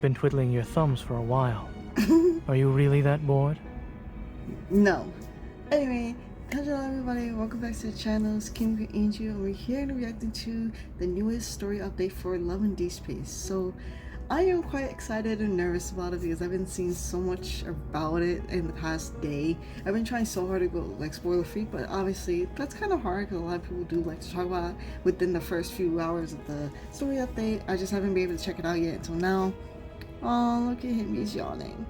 Been twiddling your thumbs for a while. Are you really that bored? No. Anyway, hello everybody, welcome back to the channel. It's King Angel, and we're here and reacting to the newest story update for Love and Deepspace. So I am quite excited and nervous about it because I've been seeing so much about it in the past day. I've been trying so hard to go like spoiler free, but obviously that's kind of hard because a lot of people do like to talk about it within the first few hours of the story update. I just haven't been able to check it out yet until now. Oh, look at him, he's yawning.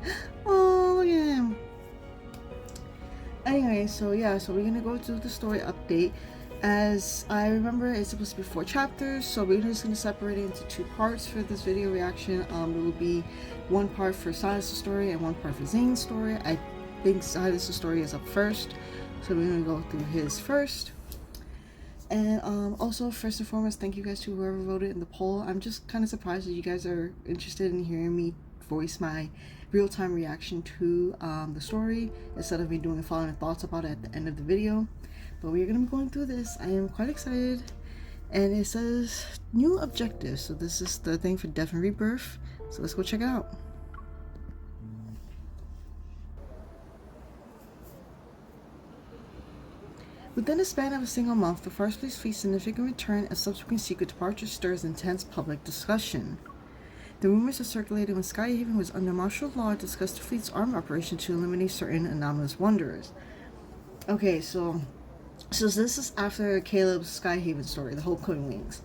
Oh, look at him. Anyway, so yeah, so we're gonna go through the story update. As I remember, it's supposed to be 4 chapters, so we're just gonna separate it into 2 parts for this video reaction. It will be 1 part for Sylus' story and 1 part for Zane's story. I think Sylus' story is up first, so we're gonna go through his first. And also, first and foremost, thank you guys to whoever voted in the poll. I'm just kind of surprised that you guys are interested in hearing me voice my real-time reaction to the story instead of me doing following thoughts about it at the end of the video. But we're gonna be going through this. I am quite excited, and it says new objectives. So this is the thing for death and rebirth. So let's go check it out. Within the span of a single month, the First Place Fleet's significant return and subsequent secret departure stirs intense public discussion. The rumors that circulated when Skyhaven was under martial law discussed the fleet's armed operation to eliminate certain anomalous wanderers. Okay, so this is after Caleb's Skyhaven story, the Homecoming Wings.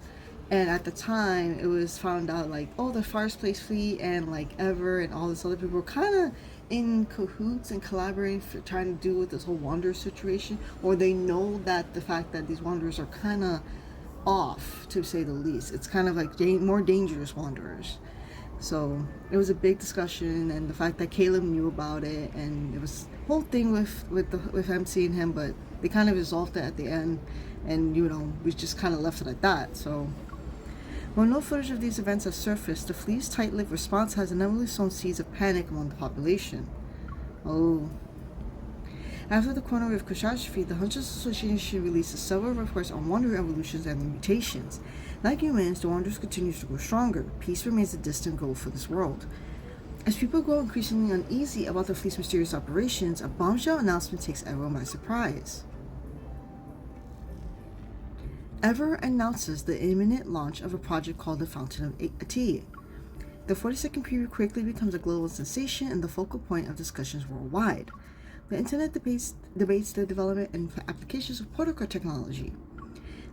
And at the time, it was found out like, oh, the First Place Fleet and like Ever and all this other people were kind of in cahoots and collaborating for trying to deal with this whole wanderer situation, or they know that the fact that these wanderers are kind of off, to say the least. It's kind of like more dangerous wanderers. So it was a big discussion, and the fact that Caleb knew about it, and it was a whole thing with MC and him, but they kind of resolved it at the end, and you know, we just kind of left it at that. So while no footage of these events has surfaced, the fleet's tight-lipped response has inevitably sown seeds of panic among the population. Oh. After the coronary of catastrophe, the Hunters Association releases several reports on wanderer evolutions and mutations. Like humans, the wanderers continue to grow stronger. Peace remains a distant goal for this world. As people grow increasingly uneasy about the fleet's mysterious operations, a bombshell announcement takes everyone by surprise. Ever announces the imminent launch of a project called the Fountain of Ati. The 40-second preview quickly becomes a global sensation and the focal point of discussions worldwide. The internet debates the development and applications of protocol technology.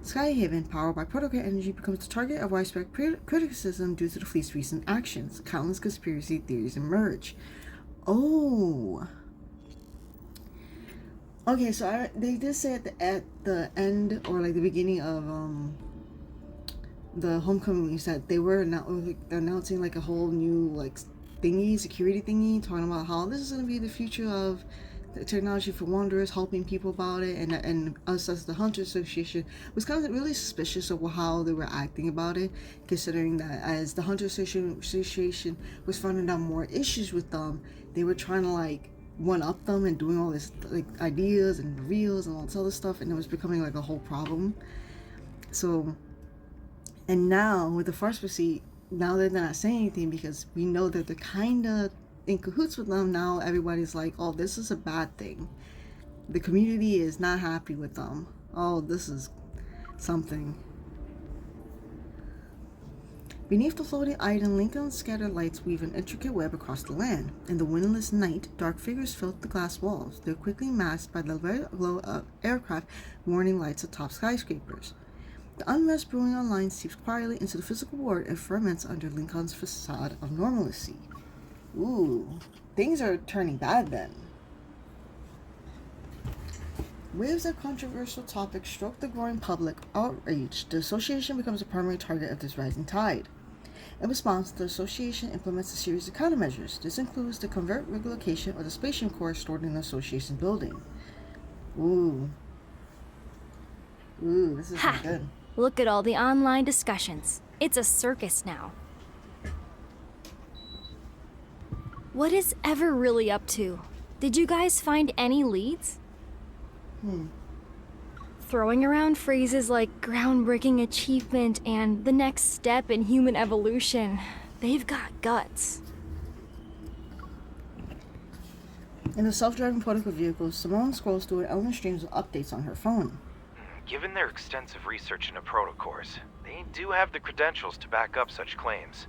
Skyhaven, powered by protocol energy, becomes the target of widespread criticism due to the fleet's recent actions. Countless conspiracy theories emerge. Oh. Okay, so they did say at the end or like the beginning of the Homecoming Wings that they were announcing like a whole new like security thingy, talking about how this is going to be the future of the technology for wanderers, helping people about it, and us as the Hunter Association was kind of really suspicious of how they were acting about it, considering that as the Hunter Association was finding out more issues with them, they were trying to like one-up them and doing all this like ideas and reveals and all this other stuff, and it was becoming like a whole problem. So, and now with the First Place, now that they're not saying anything because we know that they're kind of in cahoots with them, now everybody's like, oh, this is a bad thing. The community is not happy with them. Oh, this is something. Beneath the floating island, Lincoln's scattered lights weave an intricate web across the land. In the windless night, dark figures fill the glass walls. They're quickly masked by the red glow of aircraft warning lights atop skyscrapers. The unrest brewing online seeps quietly into the physical world and ferments under Lincoln's facade of normalcy. Ooh, things are turning bad then. Waves of controversial topics stroke the growing public outrage. The association becomes a primary target of this rising tide. In response, the association implements a series of countermeasures. This includes the covert relocation of the spatial core stored in the association building. Ooh. Ooh, this is good. Look at all the online discussions. It's a circus now. What is Ever really up to? Did you guys find any leads? Throwing around phrases like groundbreaking achievement and the next step in human evolution. They've got guts. In the self-driving protocol vehicle, Simone scrolls through an endless streams of updates on her phone. Given their extensive research into protocors, they do have the credentials to back up such claims.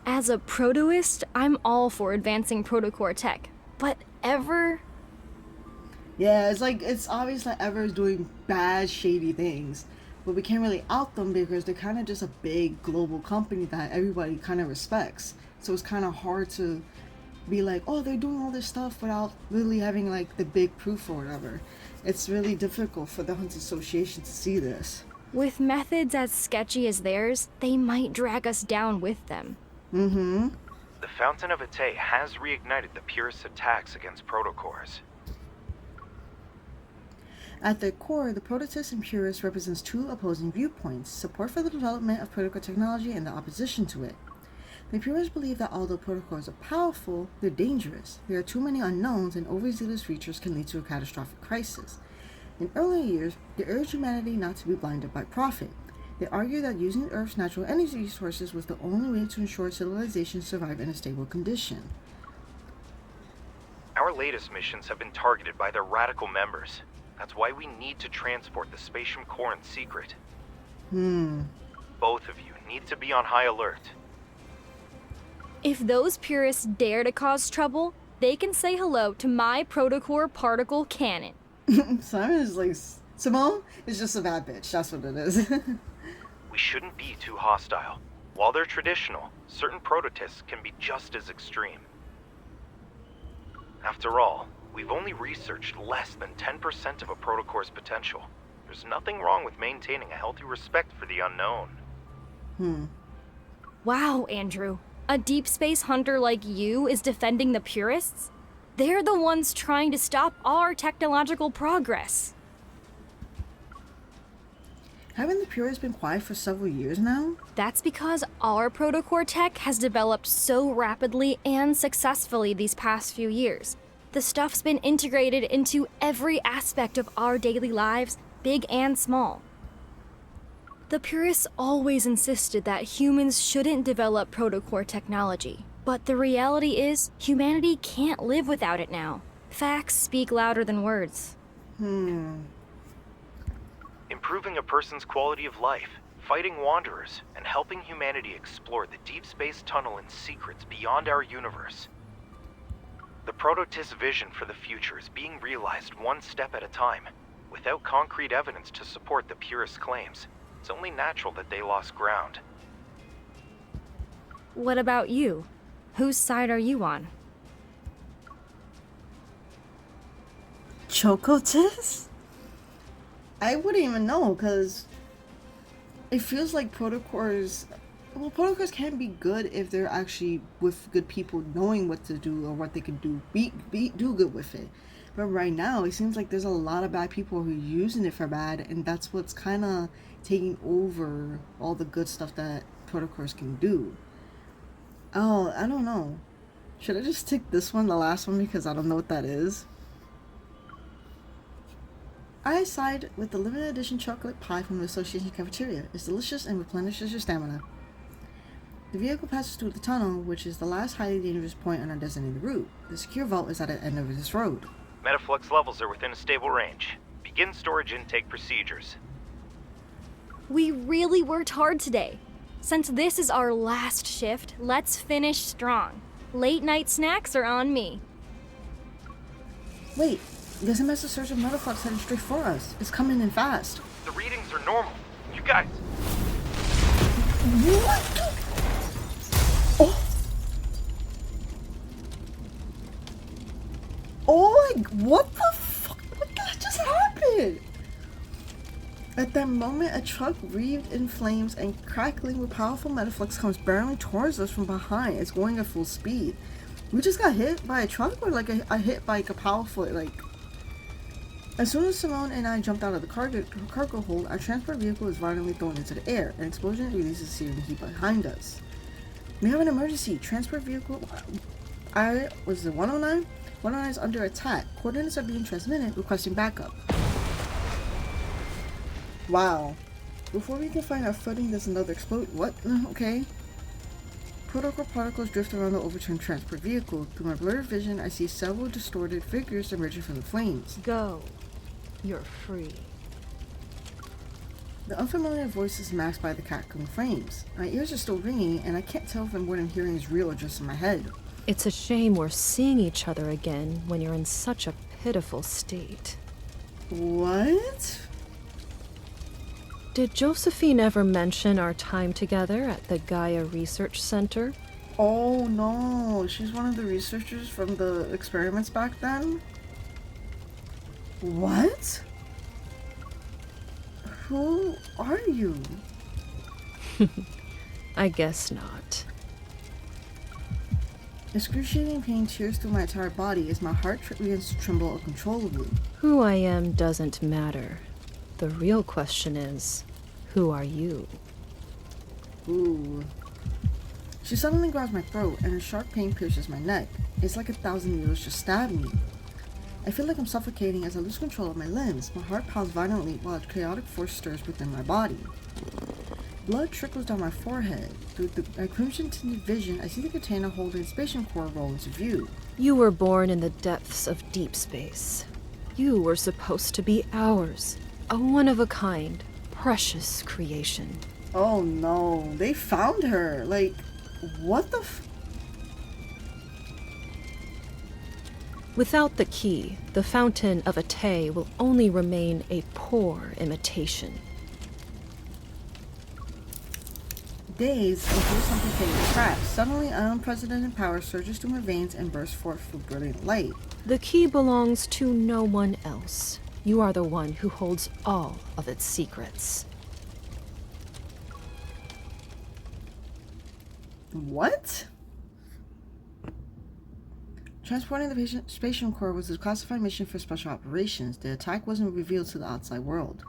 As a protoist, I'm all for advancing protocore tech. But Ever? Yeah, it's obvious that Ever is doing bad, shady things. But we can't really out them because they're kind of just a big global company that everybody kind of respects. So it's kind of hard to be like, oh, they're doing all this stuff without really having like the big proof or whatever. It's really difficult for the Hunt Association to see this. With methods as sketchy as theirs, they might drag us down with them. Mm-hmm. The Fountain of Ate has reignited the purest attacks against protocors. At their core, the Prototist and Purist represents two opposing viewpoints, support for the development of protocol technology and the opposition to it. The Purists believe that although protocols are powerful, they're dangerous. There are too many unknowns, and overzealous research can lead to a catastrophic crisis. In earlier years, they urged humanity not to be blinded by profit. They argue that using Earth's natural energy resources was the only way to ensure civilization survive in a stable condition. Our latest missions have been targeted by their radical members. That's why we need to transport the Spatium Core in secret. Both of you need to be on high alert. If those purists dare to cause trouble, they can say hello to my protocore particle cannon. Simon is like, Simone is just a bad bitch. That's what it is. We shouldn't be too hostile. While they're traditional, certain prototists can be just as extreme. After all, we've only researched less than 10% of a protocore's potential. There's nothing wrong with maintaining a healthy respect for the unknown. Wow, Andrew. A deep space hunter like you is defending the purists? They're the ones trying to stop our technological progress. Haven't the Purists been quiet for several years now? That's because our protocore tech has developed so rapidly and successfully these past few years. The stuff's been integrated into every aspect of our daily lives, big and small. The purists always insisted that humans shouldn't develop protocore technology. But the reality is, humanity can't live without it now. Facts speak louder than words. Improving a person's quality of life, fighting wanderers, and helping humanity explore the deep space tunnel and secrets beyond our universe. The Prototist vision for the future is being realized one step at a time. Without concrete evidence to support the purist claims, it's only natural that they lost ground. What about you? Whose side are you on? Chocotis? I wouldn't even know, because it feels like protocors... Well, protocors can be good if they're actually with good people knowing what to do or what they can do, do good with it. But right now, it seems like there's a lot of bad people who are using it for bad, and that's what's kind of taking over all the good stuff that protocors can do. Oh, I don't know. Should I just take this one, the last one, because I don't know what that is? I side with the limited edition chocolate pie from the Association cafeteria. It's delicious and replenishes your stamina. The vehicle passes through the tunnel, which is the last highly dangerous point on our designated route. The secure vault is at the end of this road. Metaflux levels are within a stable range. Begin storage intake procedures. We really worked hard today. Since this is our last shift, let's finish strong. Late night snacks are on me. Wait, there's a massive surge of Metaflux headed straight for us. It's coming in fast. The readings are normal. You guys... What? Oh! Oh my... What the fuck? What just happened? At that moment, a truck wreathed in flames and crackling with powerful metaflux comes barreling towards us from behind. It's going at full speed. We just got hit by a truck, or like a hit by like a powerful, like... As soon as Simone and I jumped out of the cargo hold, our transport vehicle is violently thrown into the air. An explosion releases searing heat behind us. We have an emergency. Transport vehicle... Was it 109? 109 is under attack. Coordinates are being transmitted, requesting backup. Wow. Before we can find our footing, there's another explosion. What? Okay. Protocol particles drift around the overturned transport vehicle. Through my blurred vision, I see several distorted figures emerging from the flames. Go. You're free. The unfamiliar voice is masked by the crackling flames. My ears are still ringing, and I can't tell if what I'm hearing is real or just in my head. It's a shame we're seeing each other again when you're in such a pitiful state. What? Did Josephine ever mention our time together at the Gaia Research Center? Oh no, she's one of the researchers from the experiments back then? What? Who are you? I guess not. Excruciating pain tears through my entire body as my heart begins to tremble uncontrollably. Who I am doesn't matter. The real question is, who are you? Ooh. She suddenly grabs my throat and a sharp pain pierces my neck. It's like 1,000 needles just stabbed me. I feel like I'm suffocating as I lose control of my limbs. My heart pounds violently while a chaotic force stirs within my body. Blood trickles down my forehead. Through my crimson-tinted vision, I see the container holding the spatial core roll into view. You were born in the depths of deep space. You were supposed to be ours. A one-of-a-kind, precious creation. Oh no, they found her. Like, what the Without the key, the fountain of Ate will only remain a poor imitation. Dazed, I feel something fade cracks. Suddenly, unprecedented power surges through my veins and bursts forth with brilliant light. The key belongs to no one else. You are the one who holds all of its secrets. What? Transporting the spatial core was a classified mission for special operations. The attack wasn't revealed to the outside world.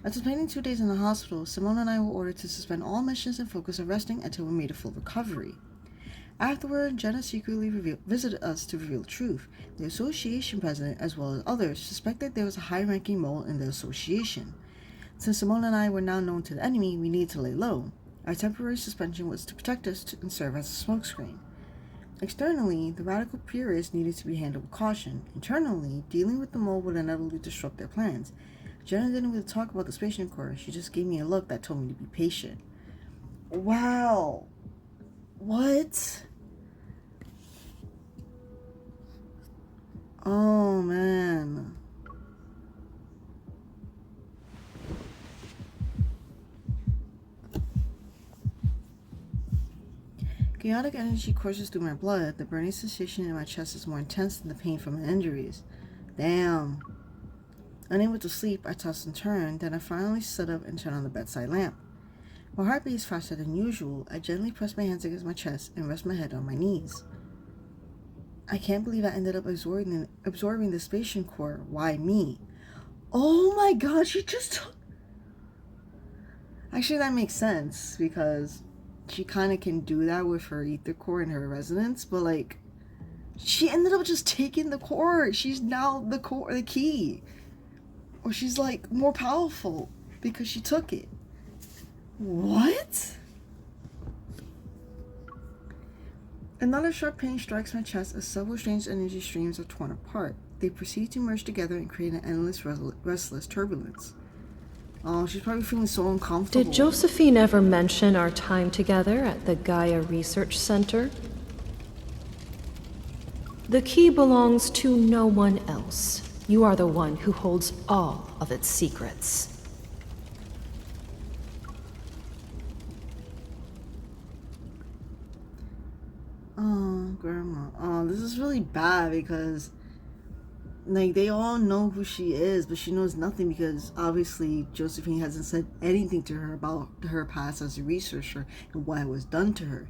After spending 2 days in the hospital, Simone and I were ordered to suspend all missions and focus on resting until we made a full recovery. Afterward, Jenna secretly visited us to reveal the truth. The association president, as well as others, suspected there was a high-ranking mole in the association. Since Simone and I were now known to the enemy, we needed to lay low. Our temporary suspension was to protect us and serve as a smokescreen. Externally, the radical purists needed to be handled with caution. Internally, dealing with the mole would inevitably disrupt their plans. Jenna didn't really talk about the spatial core. She just gave me a look that told me to be patient. Wow. What? Oh, man. Chaotic energy courses through my blood. The burning sensation in my chest is more intense than the pain from my injuries. Damn. Unable to sleep, I tossed and turned. Then I finally stood up and turned on the bedside lamp. My heart beats faster than usual. I gently press my hands against my chest and rest my head on my knees. I can't believe I ended up absorbing the spatial core. Why me? Oh my god, she just took... Actually, that makes sense, because she kind of can do that with her ether core and her resonance, but like, she ended up just taking the core. She's now the core, the key. Or she's like more powerful because she took it. What? Another sharp pain strikes my chest as several strange energy streams are torn apart. They proceed to merge together and create an endless, restless turbulence. Oh, she's probably feeling so uncomfortable. Did Josephine ever mention our time together at the Gaia Research Center? The key belongs to no one else. You are the one who holds all of its secrets. Oh, Grandma. Oh, this is really bad because, like, they all know who she is, but she knows nothing because obviously Josephine hasn't said anything to her about her past as a researcher and what was done to her.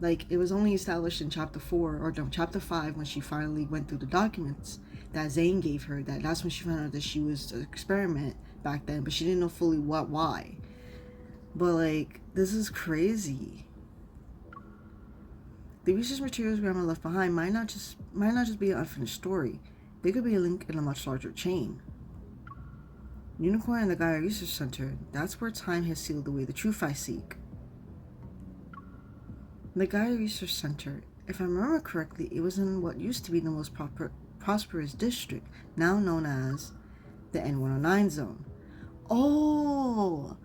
Like, it was only established in chapter 4 or no, chapter 5 when she finally went through the documents that Zane gave her. That's when she found out that she was an experiment back then, but she didn't know fully why. But like, this is crazy. The research materials Grandma left behind might not just be an unfinished story. They could be a link in a much larger chain. Unicorn and the Gaia Research Center, that's where time has sealed away the truth I seek. The Gaia Research Center, if I remember correctly, it was in what used to be the most prosperous district, now known as the N109 zone. Oh!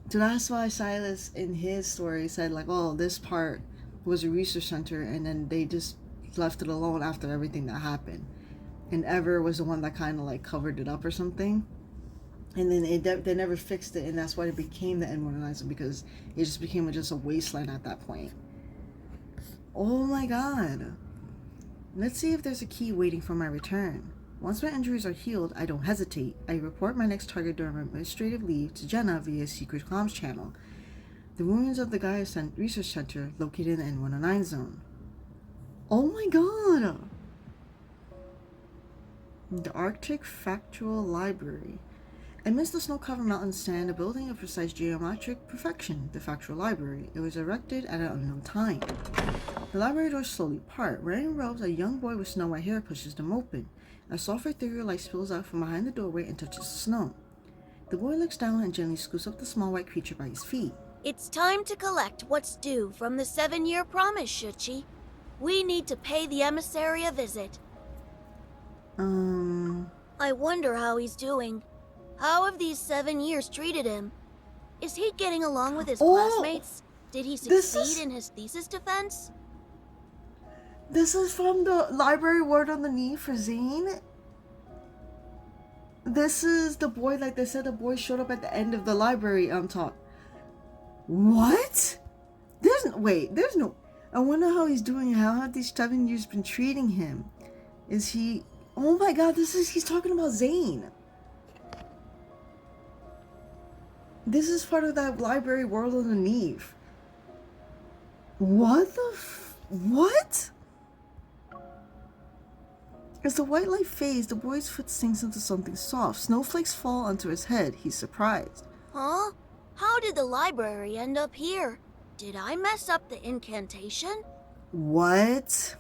So that's why Sylus in his story said, like, oh, this part was a research center, and then they just left it alone after everything that happened. And Ever was the one that kind of like covered it up or something. And then they never fixed it, and that's why it became the N109 zone, because it just became just a wasteland at that point. Oh my god. Let's see if there's a key waiting for my return. Once my injuries are healed, I don't hesitate. I report my next target during administrative leave to Jenna via secret comms channel. The ruins of the Gaia Research Center located in the N109 zone. Oh my god! The Arctic Factual Library. Amidst the snow-covered mountains stand a building of precise geometric perfection, the Factual Library. It was erected at an unknown time. The library doors slowly part. Wearing robes, a young boy with snow-white hair pushes them open. A soft ethereal light spills out from behind the doorway and touches the snow. The boy looks down and gently scoops up the small white creature by his feet. It's time to collect what's due from the 7-year promise, Shuchi. We need to pay the emissary a visit. I wonder how he's doing. How have these 7 years treated him? Is he getting along with his classmates? Did he succeed in his thesis defense? This is from the library word on the knee for Zane. This is the boy, like they said, the boy showed up at the end of the library talk. What? There's no... I wonder how he's doing. How have these 7 years been treating him? Is he... Oh my god, he's talking about Zane. This is part of that library world underneath. What the what? As the white light fades, the boy's foot sinks into something soft. Snowflakes fall onto his head. He's surprised. Huh? How did the library end up here? Did I mess up the incantation? What?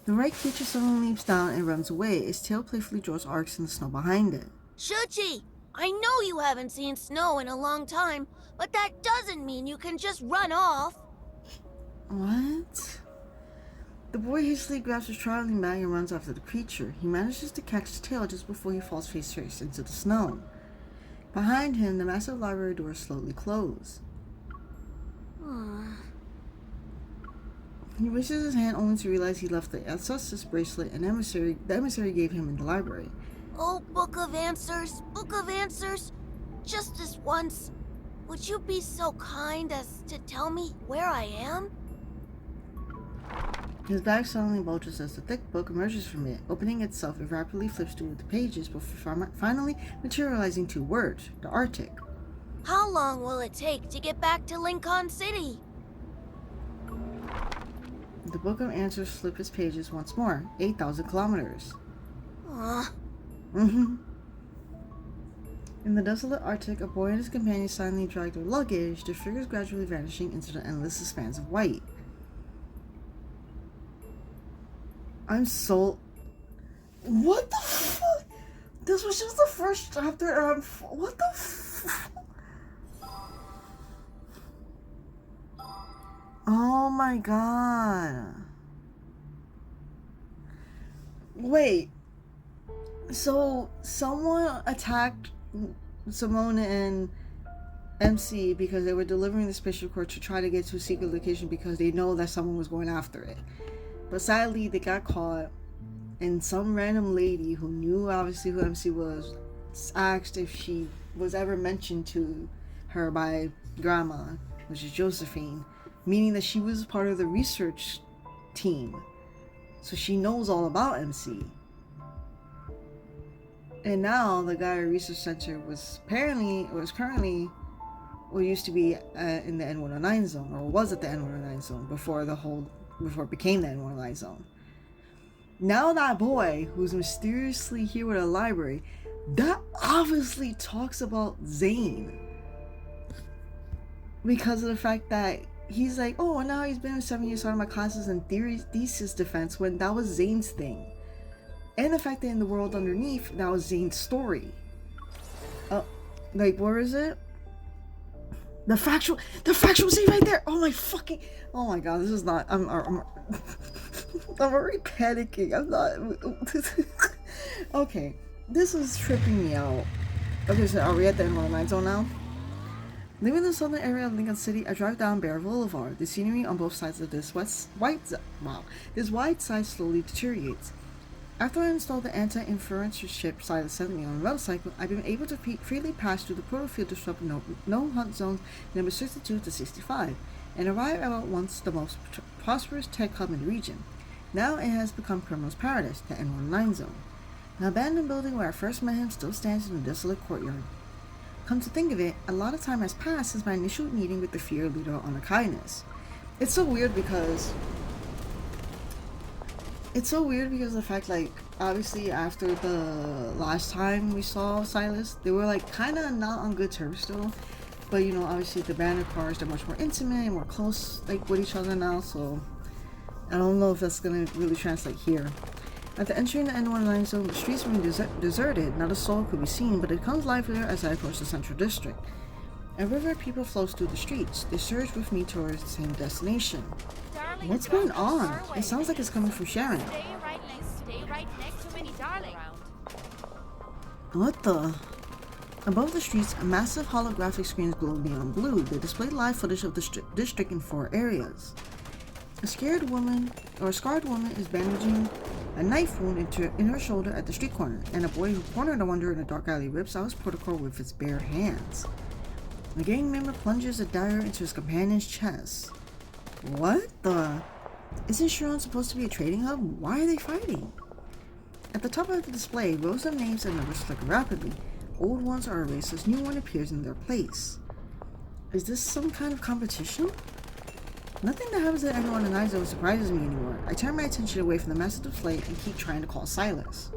The right creature suddenly leaps down and runs away. Its tail playfully draws arcs in the snow behind it. Shuchi, I know you haven't seen snow in a long time, but that doesn't mean you can just run off. What? The boy hastily grabs his traveling bag and runs after the creature. He manages to catch its tail just before he falls face first into the snow. Behind him, the massive library doors slowly close. He wishes his hand only to realize he left the ancestors bracelet the emissary gave him in the library. Oh, Book of Answers, just this once, would you be so kind as to tell me where I am? His bag suddenly bulges as the thick book emerges from it. Opening itself, it rapidly flips through the pages before finally materializing 2 words, the Arctic. How long will it take to get back to Lincoln City? The Book of Answers flips its pages once more, 8,000 kilometers. In the desolate Arctic, a boy and his companion silently drag their luggage, their figures gradually vanishing into the endless expanse of white. I'm so... What the fuck? This was just the first chapter, what the fuck? Oh my god. Wait. So, someone attacked Simone and MC because they were delivering the space record to try to get to a secret location because they know that someone was going after it. But sadly, they got caught, and some random lady who knew obviously who MC was asked if she was ever mentioned to her by Grandma, which is Josephine, meaning that she was part of the research team. So she knows all about MC. And now the Gaia Research Center used to be in the N109 zone, or was at the N109 zone before it became the N109 zone. Now that boy who's mysteriously here with a library, that obviously talks about Zane. Because of the fact that he's like, oh, now he's been 7 years starting my classes in thesis defense, when that was Zane's thing. And the fact that in the world underneath, that was Zane's story. Like, where is it? The factual scene right there. Oh my god, this is not. I'm already panicking. I'm not. Okay, this is tripping me out. Okay, so are we at the N109 zone now? Living in the southern area of Lincoln City, I drive down Bear Boulevard. The scenery on both sides of this wide side slowly deteriorates. After I installed the anti-interference chip Sylus sent me on a motorcycle, I've been able to freely pass through the portal field disrupt no hunt zones number 62 to 65, and arrive at what once the most prosperous tech hub in the region. Now it has become criminal's paradise, the N19 zone. The abandoned building where I first met him still stands in a desolate courtyard. Come to think of it, a lot of time has passed since my initial meeting with the fear leader on the kindness. It's so weird because of the fact, like, obviously after the last time we saw Sylus, they were like kind of not on good terms still, but you know, obviously the bandit cars, they're much more intimate and more close, like, with each other now, so I don't know if that's gonna really translate here. After entering the N19 zone, the streets were deserted. Not a soul could be seen, but it becomes livelier as I approach the central district. A river of people flows through the streets. They surge with me towards the same destination. Darling, What's going on? It sounds like it's coming from Sharon. Stay right next to me, darling. What the? Above the streets, massive holographic screens glow neon blue. They display live footage of the district in 4 areas. A scarred woman is bandaging a knife wound in her shoulder at the street corner, and a boy who cornered a wanderer in a dark alley rips out his protocol with his bare hands. A gang member plunges a dagger into his companion's chest. What the? Isn't Sharon supposed to be a trading hub? Why are they fighting? At the top of the display, rows of names and numbers flicker rapidly. Old ones are erased as new one appears in their place. Is this some kind of competition? Nothing that happens at anyone in Izo surprises me anymore. I turn my attention away from the massive display and keep trying to call Sylus.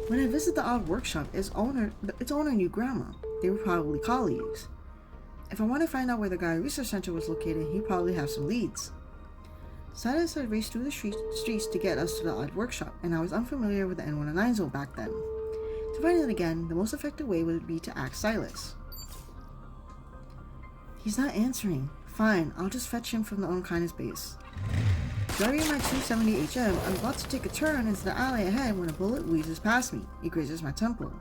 When I visit the odd workshop, its owner knew Grandma. They were probably colleagues. If I want to find out where the Gaia Research Center was located, he'd probably have some leads. Sylus had raced through the streets to get us to the odd workshop, and I was unfamiliar with the N19 zone back then. To find it again, the most effective way would be to ask Sylus. He's not answering. Fine, I'll just fetch him from the Unkindness base. Driving my 270 HM, I'm about to take a turn into the alley ahead when a bullet whizzes past me. It grazes my temple.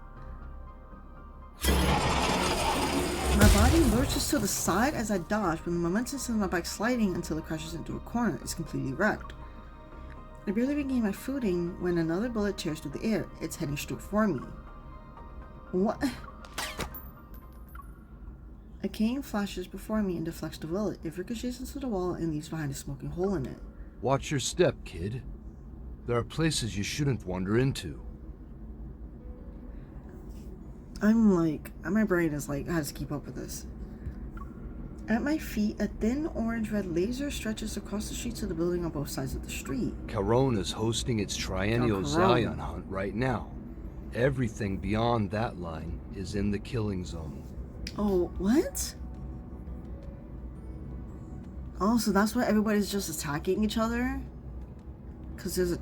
My body lurches to the side as I dodge, but the momentum sends my bike sliding until it crashes into a corner. It's completely wrecked. I barely regain my footing when another bullet tears through the air. It's heading straight for me. What? A cane flashes before me and deflects the bullet. It ricochets into the wall and leaves behind a smoking hole in it. Watch your step, kid. There are places you shouldn't wander into. I'm like, my brain is like, has to keep up with this. At my feet, a thin orange-red laser stretches across the street to the building on both sides of the street. Caron is hosting its Triennial Zion hunt right now. Everything beyond that line is in the killing zone. Oh, what? Oh, so that's why everybody's just attacking each other? Because there's a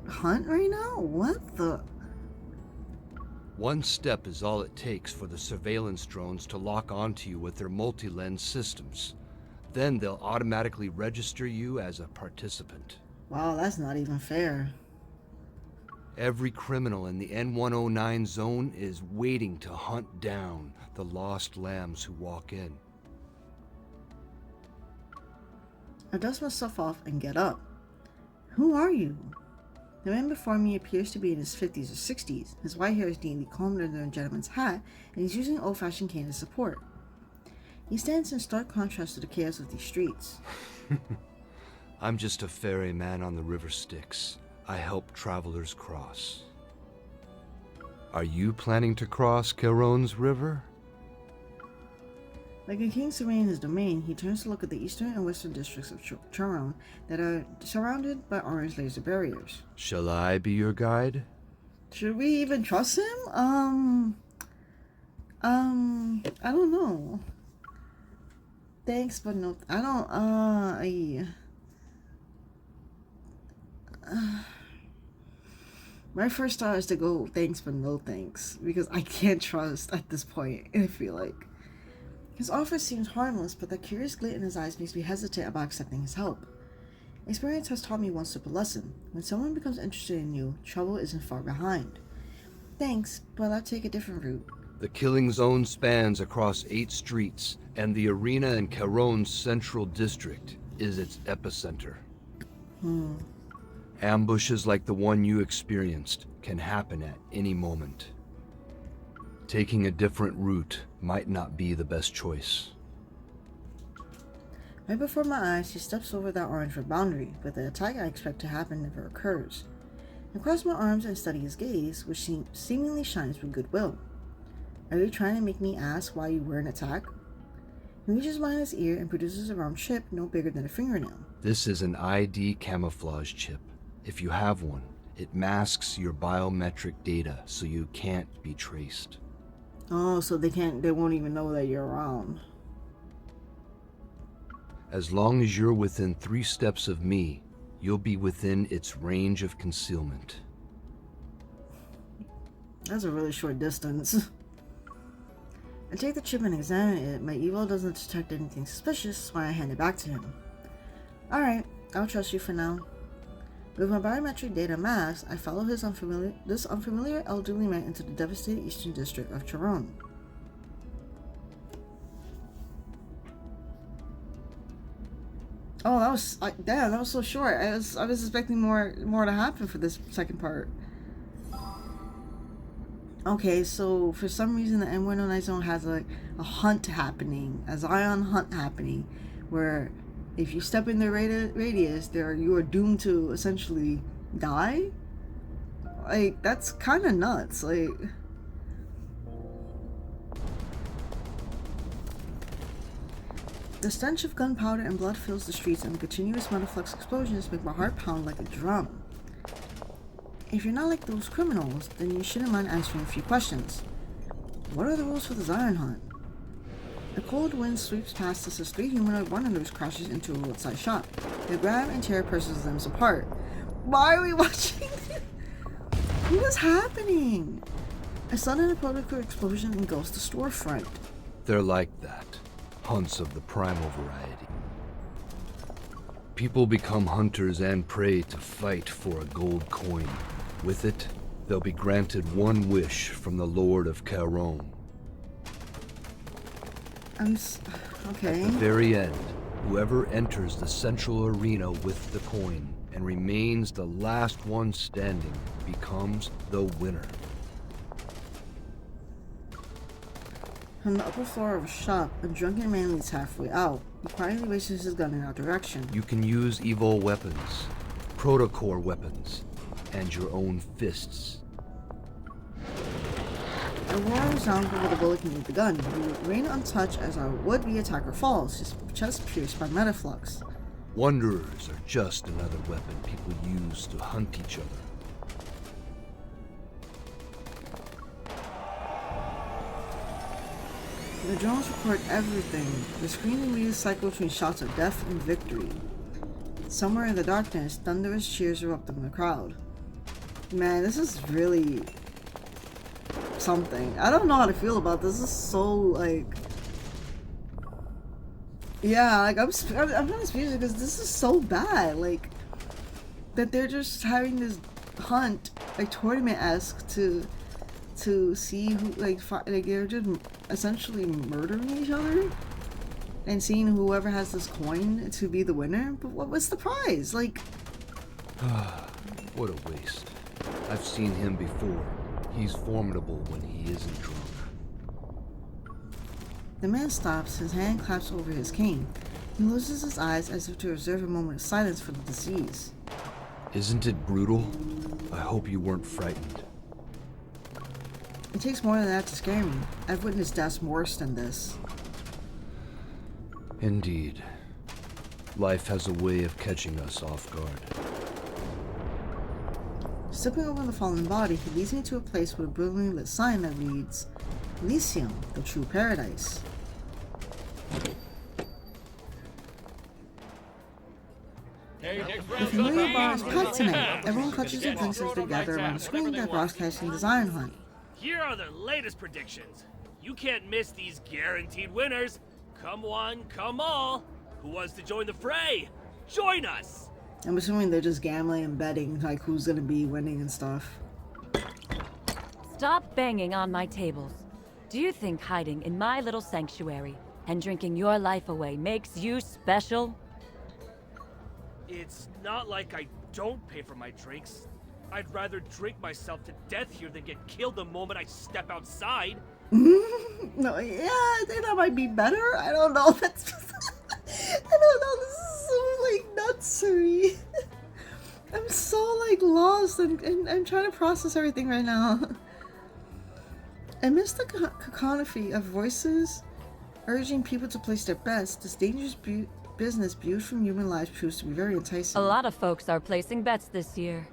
hunt right now? What the? One step is all it takes for the surveillance drones to lock onto you with their multi-lens systems. Then they'll automatically register you as a participant. Wow, that's not even fair. Every criminal in the N109 zone is waiting to hunt down the lost lambs who walk in. I dust myself off and get up. Who are you? The man before me appears to be in his 50s or 60s. His white hair is neatly combed under a gentleman's hat, and he's using an old-fashioned cane as support. He stands in stark contrast to the chaos of these streets. I'm just a ferryman on the river Styx. I help travelers cross. Are you planning to cross Caron's river? Like a king surveying his domain, he turns to look at the eastern and western districts of Charon that are surrounded by orange laser barriers. Shall I be your guide? Should we even trust him? I don't know. Thanks, but no, I don't, my first thought is to go thanks, but no thanks, because I can't trust at this point, I feel like. His offer seems harmless, but that curious glint in his eyes makes me hesitate about accepting his help. Experience has taught me one simple lesson. When someone becomes interested in you, trouble isn't far behind. Thanks, but I'll take a different route. The killing zone spans across 8 streets, and the arena in Caron's central district is its epicenter. Ambushes like the one you experienced can happen at any moment. Taking a different route might not be the best choice. Right before my eyes, he steps over that orange red boundary, but the attack I expect to happen never occurs. I cross my arms and study his gaze, which seemingly shines with goodwill. Are you trying to make me ask why you were an attack? He reaches behind his ear and produces a round chip no bigger than a fingernail. This is an ID camouflage chip. If you have one, it masks your biometric data so you can't be traced. Oh, so they won't even know that you're around. As long as you're within 3 steps of me, you'll be within its range of concealment. That's a really short distance. I take the chip and examine it. My evil doesn't detect anything suspicious, so I hand it back to him. Alright, I'll trust you for now. With my biometric data masked, I follow this unfamiliar elderly man into the devastated eastern district of Charon. Oh, that was damn! That was so short. I was expecting more to happen for this second part. Okay, so for some reason the M109 zone has a hunt happening, a Zion hunt happening, where if you step in the radius, you are doomed to essentially die. Like, that's kind of nuts. Like, the stench of gunpowder and blood fills the streets, and the continuous metaflux explosions make my heart pound like a drum. If you're not like those criminals, then you shouldn't mind answering a few questions. What are the rules for the Zion hunt? A cold wind sweeps past us as 3 humanoid wanderers crashes into a roadside shop. They grab and tear persons' limbs apart. Why are we watching this? What is happening? A sudden and protocol explosion engulfs the storefront. They're like that. Hunts of the primal variety. People become hunters and prey to fight for a gold coin. With it, they'll be granted one wish from the Lord of Caron. Okay. At the very end, whoever enters the central arena with the coin and remains the last one standing becomes the winner. From the upper floor of a shop, a drunken man leads halfway out. He quietly raises his gun in our direction. You can use evil weapons, protocore weapons, and your own fists. A roar resounds before the bullet can leave the gun. We remain untouched as our would-be attacker falls, his chest pierced by metaflux. Wanderers are just another weapon people use to hunt each other. The drones record everything. The screen immediately cycles between shots of death and victory. Somewhere in the darkness, thunderous cheers erupt from the crowd. Man, this is really something. I don't know how to feel about this. This is so, like... Yeah, like, I'm kind of speechless because this is so bad. Like, that they're just having this hunt, like, tournament-esque to see who, like they're just essentially murdering each other and seeing whoever has this coin to be the winner. But what's the prize? Like, what a waste. I've seen him before. He's formidable when he isn't drunk. The man stops, his hand claps over his cane. He loses his eyes as if to reserve a moment of silence for the disease. Isn't it brutal? I hope you weren't frightened. It takes more than that to scare me. I've witnessed deaths worse than this. Indeed. Life has a way of catching us off guard. Stepping over the fallen body, he leads me to a place with a brilliantly lit sign that reads, Elysium, the true paradise. The familiar bar is packed tonight. Everyone clutches their drinks as they gather around the screen that broadcasting the Zion hunt. Here are the latest predictions. You can't miss these guaranteed winners. Come one, come all. Who wants to join the fray? Join us! I'm assuming they're just gambling and betting, like who's gonna be winning and stuff. Stop banging on my tables. Do you think hiding in my little sanctuary and drinking your life away makes you special? It's not like I don't pay for my drinks. I'd rather drink myself to death here than get killed the moment I step outside. No, yeah, I think that might be better. I don't know. That's just, I don't know. This is so like nutsery. I'm so like lost and I'm trying to process everything right now. I miss the cacophony of voices urging people to place their bets. This dangerous business viewed from human lives proves to be very enticing. A lot of folks are placing bets this year.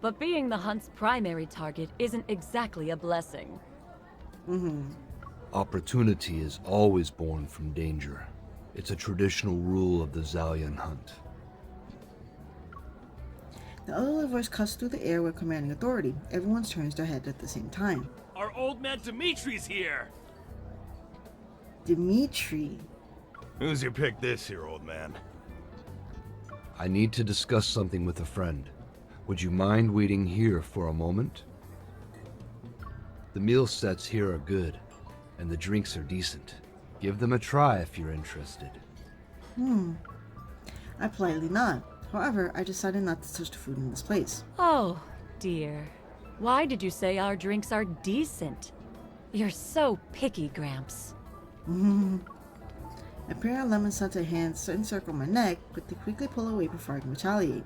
But being the hunt's primary target isn't exactly a blessing. Opportunity is always born from danger. It's a traditional rule of the Zalian hunt. The other voice cuts through the air with commanding authority. Everyone turns their head at the same time. Our old man Dimitri's here! Dimitri. Who's your pick this year, old man? I need to discuss something with a friend. Would you mind waiting here for a moment? The meal sets here are good, and the drinks are decent. Give them a try if you're interested. I politely nod. However, I decided not to touch the food in this place. Oh, dear. Why did you say our drinks are decent? You're so picky, Gramps. A pair of lemon-scented hands encircle my neck, but they quickly pull away before I can retaliate.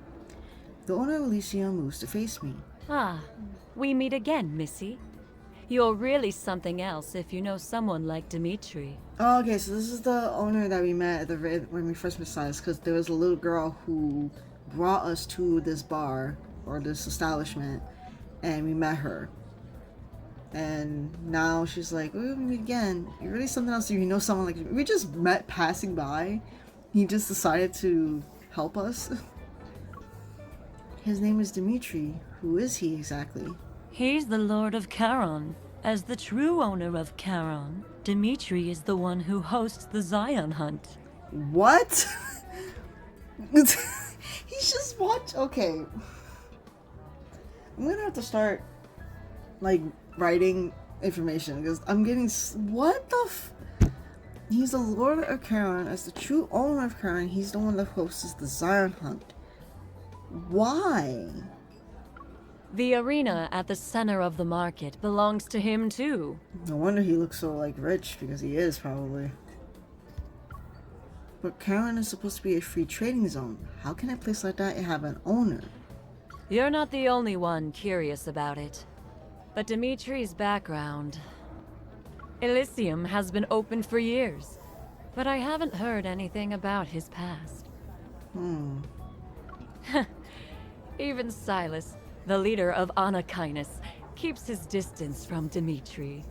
The owner of Elysium moves to face me. Ah, we meet again, Missy. You're really something else if you know someone like Dimitri. Oh, okay, so this is the owner that we met at when we first met Sylus, because there was a little girl who brought us to this bar, or this establishment, and we met her. And now she's like, oh, we meet again. You're really something else if you know someone like... We just met passing by. He just decided to help us. His name is Dimitri. Who is he exactly? He's the Lord of Charon. As the true owner of Charon, Dimitri is the one who hosts the Zion hunt. What? He's just okay. I'm gonna have to start, like, writing information, because I'm getting... What the He's the Lord of Charon. As the true owner of Charon, he's the one that hosts the Zion hunt. Why? The arena at the center of the market belongs to him too. No wonder he looks so, like, rich, because he is, probably. But Charon is supposed to be a free trading zone. How can a place like that have an owner? You're not the only one curious about it. But Dimitri's background... Elysium has been open for years, but I haven't heard anything about his past. Even Sylus, the leader of Anakinus, keeps his distance from Dimitri.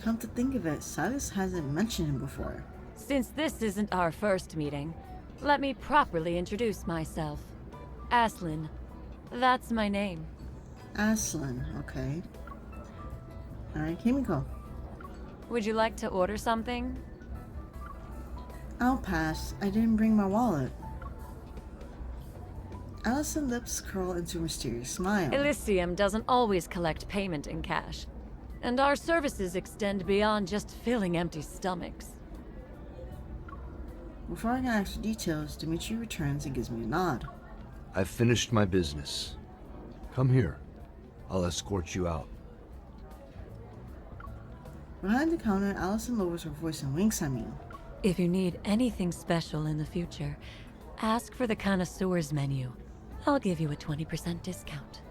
Come to think of it, Sylus hasn't mentioned him before. Since this isn't our first meeting, let me properly introduce myself. Aslan. That's my name. Aslan, okay. Alright, Kimiko. Would you like to order something? I'll pass. I didn't bring my wallet. Allison's lips curl into a mysterious smile. Elysium doesn't always collect payment in cash, and our services extend beyond just filling empty stomachs. Before I can ask for details, Dimitri returns and gives me a nod. I've finished my business. Come here. I'll escort you out. Behind the counter, Allison lowers her voice and winks at me. If you need anything special in the future, ask for the connoisseur's menu. I'll give you a 20% discount.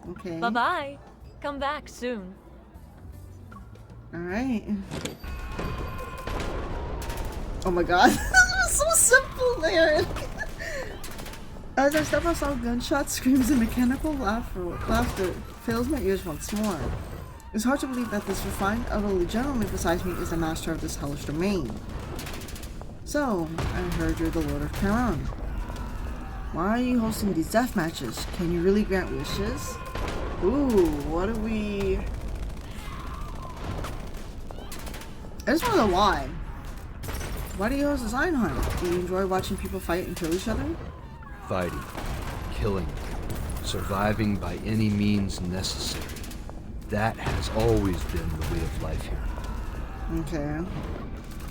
Okay. Bye-bye. Come back soon. Alright. Oh my god. This was so simple there. As I step outside, gunshots, screams, and mechanical laughter fills my ears once more. It's hard to believe that this refined, elderly gentleman beside me is the master of this hellish domain. So, I heard you're the Lord of Charon. Why are you hosting these death matches? Can you really grant wishes? Ooh, what do we... I just want to know why. Why do you host a design hunt? Do you enjoy watching people fight and kill each other? Fighting, killing, surviving by any means necessary. That has always been the way of life here. Okay.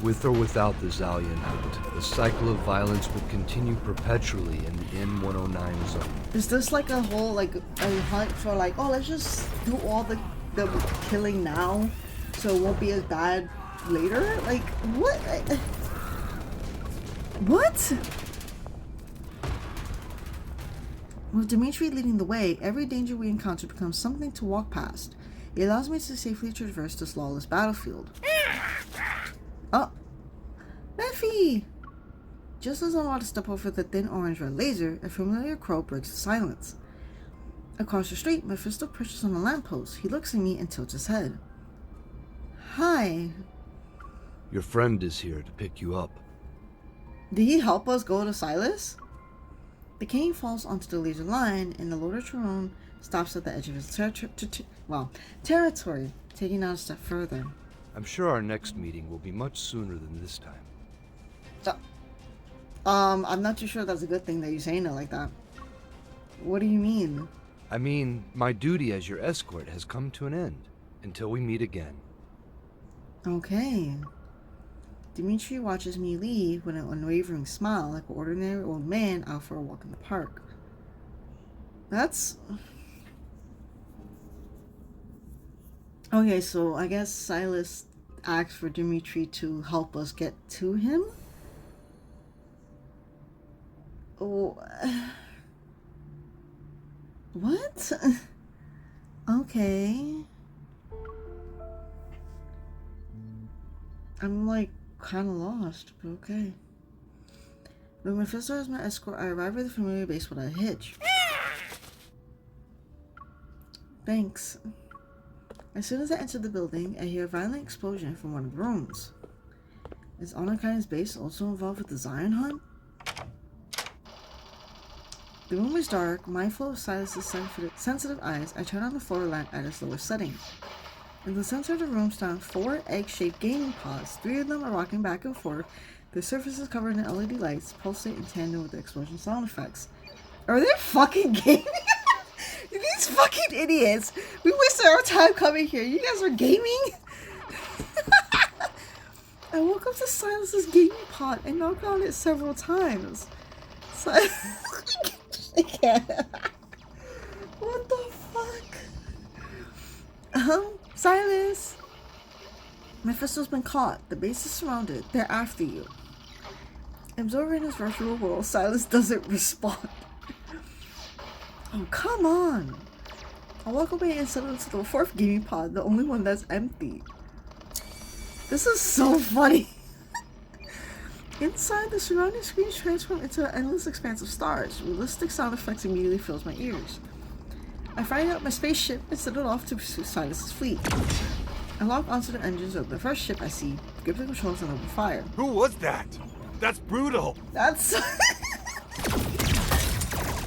With or without the Zalian hunt, the cycle of violence would continue perpetually in the N109 zone. Is this like a whole, like, a hunt for, like, oh, let's just do all the killing now so it won't be as bad later? Like, what? What? With Dimitri leading the way, every danger we encounter becomes something to walk past. It allows me to safely traverse this lawless battlefield. Oh! Mephi! Just as I'm about to step over the thin orange-red laser, a familiar crow breaks the silence. Across the street, Mephisto perches on a lamppost. He looks at me and tilts his head. Hi. Your friend is here to pick you up. Did he help us go to Sylus? The cane falls onto the laser line, and the Lord of Tyrone stops at the edge of his territory, taking out a step further. I'm sure our next meeting will be much sooner than this time. I'm not too sure that's a good thing that you're saying it like that. What do you mean? I mean, my duty as your escort has come to an end, until we meet again. Okay. Dimitri watches me leave with an unwavering smile, like an ordinary old man out for a walk in the park. That's... Okay, so I guess Sylus asked for Dimitri to help us get to him? Oh... What? Okay. I'm like kind of lost, but okay. When Mephisto is my escort, I arrive at the familiar base without a hitch. Thanks. As soon as I enter the building, I hear a violent explosion from one of the rooms. Is Onakain's base also involved with the Zion hunt? The room is dark. Mindful of Silas's sensitive eyes, I turn on the floor lamp at its lowest setting. In the center of the room stand 4 egg-shaped gaming pods. 3 of them are rocking back and forth. Their surfaces covered in LED lights pulsate in tandem with the explosion sound effects. Are they fucking gaming? These fucking idiots! We wasted our time coming here. You guys are gaming? I woke up to Silas's gaming pod and knocked on it several times. I can't. What the fuck? Sylus! Mephisto's been caught. The base is surrounded. They're after you. Absorbed in his virtual world, Sylus doesn't respond. Oh, come on! I walk away and settle into the 4th gaming pod, the only one that's empty. This is so funny! Inside, the surrounding screens transform into an endless expanse of stars. Realistic sound effects immediately fills my ears. I fire up my spaceship and set it off to pursue Silas's fleet. I lock onto the engines of the first ship I see, grip the controls and open fire. Who was that? That's brutal! That's...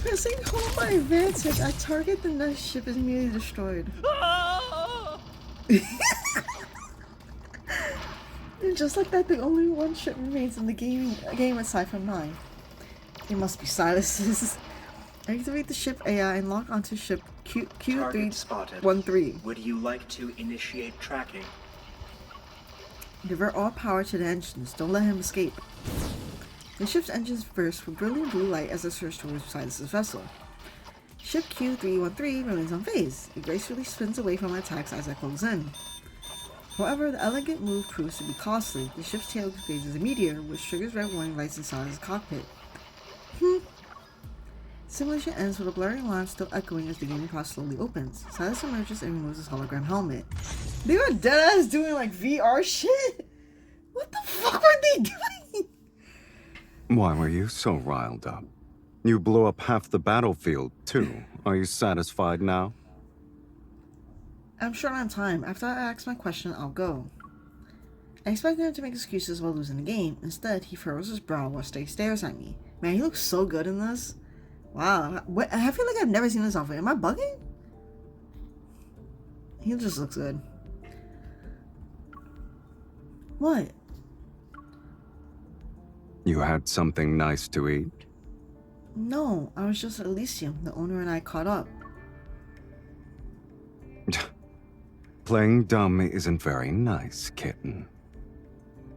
Pressing home by advantage, I target the next ship is immediately destroyed. And just like that, the only one ship remains in the game aside from mine. It must be Sylus's. I activate the ship AI and lock onto ship Q313. Would you like to initiate tracking? Divert all power to the engines. Don't let him escape. The ship's engines burst with brilliant blue light as it surges towards Silas's vessel. Ship Q313 remains unfazed. It gracefully spins away from my attacks as I close in. However, the elegant move proves to be costly. The ship's tail grazes a meteor, which triggers red warning lights inside his cockpit. Simulation ends with a blurry alarm still echoing as the gaming pod slowly opens. Sylus emerges and removes his hologram helmet. They were deadass doing like VR shit? What the fuck were they doing? Why were you so riled up? You blew up half the battlefield, too. Are you satisfied now? I'm short on time. After I ask my question, I'll go. I expected him to make excuses while losing the game. Instead, he furrows his brow while he stares at me. Man, he looks so good in this. Wow. I feel like I've never seen this outfit. Am I bugging? He just looks good. What? You had something nice to eat? No, I was just at Elysium. The owner and I caught up. Playing dumb isn't very nice, kitten.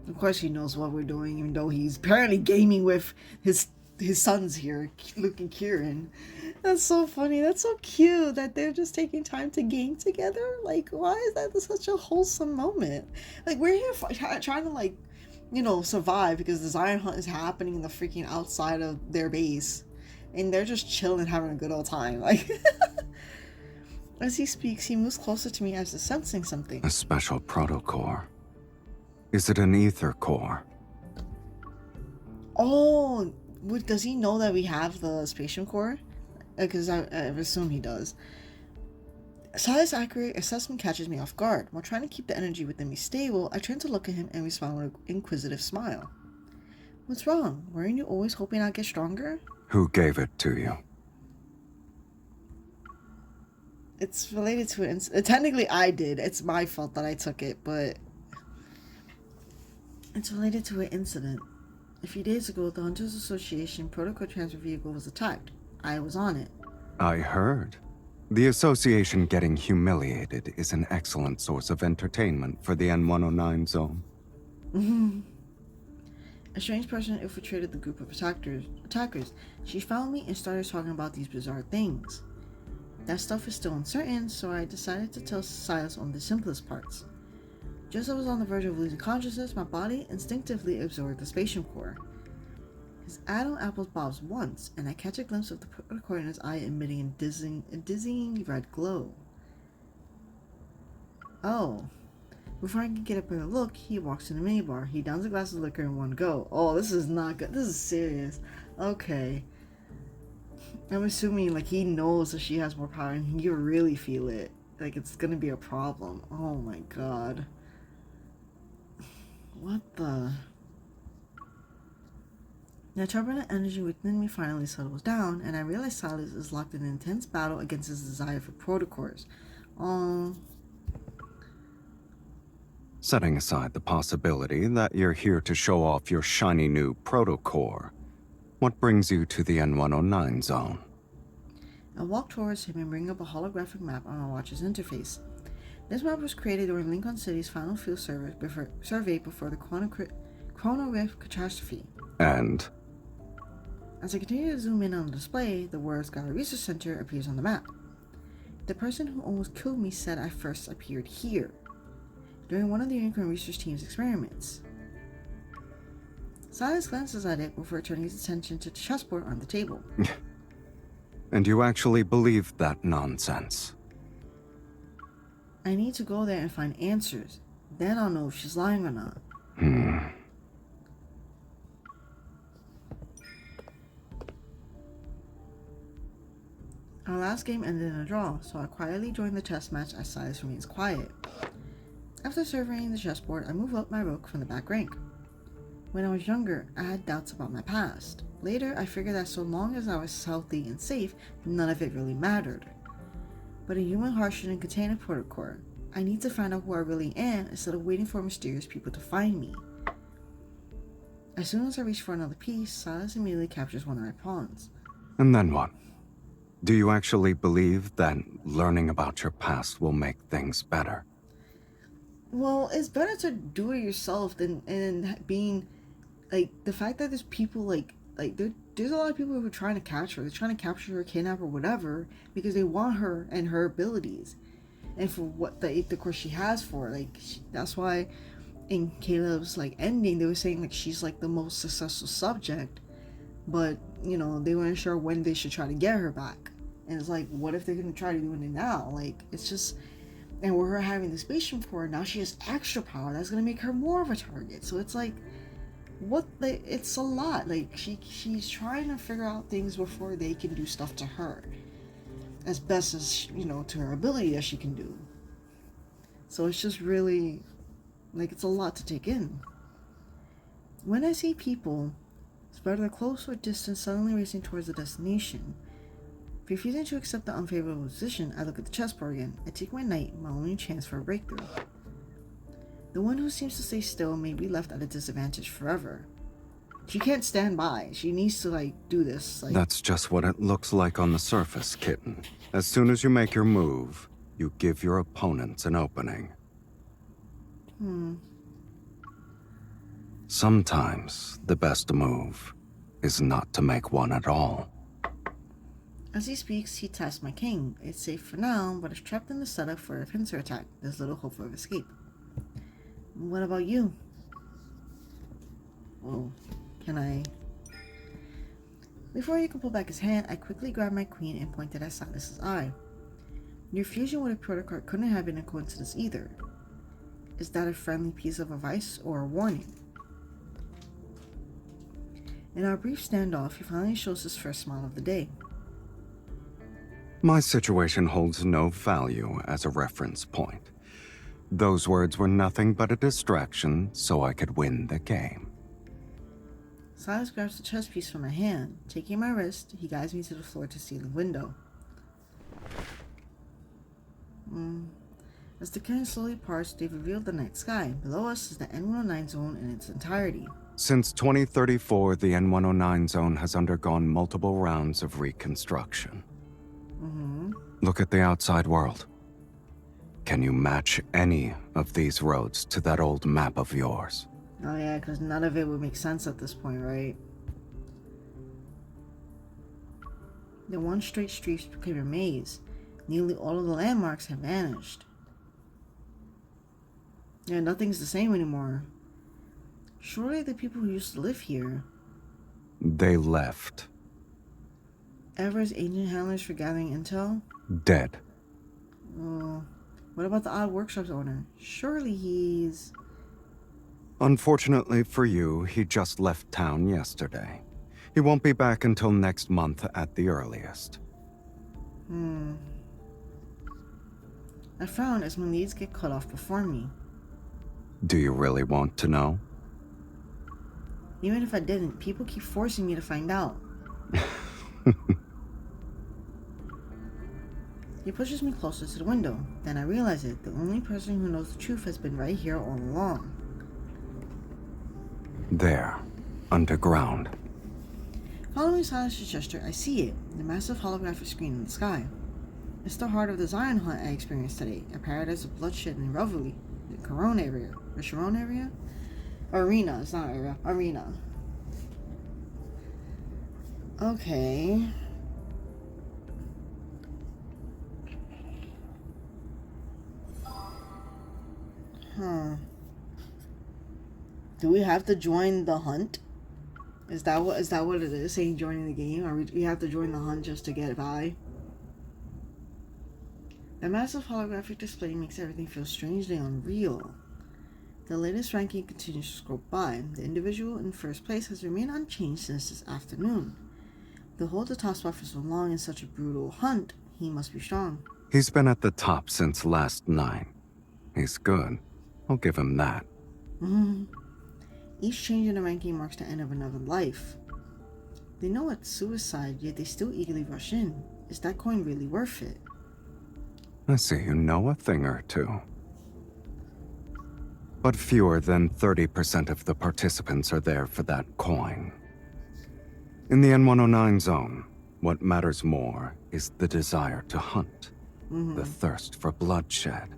Of course he knows what we're doing, even though he's apparently gaming with his sons here, Luke and Kieran. That's so funny. That's so cute that they're just taking time to game together. Like, why is that such a wholesome moment? Like, we're here trying to, like, you know, survive because the Zion hunt is happening in the freaking outside of their base. And they're just chilling, having a good old time. Like, as he speaks, he moves closer to me as if sensing something. A special protocore. Is it an ether core? Oh, does he know that we have the spatial core? Because I assume he does. Sylus' accurate assessment catches me off guard. While trying to keep the energy within me stable, I turn to look at him and respond with an inquisitive smile. What's wrong? Weren't you always hoping I'd get stronger? Who gave it to you? It's related to it. Technically, I did. It's my fault that I took it, but it's related to an incident. A few days ago, the Hunters Association protocol transfer vehicle was attacked. I was on it. I heard. The Association getting humiliated is an excellent source of entertainment for the N109 zone. A strange person infiltrated the group of attackers. She found me and started talking about these bizarre things. That stuff is still uncertain, so I decided to tell Sylus on the simplest parts. Just as I was on the verge of losing consciousness, my body instinctively absorbed the spatial core. His Adam apples bobs once, and I catch a glimpse of the protocol in his eye emitting a dizzying red glow. Oh. Before I can get a better look, he walks in the minibar. He downs a glass of liquor in one go. Oh, this is not good. This is serious. Okay. I'm assuming, like, he knows that she has more power and he really feel it. Like, it's gonna be a problem. Oh my god. What the... The turbulent energy within me finally settles down, and I realize Sylus is locked in an intense battle against his desire for protocores. Setting aside the possibility that you're here to show off your shiny new protocore, what brings you to the N109 zone? I walk towards him and bring up a holographic map on my watch's interface. This map was created during Lincoln City's final field survey before the Chrono Rift catastrophe. And? As I continue to zoom in on the display, the words Gaia Research Center appears on the map. The person who almost killed me said I first appeared here, during one of the Unicorn Research Team's experiments. Sylus glances at it before turning his attention to the chessboard on the table. And you actually believe that nonsense? I need to go there and find answers. Then I'll know if she's lying or not. Our last game ended in a draw, so I quietly joined the chess match as Sylus remains quiet. After surveying the chessboard, I move up my rook from the back rank. When I was younger, I had doubts about my past. Later, I figured that so long as I was healthy and safe, none of it really mattered. But a human heart shouldn't contain a protocore. I need to find out who I really am instead of waiting for mysterious people to find me. As soon as I reach for another piece, Sylus immediately captures one of my pawns. And then what? Do you actually believe that learning about your past will make things better? Well, it's better to do it yourself than being, like, the fact that there's people, there's a lot of people who are trying to catch her. They're trying to capture her, kidnap her, whatever, because they want her and her abilities. And for what the course she has for, that's why in Caleb's, ending, they were saying, she's, the most successful subject. But, they weren't sure when they should try to get her back. And it's what if they're going to try to do it now? It's just... And with her having the spatial core, now she has extra power. That's going to make her more of a target. So it's it's a lot. She's trying to figure out things before they can do stuff to her. As best as, to her ability as she can do. So it's just really, it's a lot to take in. When I see people, whether close or distant, suddenly racing towards the destination, refusing to accept the unfavorable position, I look at the chessboard again. I take my knight, my only chance for a breakthrough. The one who seems to stay still may be left at a disadvantage forever. She can't stand by. She needs to, like, do this. Like... That's just what it looks like on the surface, kitten. As soon as you make your move, you give your opponents an opening. Sometimes the best move is not to make one at all. As he speaks, he taps my king. It's safe for now, but it's trapped in the setup for a pincer attack. There's little hope of escape. What about you? Oh, can I... Before he can pull back his hand, I quickly grabbed my queen and pointed at Sylus's eye. Your fusion with a protocard couldn't have been a coincidence either. Is that a friendly piece of advice or a warning? In our brief standoff, he finally shows his first smile of the day. My situation holds no value as a reference point. Those words were nothing but a distraction so I could win the game. Sylus grabs the chess piece from my hand. Taking my wrist, he guides me to the floor-to-ceiling window. As the curtain slowly parts, they've revealed the night sky. Below us is the N109 zone in its entirety. Since 2034, the N109 zone has undergone multiple rounds of reconstruction. Look at the outside world. Can you match any of these roads to that old map of yours? Oh yeah, because none of it would make sense at this point, right? The one straight street became a maze. Nearly all of the landmarks have vanished. Yeah, nothing's the same anymore. Surely the people who used to live here... They left. Ever as agent handlers for gathering intel? Dead. What about the odd workshop's owner? Surely he's... Unfortunately for you, he just left town yesterday. He won't be back until next month at the earliest. I frown as my leads get cut off before me. Do you really want to know? Even if I didn't, people keep forcing me to find out. He pushes me closer to the window. Then I realize it. The only person who knows the truth has been right here all along. There. Underground. Following Sylus's gesture, I see it. The massive holographic screen in the sky. It's the heart of the Zion hunt I experienced today. A paradise of bloodshed and revelry. The Corone area. The Sharon area? Arena. It's not area. Arena. Okay. Do we have to join the hunt? Is that what it is? Saying joining the game? Or we have to join the hunt just to get by? The massive holographic display makes everything feel strangely unreal. The latest ranking continues to scroll by. The individual in first place has remained unchanged since this afternoon. To hold the top spot for so long in such a brutal hunt, he must be strong. He's been at the top since last night. He's good. I'll give him that. Each change in the ranking marks the end of another life. They know it's suicide, yet they still eagerly rush in. Is that coin really worth it? I see you know a thing or two. But fewer than 30% of the participants are there for that coin. In the N109 zone, what matters more is the desire to hunt, the thirst for bloodshed,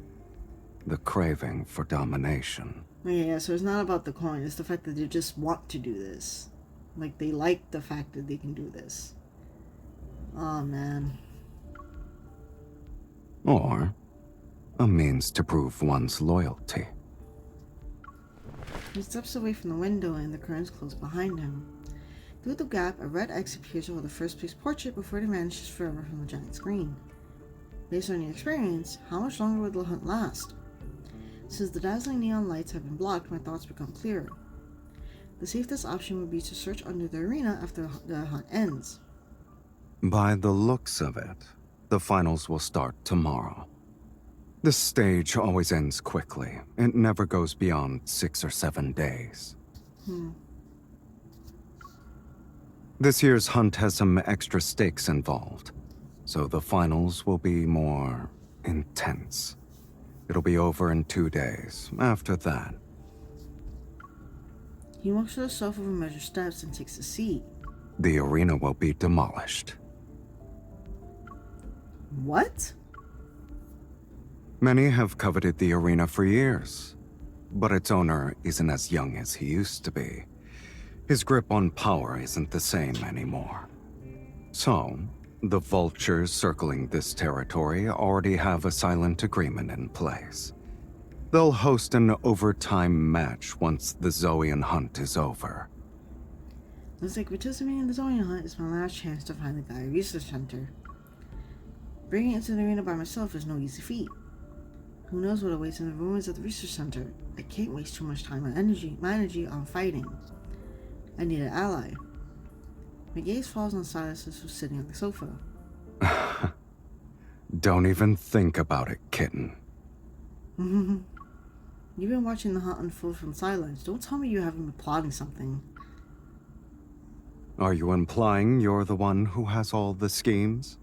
the craving for domination. Yeah, so it's not about the coin, it's the fact that they just want to do this. Like, they like the fact that they can do this. Oh, man. Or a means to prove one's loyalty. He steps away from the window and the curtains close behind him. Through the gap, a red X appears over the first place portrait before it vanishes forever from the giant screen. Based on your experience, how much longer will the hunt last? Since the dazzling neon lights have been blocked, my thoughts become clearer. The safest option would be to search under the arena after the hunt ends. By the looks of it, the finals will start tomorrow. This stage always ends quickly. It never goes beyond 6 or 7 days. This year's hunt has some extra stakes involved, so the finals will be more intense. It'll be over in 2 days. After that, He walks to the sofa and measures steps and takes a seat. the arena will be demolished. What? Many have coveted the arena for years, but its owner isn't as young as he used to be. His grip on power isn't the same anymore. So, the vultures circling this territory already have a silent agreement in place. They'll host an overtime match once the Zoan hunt is over. Looks like participating in the Zoan hunt is my last chance to find the Gaia Research Center. Bringing it to the arena by myself is no easy feat. Who knows what awaits in the ruins of the research center? I can't waste too much time and my energy on fighting. I need an ally. My gaze falls on Sylus, who's sitting on the sofa. Don't even think about it, kitten. You've been watching the hunt unfold from silence. Don't tell me you haven't been plotting something. Are you implying you're the one who has all the schemes?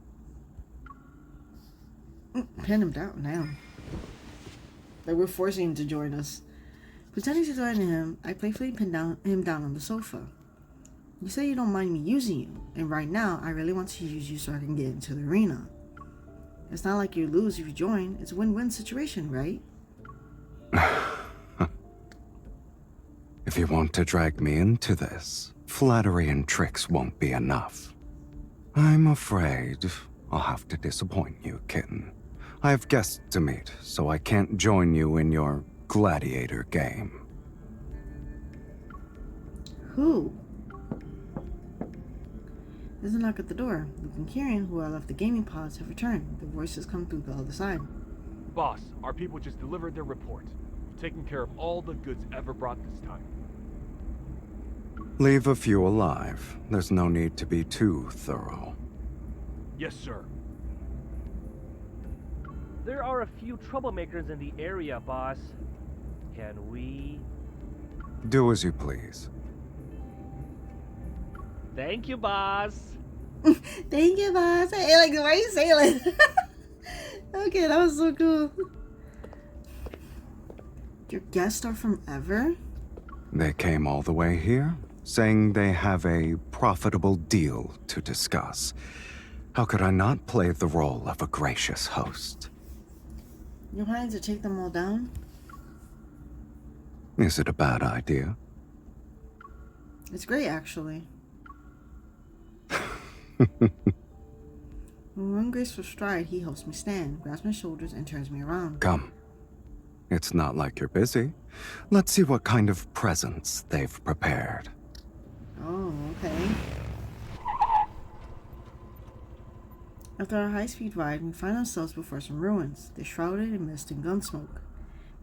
Pin him down now. Like we're forcing him to join us. Pretending to join him, I playfully pin him down on the sofa. You say you don't mind me using you, and right now I really want to use you so I can get into the arena. It's not like you lose if you join. It's a win-win situation, right? If you want to drag me into this, flattery and tricks won't be enough. I'm afraid I'll have to disappoint you, kitten. I have guests to meet, so I can't join you in your gladiator game. Who? There's a knock at the door. Luke and Kieran, who I left the gaming pods, have returned. Their voices come through the other side. Boss, our people just delivered their report. We've taken care of all the goods ever brought this time. Leave a few alive. There's no need to be too thorough. Yes, sir. There are a few troublemakers in the area, boss. Can we... Do as you please. Thank you, boss. Thank you, boss. Hey, like, why are you sailing? Okay, that was so cool. Your guests are from Ever? They came all the way here, saying they have a profitable deal to discuss. How could I not play the role of a gracious host? You're planning to take them all down? Is it a bad idea? It's great, actually. When we're in graceful stride, he helps me stand, grabs my shoulders, and turns me around. Come. It's not like you're busy. Let's see what kind of presents they've prepared. Oh, okay. After our high-speed ride, we find ourselves before some ruins. They're shrouded in mist and gun smoke.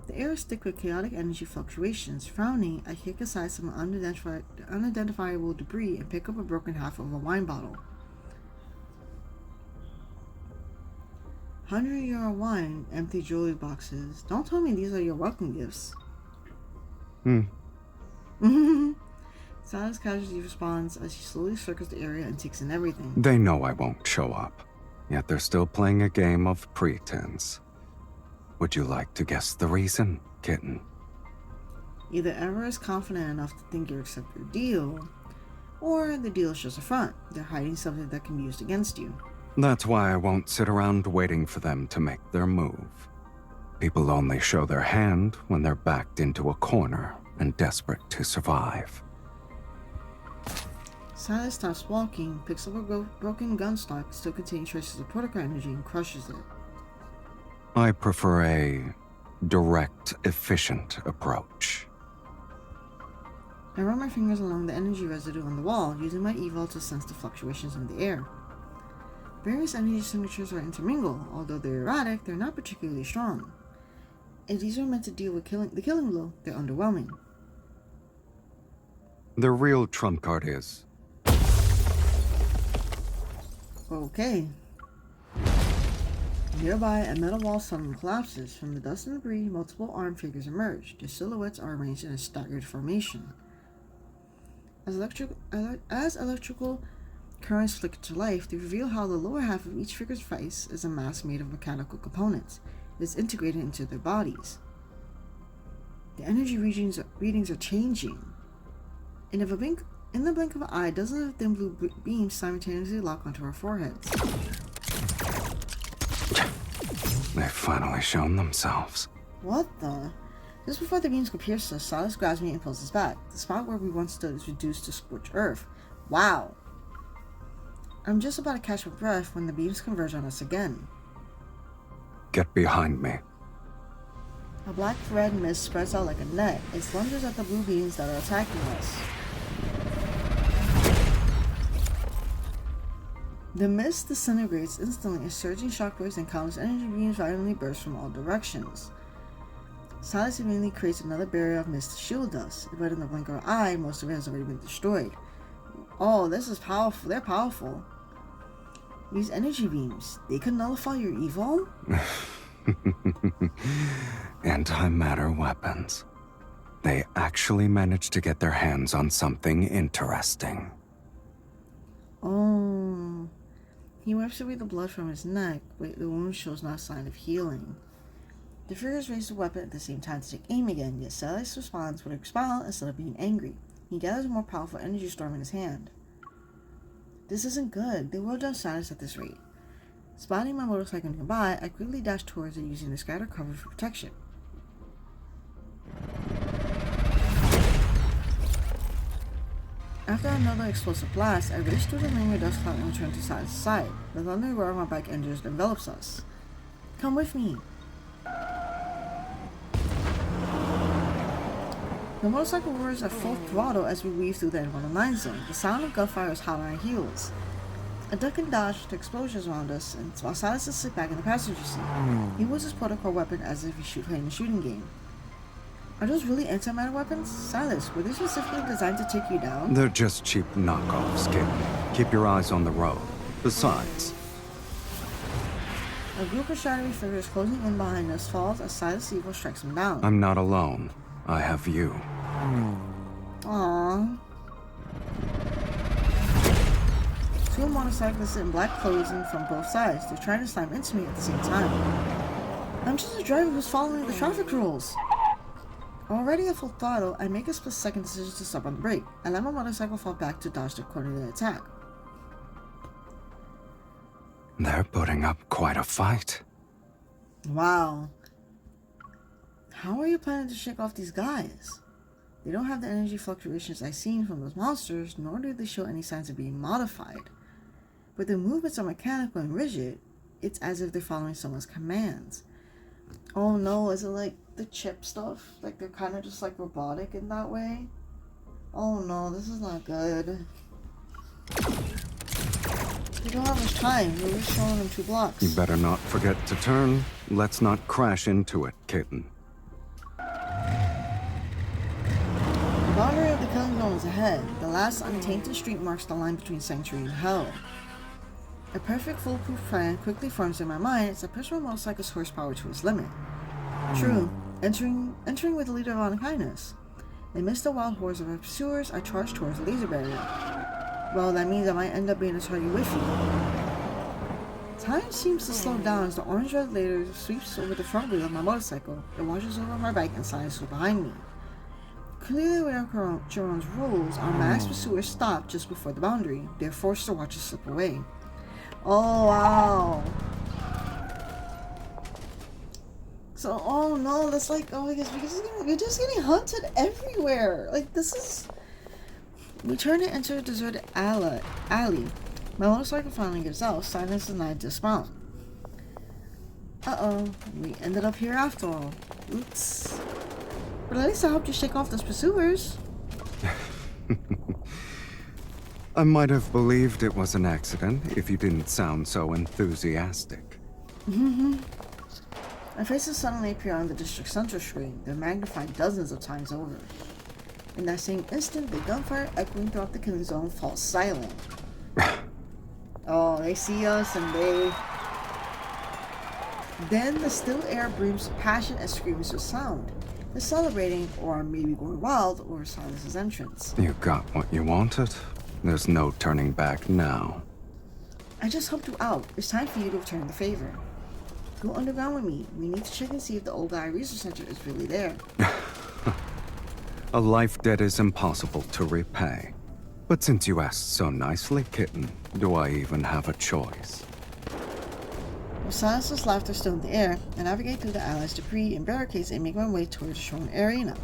The air is thick with chaotic energy fluctuations. Frowning, I kick aside some unidentifiable debris and pick up a broken half of a wine bottle. 100-year-old wine, empty jewelry boxes. Don't tell me these are your welcome gifts. Silas casually responds as he slowly circles the area and takes in everything. They know I won't show up, yet they're still playing a game of pretense. Would you like to guess the reason, kitten? Either Ever is confident enough to think you accept your deal, or the deal is just a front. They're hiding something that can be used against you. That's why I won't sit around waiting for them to make their move. People only show their hand when they're backed into a corner and desperate to survive. Silas stops walking, picks up a broken gun stock still containing traces of protocol energy, and crushes it. I prefer a direct, efficient approach. I run my fingers along the energy residue on the wall, using my evil to sense the fluctuations in the air. Various energy signatures are intermingled. Although they're erratic, they're not particularly strong. If these are meant to deal with the killing blow, they're underwhelming. The real trump card is... Okay. Nearby, a metal wall suddenly collapses. From the dust and debris, multiple armed figures emerge. Their silhouettes are arranged in a staggered formation. As electrical currents flicker to life, they reveal how the lower half of each figure's face is a mask made of mechanical components. is integrated into their bodies. The energy readings are changing. In the blink of an eye, dozens of thin blue beams simultaneously lock onto our foreheads. They've finally shown themselves. What the? Just before the beams could pierce us, Sylus grabs me and pulls us back. The spot where we once stood is reduced to scorched earth. Wow. I'm just about to catch my breath when the beams converge on us again. Get behind me. A black-red mist spreads out like a net. It lunges at the blue beams that are attacking us. The mist disintegrates instantly as surging shockwaves and countless energy beams violently burst from all directions. Sylus immediately creates another barrier of mist to shield us, but in the blink of an eye, most of it has already been destroyed. Oh, this is powerful. They're powerful. These energy beams, they can nullify your evil? Antimatter weapons. They actually managed to get their hands on something interesting. Oh. He wipes away the blood from his neck, but the wound shows no sign of healing. The figures raise the weapon at the same time to take aim again, yet Sylus responds with a smile instead of being angry. He gathers a more powerful energy storm in his hand. This isn't good. They will down Sylus at this rate. Spotting my motorcycle nearby, I quickly dash towards it using the scatter cover for protection. After another explosive blast, I race through the lane with dust cloud and return to Sylus' side. The thunder roar of my bike engines envelops us. Come with me. The motorcycle roars at full throttle as we weave through the N109 zone. The sound of gunfire is hot on our heels. I duck and dodge the explosions around us, and while Sylus is sit back in the passenger seat. He uses his protocol weapon as if he's playing a shooting game. Are those really antimatter weapons? Sylus, were they specifically designed to take you down? They're just cheap knockoffs, kid. Keep your eyes on the road. Besides... A group of shadowy figures closing in behind us falls as Sylus' evil strikes him down. I'm not alone. I have you. Aww. Two motorcyclists in black clothing from both sides. They're trying to slam into me at the same time. I'm just a driver who's following the traffic rules. Already at full throttle, I make a split-second decision to stop on the brake. I let my motorcycle fall back to dodge the coordinated attack. They're putting up quite a fight. Wow. How are you planning to shake off these guys? They don't have the energy fluctuations I've seen from those monsters, nor do they show any signs of being modified. But their movements are mechanical and rigid. It's as if they're following someone's commands. Oh no, is it like the chip stuff? Like they're kind of just like robotic in that way? Oh no, this is not good. We don't have much time. We're just showing them 2 blocks. You better not forget to turn. Let's not crash into it, kitten. The boundary of the killing zone is ahead. The last untainted street marks the line between sanctuary and hell. A perfect foolproof plan quickly forms in my mind as I push my motorcycle's horsepower to its limit. True, entering with a leader of unkindness. Amidst the wild hordes of our pursuers, I charge towards the laser barrier. Well, that means I might end up being a target with you. Time seems to slow down as the orange-red laser sweeps over the front wheel of my motorcycle. It washes over my bike and Sylus behind me. Clearly aware of Jerome's rules, our masked pursuers stop just before the boundary. They're forced to watch us slip away. Oh wow. So, oh no, that's like, oh my gosh, we're just getting hunted everywhere. Like, this is... We turn to enter a deserted alley. My motorcycle finally gives out. Sylus and I dismount. Uh-oh, we ended up here after all. Oops. But at least I hope you shake off those pursuers. I might have believed it was an accident if you didn't sound so enthusiastic. My faces suddenly appear on the district center screen. They're magnified dozens of times over. In that same instant, the gunfire echoing throughout the killing zone falls silent. Oh, they see us and they... Then the still air breathes passion and screams with sound. They're celebrating, or maybe going wild, over Sylus' entrance. You got what you wanted. There's no turning back now. I just helped you out. It's time for you to return the favor. Go underground with me. We need to check and see if the old guy research center is really there. A life debt is impossible to repay. But since you asked so nicely, kitten, do I even have a choice? With Sylus' laughter still in the air, I navigate through the allies' debris and barricades and make my way towards the shown arena.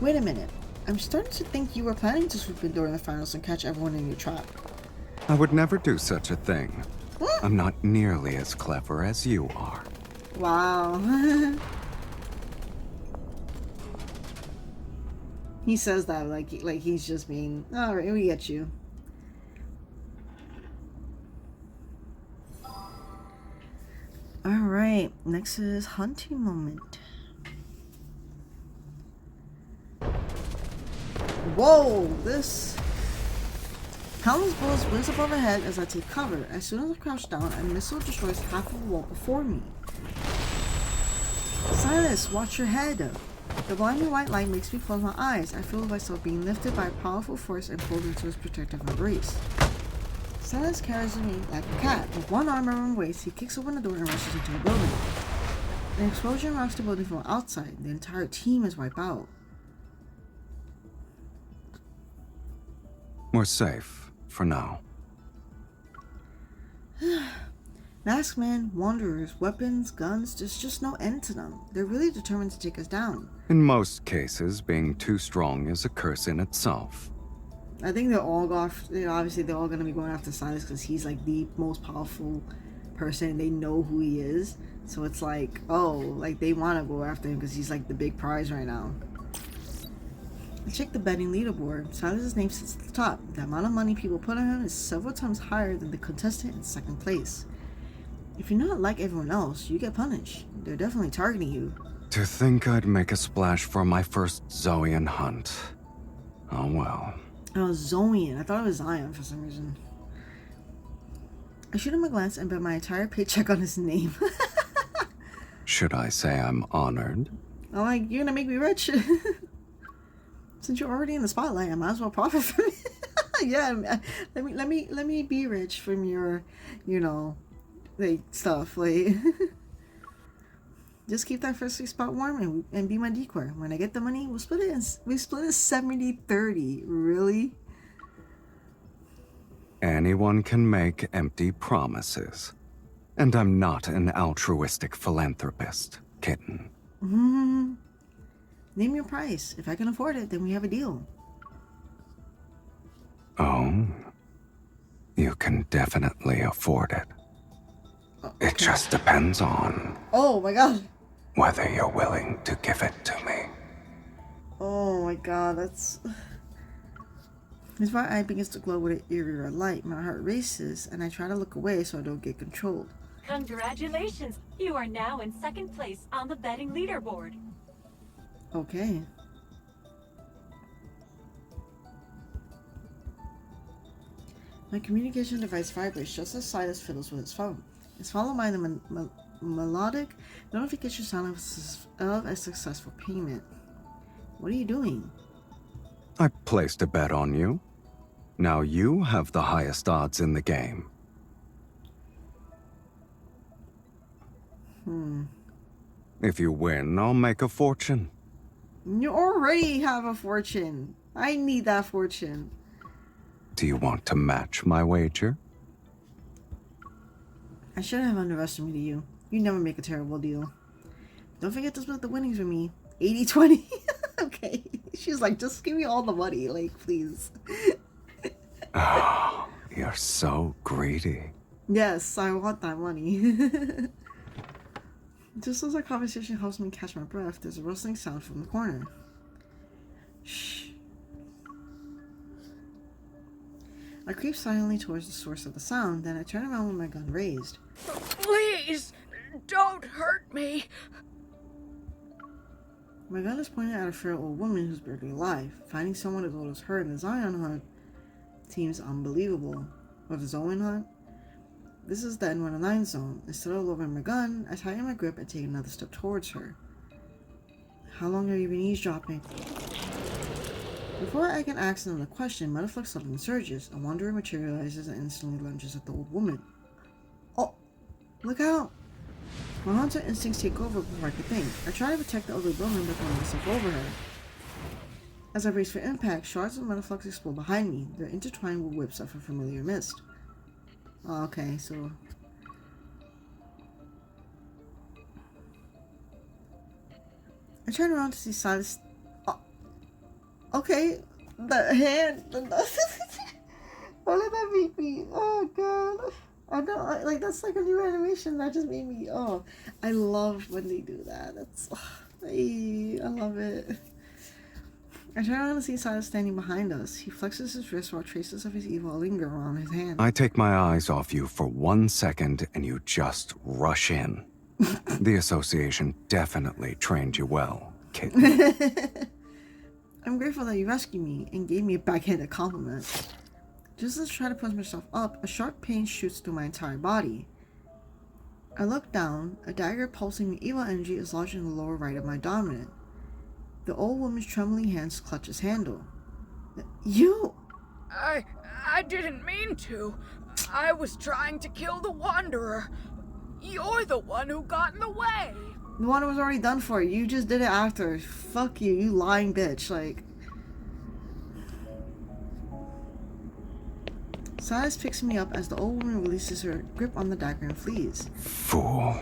Wait a minute. I'm starting to think you were planning to swoop in during the finals and catch everyone in your trap. I would never do such a thing. I'm not nearly as clever as you are. Wow. He says that like he's just being, alright, we get you. Alright, next is hunting moment. Whoa, this countless bullets whiz above my head as I take cover. As soon as I crouch down, a missile destroys half of the wall before me. Sylus, watch your head. The blinding white light makes me close my eyes. I feel myself being lifted by a powerful force and pulled into his protective embrace. Sylus carries me like a cat. With one arm around my waist, he kicks open the door and rushes into the building. An explosion rocks the building from outside. The entire team is wiped out. We're safe, for now. Masked men, wanderers, weapons, guns, there's just no end to them. They're really determined to take us down. In most cases, being too strong is a curse in itself. I think they're all obviously they're all gonna be going after Sylus because he's like the most powerful person. They know who he is, so it's like, oh, like they want to go after him because he's like the big prize right now. I checked the betting leaderboard. Sylus' name sits at the top. The amount of money people put on him is several times higher than the contestant in second place. If you're not like everyone else, you get punished. They're definitely targeting you. To think I'd make a splash for my first Zoian hunt. Oh well. Oh, Zoian. I thought it was Zion for some reason. I shoot him a glance and bet my entire paycheck on his name. Should I say I'm honored? I'm like, you're gonna make me rich. Since you're already in the spotlight, I might as well profit from it. Yeah, let me be rich from your, you know, like stuff. Like, just keep that first place spot warm and be my decor. When I get the money, we split it 70-30. Really? Anyone can make empty promises. And I'm not an altruistic philanthropist, kitten. Name your price. If I can afford it, then we have a deal. Oh, you can definitely afford it. Okay. It just depends on... Oh my god. Whether you're willing to give it to me. Oh my god, that's... His right eye begins to glow with an eerie red light. My heart races, and I try to look away so I don't get controlled. Congratulations! You are now in second place on the betting leaderboard. Okay. My communication device vibrates just as Sylus fiddles with his phone. It's followed by the melodic notification sound of a successful payment. What are you doing? I placed a bet on you. Now you have the highest odds in the game. If you win, I'll make a fortune. You already have a fortune. I need that fortune. Do you want to match my wager? I shouldn't have underestimated you. You never make a terrible deal. Don't forget to split the winnings with me. 80-20. Okay. She's like, just give me all the money, like, please. Oh, you're so greedy. Yes, I want that money. Just as our conversation helps me catch my breath, there's a rustling sound from the corner. Shh. I creep silently towards the source of the sound, then I turn around with my gun raised. Please, don't hurt me. My gun is pointed at a frail old woman who's barely alive. Finding someone as old as her in the Zion hunt seems unbelievable. Or the Zoan hunt? This is the N109 zone. Instead of lowering my gun, I tighten my grip and take another step towards her. How long have you been eavesdropping? Before I can ask another question, Metaflux suddenly surges. A wanderer materializes and instantly lunges at the old woman. Oh, look out! My hunter instincts take over before I could think. I try to protect the ugly woman by throwing myself over her. As I brace for impact, shards of metaflux explode behind me. They're intertwined with whips of a familiar mist. Oh, okay, so... I turn around to see Sylus. Oh, okay, the hand. Why did that make me? Oh god. I know, like that's like a new animation that just made me. Oh, I love when they do that. That's, I love it. I turn around to see Sylus standing behind us. He flexes his wrist while traces of his evil linger around his hand. I take my eyes off you for 1 second and you just rush in. The association definitely trained you well, kitten. I'm grateful that you rescued me and gave me a backhanded compliment. Just as I try to push myself up, a sharp pain shoots through my entire body. I look down. A dagger pulsing with evil energy is lodged in the lower right of my dominant. The old woman's trembling hands clutch his handle. You! I didn't mean to. I was trying to kill the Wanderer. You're the one who got in the way. The one was already done for. You just did it after. Fuck you, you lying bitch. Like... Sylus picks me up as the old woman releases her grip on the dagger and flees. Fool.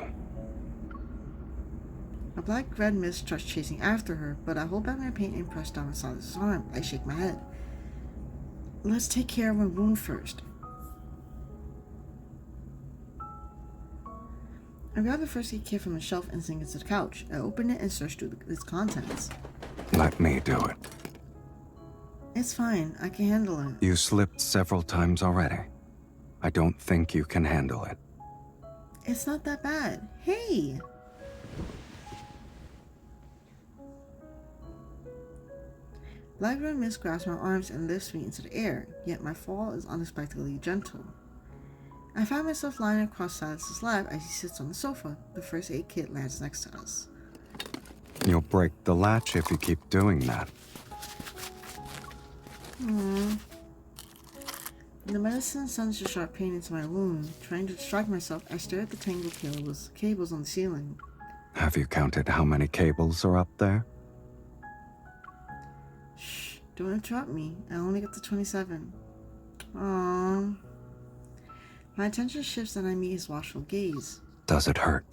A black-red mist starts chasing after her, but I hold back my pain and press down on Sylus' arm. I shake my head. Let's take care of my wound first. I grab the first aid kit from the shelf and sink it to the couch. I open it and search through its contents. Let me do it. It's fine. I can handle it. You slipped several times already. I don't think you can handle it. It's not that bad. Hey! Black-red mist grabs my arms and lifts me into the air, yet my fall is unexpectedly gentle. I find myself lying across Sylus' lap as he sits on the sofa. The first aid kit lands next to us. You'll break the latch if you keep doing that. The medicine sends a sharp pain into my wound. Trying to distract myself, I stare at the tangled cables on the ceiling. Have you counted how many cables are up there? Shh, don't interrupt me. I only got to 27. Aww. My attention shifts and I meet his watchful gaze. Does it hurt?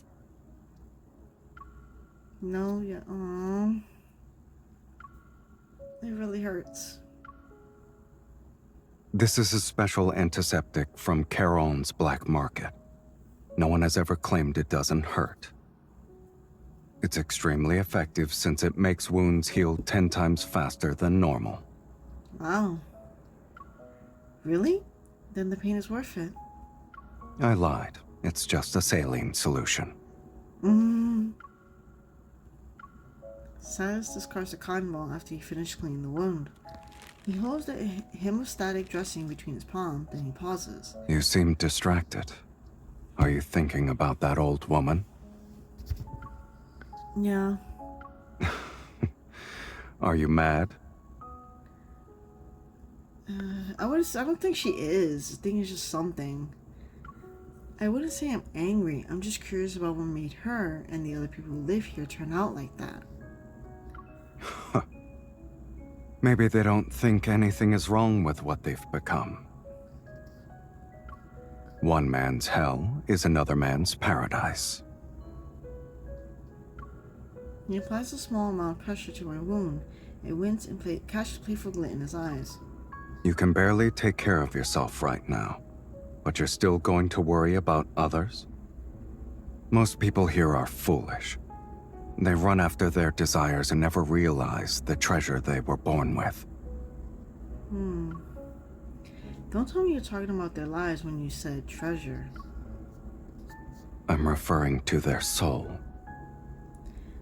No, yeah, aww. It really hurts. This is a special antiseptic from Charon's black market. No one has ever claimed it doesn't hurt. It's extremely effective since it makes wounds heal 10 times faster than normal. Wow. Really? Then the pain is worth it. I lied. It's just a saline solution. Sylus discards the cotton ball after he finished cleaning the wound. He holds the hemostatic dressing between his palms, then he pauses. You seem distracted. Are you thinking about that old woman? Yeah. Are you mad? I don't think she is. I think it's just something. I wouldn't say I'm angry. I'm just curious about what made her and the other people who live here turn out like that. Maybe they don't think anything is wrong with what they've become. One man's hell is another man's paradise. He applies a small amount of pressure to my wound. I wince and catches playful glint in his eyes. You can barely take care of yourself right now, but you're still going to worry about others? Most people here are foolish. They run after their desires and never realize the treasure they were born with. Don't tell me you're talking about their lives when you said treasure. I'm referring to their soul.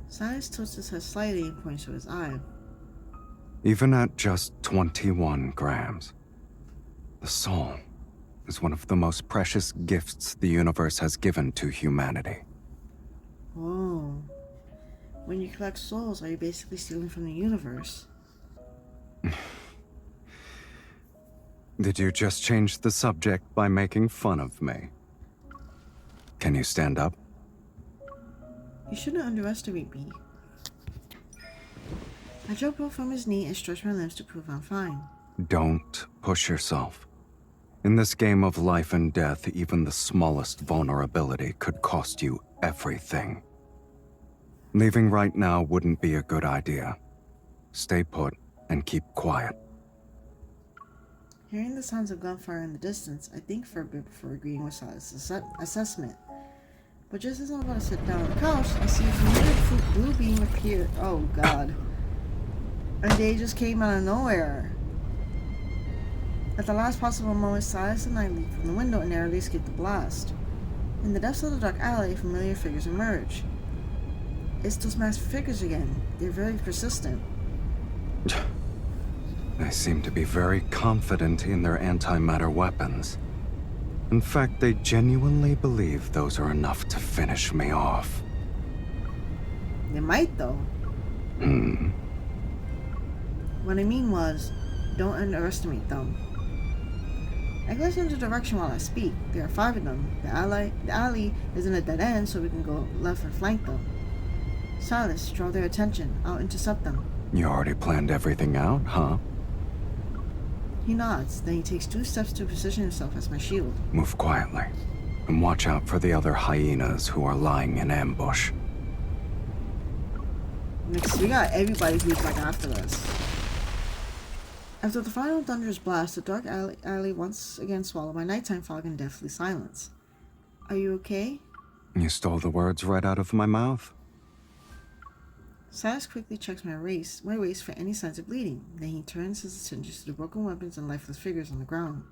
Sylus tilts his head slightly and points to his eye. Even at just 21 grams, the soul is one of the most precious gifts the universe has given to humanity. Whoa. When you collect souls, are you basically stealing from the universe? Did you just change the subject by making fun of me? Can you stand up? You shouldn't underestimate me. I jumped up from his knee and stretched my limbs to prove I'm fine. Don't push yourself. In this game of life and death, even the smallest vulnerability could cost you everything. Leaving right now wouldn't be a good idea. Stay put and keep quiet. Hearing the sounds of gunfire in the distance, I think for a bit before agreeing with Sylus' assessment. But just as I'm about to sit down on the couch, I see a familiar blue beam appear. Oh god. And they just came out of nowhere. At the last possible moment, Sylus and I leaped from the window and narrowly escaped the blast. In the depths of the dark alley, familiar figures emerge. It's those masked figures again. They're very persistent. They seem to be very confident in their antimatter weapons. In fact, they genuinely believe those are enough to finish me off. They might, though. What I mean was, don't underestimate them. I glance in the direction while I speak. There are 5 of them. The alley is in a dead end, so we can go left and flank them. Sylus, draw their attention. I'll intercept them. You already planned everything out, huh? He nods, then he takes 2 steps to position himself as my shield. Move quietly, and watch out for the other hyenas who are lying in ambush. Next, we got everybody who's like after us. After the final thunderous blast, the dark alley once again swallowed my nighttime fog and deathly silence. Are you okay? You stole the words right out of my mouth. Sylus quickly checks my waist for any signs of bleeding. Then he turns his attention to the broken weapons and lifeless figures on the ground.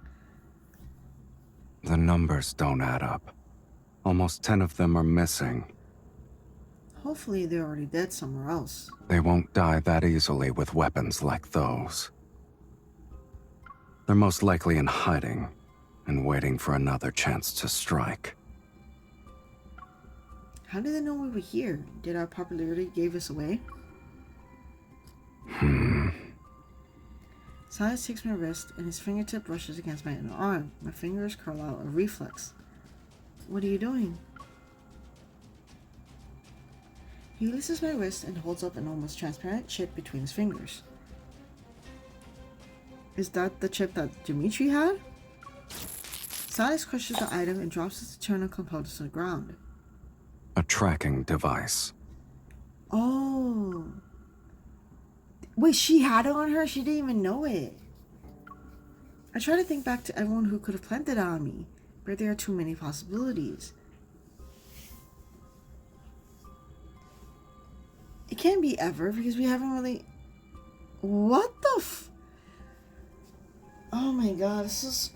The numbers don't add up. Almost 10 of them are missing. Hopefully they're already dead somewhere else. They won't die that easily with weapons like those. They're most likely in hiding and waiting for another chance to strike. How did they know we were here? Did our popularity give us away? Sylus takes my wrist and his fingertip brushes against my inner arm. My fingers curl out a reflex. What are you doing? He releases my wrist and holds up an almost transparent chip between his fingers. Is that the chip that Dimitri had? Sylus crushes the item and drops its internal components to the ground. A tracking device. Oh. Wait, she had it on her? She didn't even know it. I try to think back to everyone who could have planted it on me, but there are too many possibilities. It can't be ever because we haven't really... What the f... Oh my god, this is...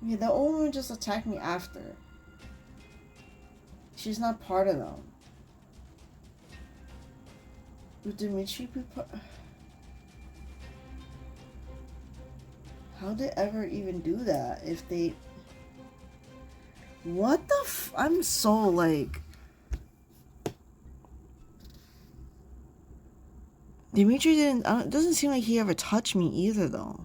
Yeah, the old woman just attacked me after. She's not part of them. Would Dimitri be part... How did they ever even do that if they... What the f... I'm so like... Dimitri didn't... it doesn't seem like he ever touched me either though.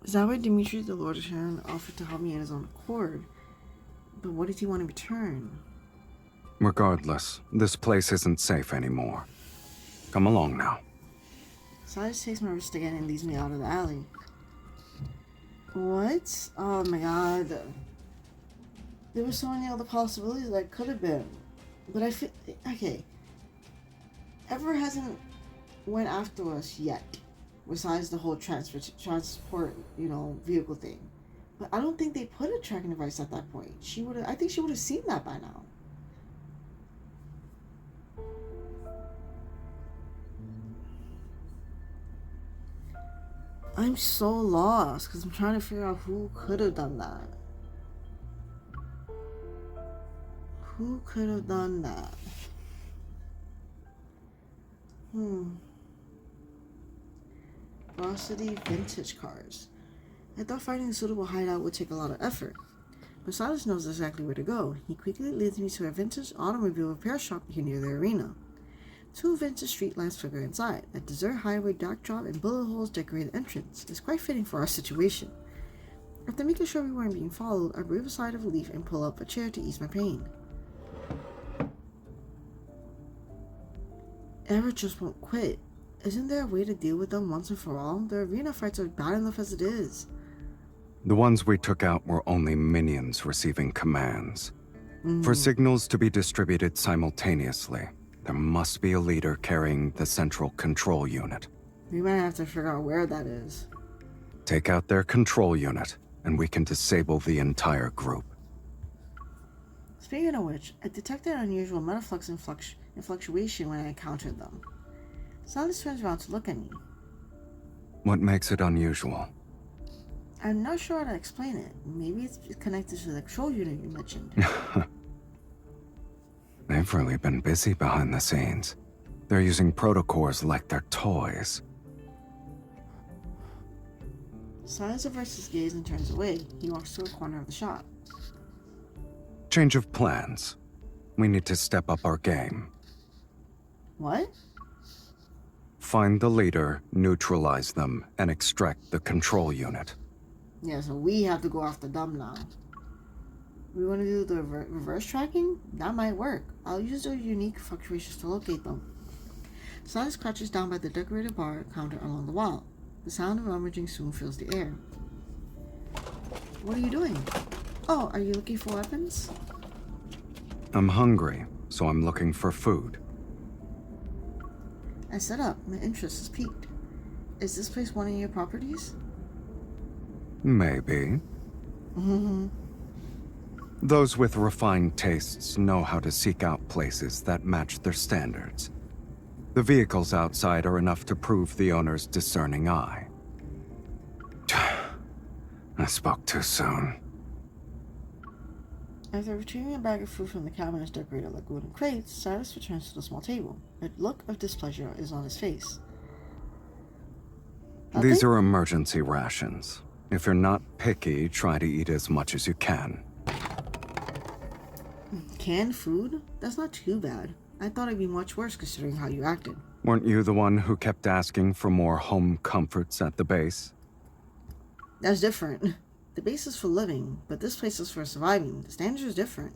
Is that why Dimitri, the Lord of Sharon, offered to help me on his own accord? But what did he want in return? Regardless, this place isn't safe anymore. Come along now. Sylus takes my wrist again and leads me out of the alley. What? Oh my god. There were so many other possibilities that could have been. But I feel... Okay. Ever hasn't went after us yet. Besides the whole transport, vehicle thing. But I don't think they put a tracking device at that point. I think she would have seen that by now. I'm so lost because I'm trying to figure out who could have done that. Who could have done that? Velocity vintage cars. I thought finding a suitable hideout would take a lot of effort. But Sylus knows exactly where to go. He quickly leads me to a vintage automobile repair shop here near the arena. Two vintage street lamps flicker inside. A desert highway backdrop and bullet holes decorate the entrance. It's quite fitting for our situation. After making sure we weren't being followed, I breathe a sigh of relief and pull up a chair to ease my pain. Ever just won't quit. Isn't there a way to deal with them once and for all? The arena fights are bad enough as it is. The ones we took out were only minions receiving commands. For signals to be distributed simultaneously, there must be a leader carrying the central control unit. We might have to figure out where that is. Take out their control unit, and we can disable the entire group. Speaking of which, I detected an unusual metaflux and fluctuation when I encountered them. Sylus turns around to look at me. What makes it unusual? I'm not sure how to explain it. Maybe it's connected to the control unit you mentioned. They've really been busy behind the scenes. They're using protocores like they're toys. Sylus averts his gaze and turns away. He walks to a corner of the shop. Change of plans. We need to step up our game. What? Find the leader, neutralize them, and extract the control unit. Yeah, so we have to go after them now. We want to do the reverse tracking? That might work. I'll use those unique fluctuations to locate them. Sylus crouches down by the decorated bar counter along the wall. The sound of rummaging soon fills the air. What are you doing? Oh, are you looking for weapons? I'm hungry, so I'm looking for food. I set up. My interest is piqued. Is this place one of your properties? Maybe. Those with refined tastes know how to seek out places that match their standards. The vehicles outside are enough to prove the owner's discerning eye. I spoke too soon. After retrieving a bag of food from the cabinets decorated like wooden crates, Sylus returns to the small table. A look of displeasure is on his face. These are emergency rations. If you're not picky, try to eat as much as you can. Canned food? That's not too bad. I thought it'd be much worse considering how you acted. Weren't you the one who kept asking for more home comforts at the base? That's different. The base is for living, but this place is for surviving. The standards are different.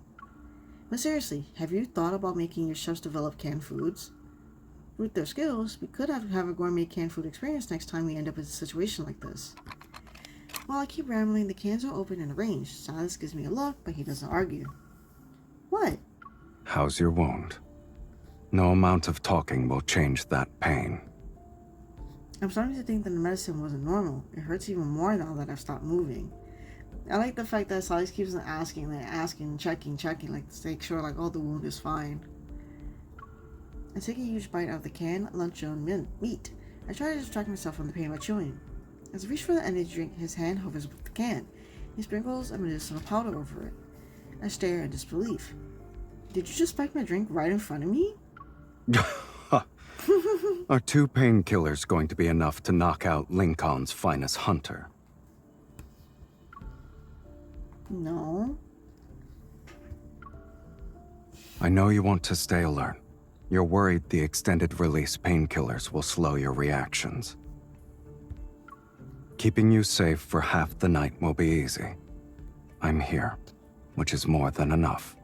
But seriously, have you thought about making your chefs develop canned foods? With their skills, we could have a gourmet canned food experience next time we end up in a situation like this. While I keep rambling, the cans are open and arranged. Sylus gives me a look, but he doesn't argue. What? How's your wound? No amount of talking will change that pain. I'm starting to think that the medicine wasn't normal. It hurts even more now that I've stopped moving. I like the fact that Sylus keeps on asking, checking, like to make sure like all the wound is fine. I take a huge bite out of the canned luncheon meat. I try to distract myself from the pain by chewing. As I reach for the energy drink, his hand hovers with the can. He sprinkles a medicinal powder over it. I stare in disbelief. Did you just spike my drink right in front of me? Are 2 painkillers going to be enough to knock out Lincoln's finest hunter? No. I know you want to stay alert. You're worried the extended release painkillers will slow your reactions. Keeping you safe for half the night will be easy. I'm here, which is more than enough.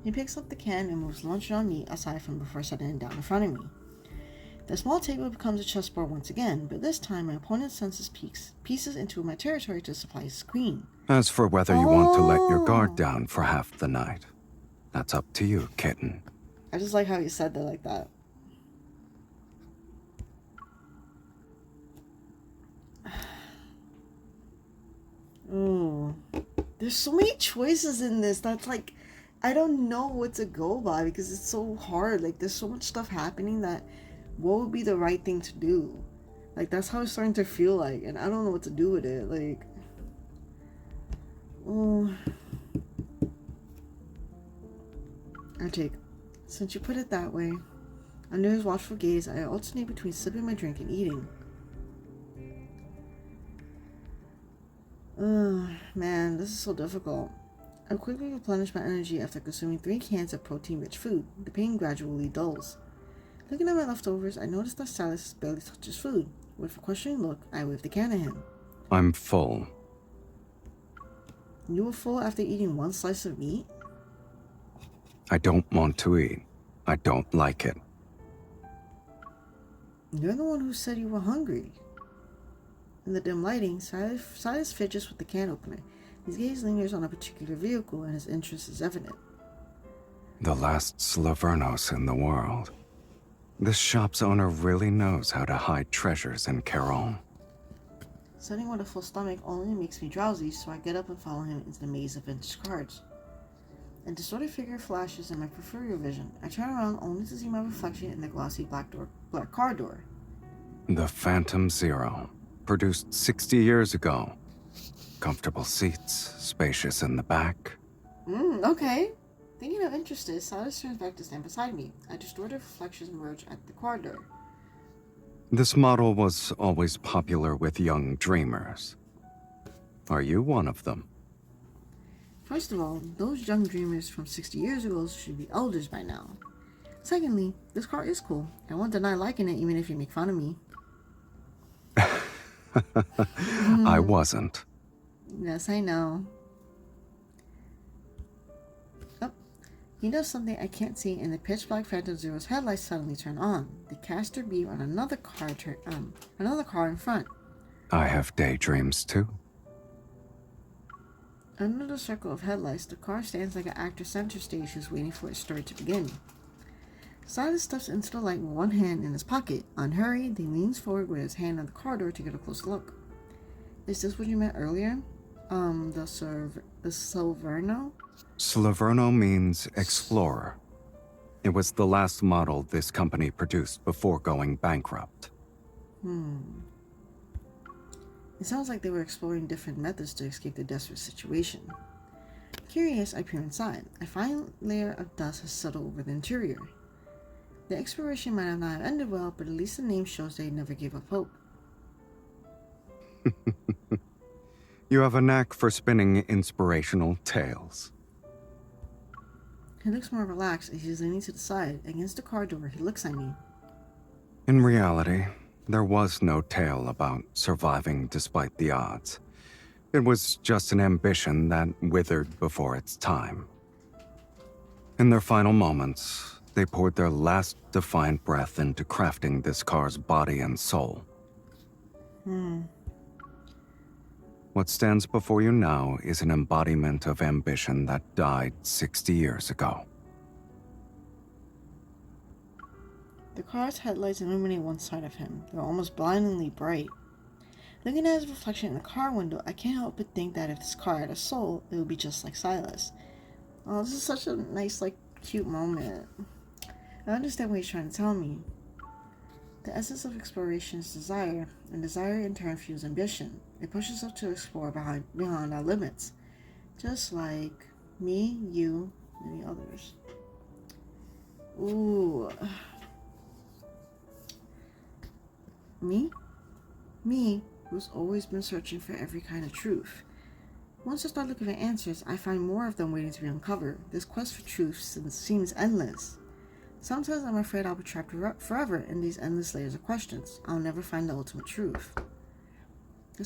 He picks up the can and moves luncheon meat aside from before setting it down in front of me. The small table becomes a chessboard once again, but this time my opponent sends pieces into my territory to supply his queen. As for whether you want to let your guard down for half the night, that's up to you, kitten. I just like how he said that like that. Ooh. There's so many choices in this that's like, I don't know what to go by because it's so hard. Like, there's so much stuff happening that what would be the right thing to do? Like, that's how it's starting to feel like, and I don't know what to do with it. Like, oh. I take. Since you put it that way, under his watchful gaze, I alternate between sipping my drink and eating. Man, this is so difficult. I quickly replenish my energy after consuming 3 cans of protein-rich food. The pain gradually dulls. Looking at my leftovers, I notice that Sylus barely touches food. With a questioning look, I wave the can at him. I'm full. You were full after eating 1 slice of meat? I don't want to eat. I don't like it. You're the one who said you were hungry. In the dim lighting, Sylus fidgets with the can opener. His gaze lingers on a particular vehicle, and his interest is evident. The last Slavernos in the world. This shop's owner really knows how to hide treasures in Caron. Sitting with a full stomach only makes me drowsy, so I get up and follow him into the maze of vintage cards. A distorted figure flashes in my peripheral vision. I turn around only to see my reflection in the glossy black car door. The Phantom Zero, produced 60 years ago. Comfortable seats, spacious in the back. Okay. Thinking of interested, Sylus turns back to stand beside me. A distorted reflection emerge at the car door. This model was always popular with young dreamers. Are you one of them? First of all, those young dreamers from 60 years ago should be elders by now. Secondly, this car is cool. I won't deny liking it even if you make fun of me. I wasn't. Yes, I know. Oh, he does something I can't see, and the pitch black Phantom Zero's headlights suddenly turn on. The caster beam on another car in front. I have daydreams too. Under the circle of headlights, the car stands like an actor center stage who's waiting for its story to begin. Sylus steps into the light with one hand in his pocket. Unhurried, he leans forward with his hand on the car door to get a close look. Is this what you meant earlier? The Slaverno? Slaverno means explorer. It was the last model this company produced before going bankrupt. It sounds like they were exploring different methods to escape the desperate situation. Curious, I peer inside. A fine layer of dust has settled over the interior. The exploration might have not ended well, but at least the name shows they never gave up hope. You have a knack for spinning inspirational tales. He looks more relaxed as he's leaning to the side. Against the car door, he looks at me. In reality, there was no tale about surviving despite the odds. It was just an ambition that withered before its time. In their final moments, they poured their last defiant breath into crafting this car's body and soul. What stands before you now is an embodiment of ambition that died 60 years ago. The car's headlights illuminate one side of him. They're almost blindingly bright. Looking at his reflection in the car window, I can't help but think that if this car had a soul, it would be just like Sylus. Oh, this is such a nice, cute moment. I understand what he's trying to tell me. The essence of exploration is desire, and desire in turn fuels ambition. It pushes us to explore beyond our limits. Just like me, you, and the others. Ooh. Me, who's always been searching for every kind of truth. Once I start looking for answers, I find more of them waiting to be uncovered. This quest for truth seems endless. Sometimes I'm afraid I'll be trapped forever in these endless layers of questions. I'll never find the ultimate truth. The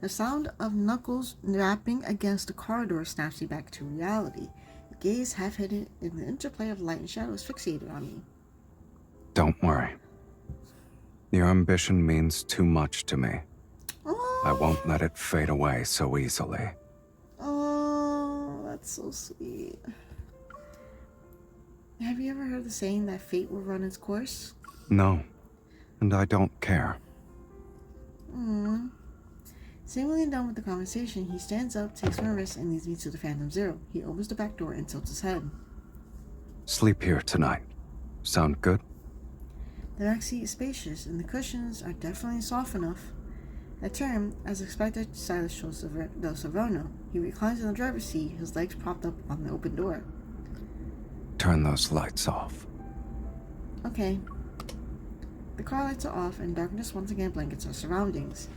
sound of knuckles rapping against the corridor snaps me back to reality. The gaze half hidden in the interplay of light and shadows fixated on me. Don't worry. Your ambition means too much to me. I won't let it fade away so easily. Oh, that's so sweet. Have you ever heard the saying that fate will run its course? No, and I don't care. Seemingly done with the conversation, he stands up, takes my wrist, and leads me to the Phantom Zero. He opens the back door and tilts his head. Sleep here tonight. Sound good? The back seat is spacious, and the cushions are definitely soft enough. I turn, as expected, Sylus shows the Slaverno. He reclines in the driver's seat, his legs propped up on the open door. Turn those lights off. Okay. The car lights are off, and darkness once again blankets our surroundings.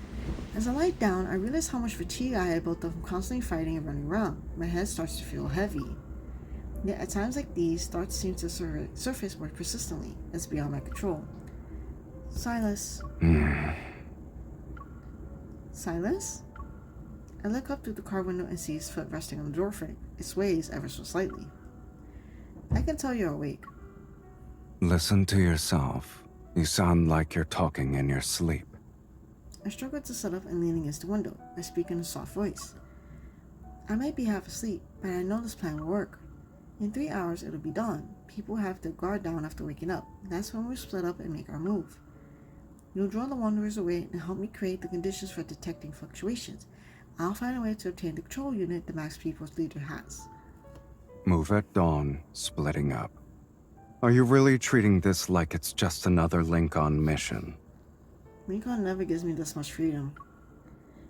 As I lie down, I realize how much fatigue I had built up from constantly fighting and running around. My head starts to feel heavy. Yet at times like these, thoughts seem to surface more persistently. It's beyond my control. Sylus. Sylus? I look up through the car window and see his foot resting on the doorframe. It sways ever so slightly. I can tell you're awake. Listen to yourself. You sound like you're talking in your sleep. I struggle to sit up and lean against the window. I speak in a soft voice. I might be half asleep, but I know this plan will work. In 3 hours, it'll be dawn. People have their guard down after waking up. That's when we split up and make our move. You'll draw the wanderers away and help me create the conditions for detecting fluctuations. I'll find a way to obtain the control unit the Max People's leader has. Move at dawn, splitting up. Are you really treating this like it's just another Lincoln mission? Lincoln never gives me this much freedom.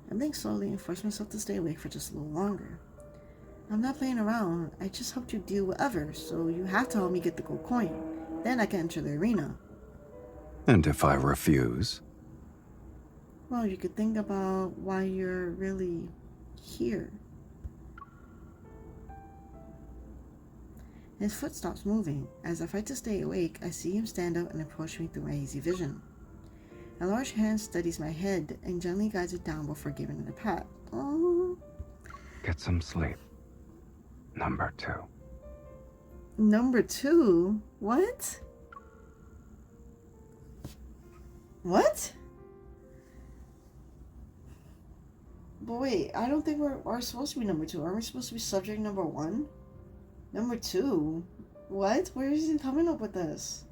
I blink slowly and force myself to stay awake for just a little longer. I'm not playing around. I just helped you deal with Ever, so you have to help me get the gold coin. Then I can enter the arena. And if I refuse? Well, you could think about why you're really here. His foot stops moving. As I fight to stay awake, I see him stand up and approach me through my hazy vision. A large hand steadies my head and gently guides it down before giving it a pat. Oh. Get some sleep. Number 2. Number 2? What? What? But wait, I don't think we're supposed to be number 2. Aren't we supposed to be subject number 1? Number 2? What? Where is he coming up with this?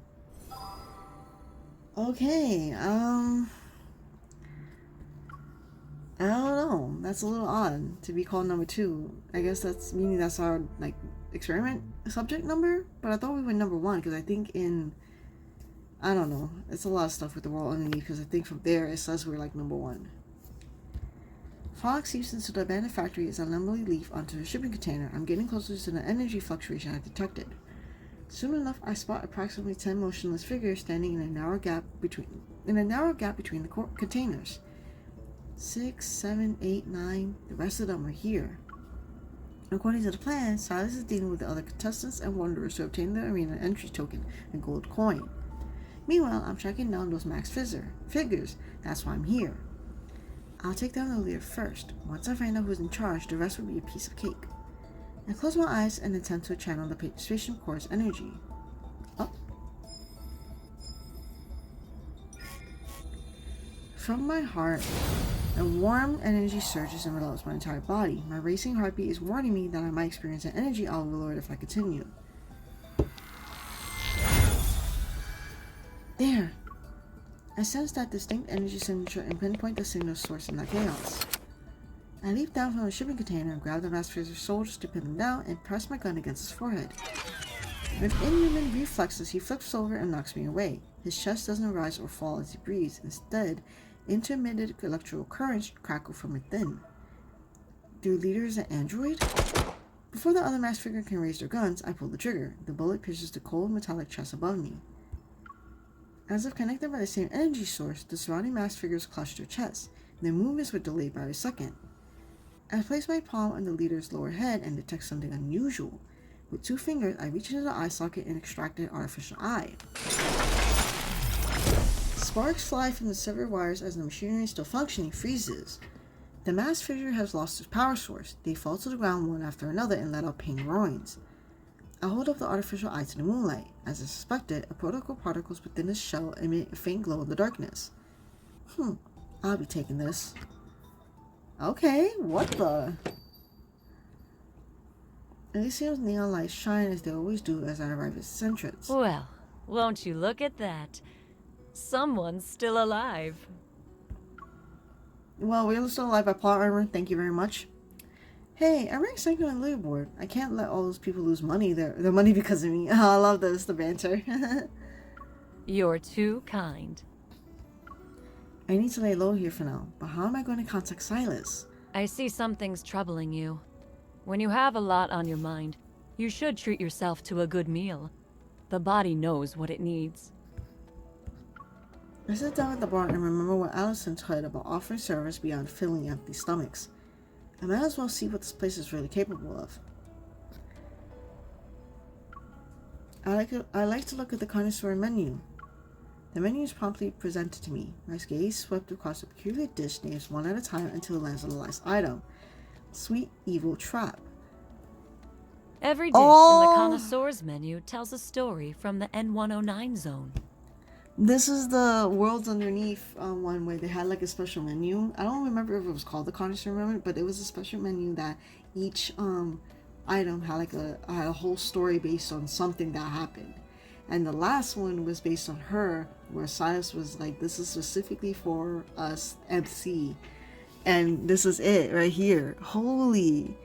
Okay, I don't know. That's a little odd to be called number 2. I guess that's meaning that's our, like, experiment subject number? But I thought we were number 1, because I think in... I don't know. It's a lot of stuff with the world underneath, because I think from there it says we're, like, number 1. Fog seeps into the abandoned factory as I numbly leap onto the shipping container. I'm getting closer to the energy fluctuation I detected. Soon enough, I spot approximately 10 motionless figures standing in a narrow gap between the containers. 6, 7, 8, 9. The rest of them are here. According to the plan, Sylus is dealing with the other contestants and wanderers to obtain the arena entry token and gold coin. Meanwhile, I'm tracking down those max figures. That's why I'm here. I'll take down the leader first. Once I find out who's in charge, the rest will be a piece of cake. I close my eyes and attempt to channel the spaceship core's energy. Oh. From my heart, a warm energy surges and envelops my entire body. My racing heartbeat is warning me that I might experience an energy overload if I continue. There! I sense that distinct energy signature and pinpoint the signal source in that chaos. I leap down from the shipping container and grab the masked figure's shoulders to pin him down and press my gun against his forehead. With inhuman reflexes, he flips over and knocks me away. His chest doesn't rise or fall as he breathes. Instead, intermittent electrical currents crackle from within. Do leaders an android? Before the other masked figure can raise their guns, I pull the trigger. The bullet pierces the cold metallic chest above me. As if connected by the same energy source, the surrounding masked figures clutch their chests. Their movements were delayed by a second. I place my palm on the leader's lower head and detect something unusual. With 2 fingers, I reach into the eye socket and extract an artificial eye. Sparks fly from the severed wires as the machinery still functioning freezes. The masked figure has lost its power source. They fall to the ground one after another and let out pain roarings. I hold up the artificial eye to the moonlight. As I suspected, protocol particles within its shell emit a faint glow in the darkness. I'll be taking this. Okay, what the? Elysium's neon lights shine as they always do as I arrive at its entrance. Well, won't you look at that? Someone's still alive. Well, we're still alive by plot armor, thank you very much. Hey, I ranked second on the leaderboard. I can't let all those people lose money, their money because of me. Oh, I love this, the banter. You're too kind. I need to lay low here for now, but how am I going to contact Sylus? I see something's troubling you. When you have a lot on your mind, you should treat yourself to a good meal. The body knows what it needs. I sit down at the bar and remember what Allison said about offering service beyond filling empty stomachs. I might as well see what this place is really capable of. I like to look at the connoisseur menu. The menu is promptly presented to me. My gaze swept across a peculiar dish names one at a time until it lands on the last item. Sweet Evil Trap. Every dish in the connoisseur's menu tells a story from the N109 zone. This is the Worlds Underneath one where they had like a special menu. I don't remember if it was called the connoisseur menu, but it was a special menu that each item had like had a whole story based on something that happened. And the last one was based on her, where Sylus was like, this is specifically for us MC. And this is it right here. Holy.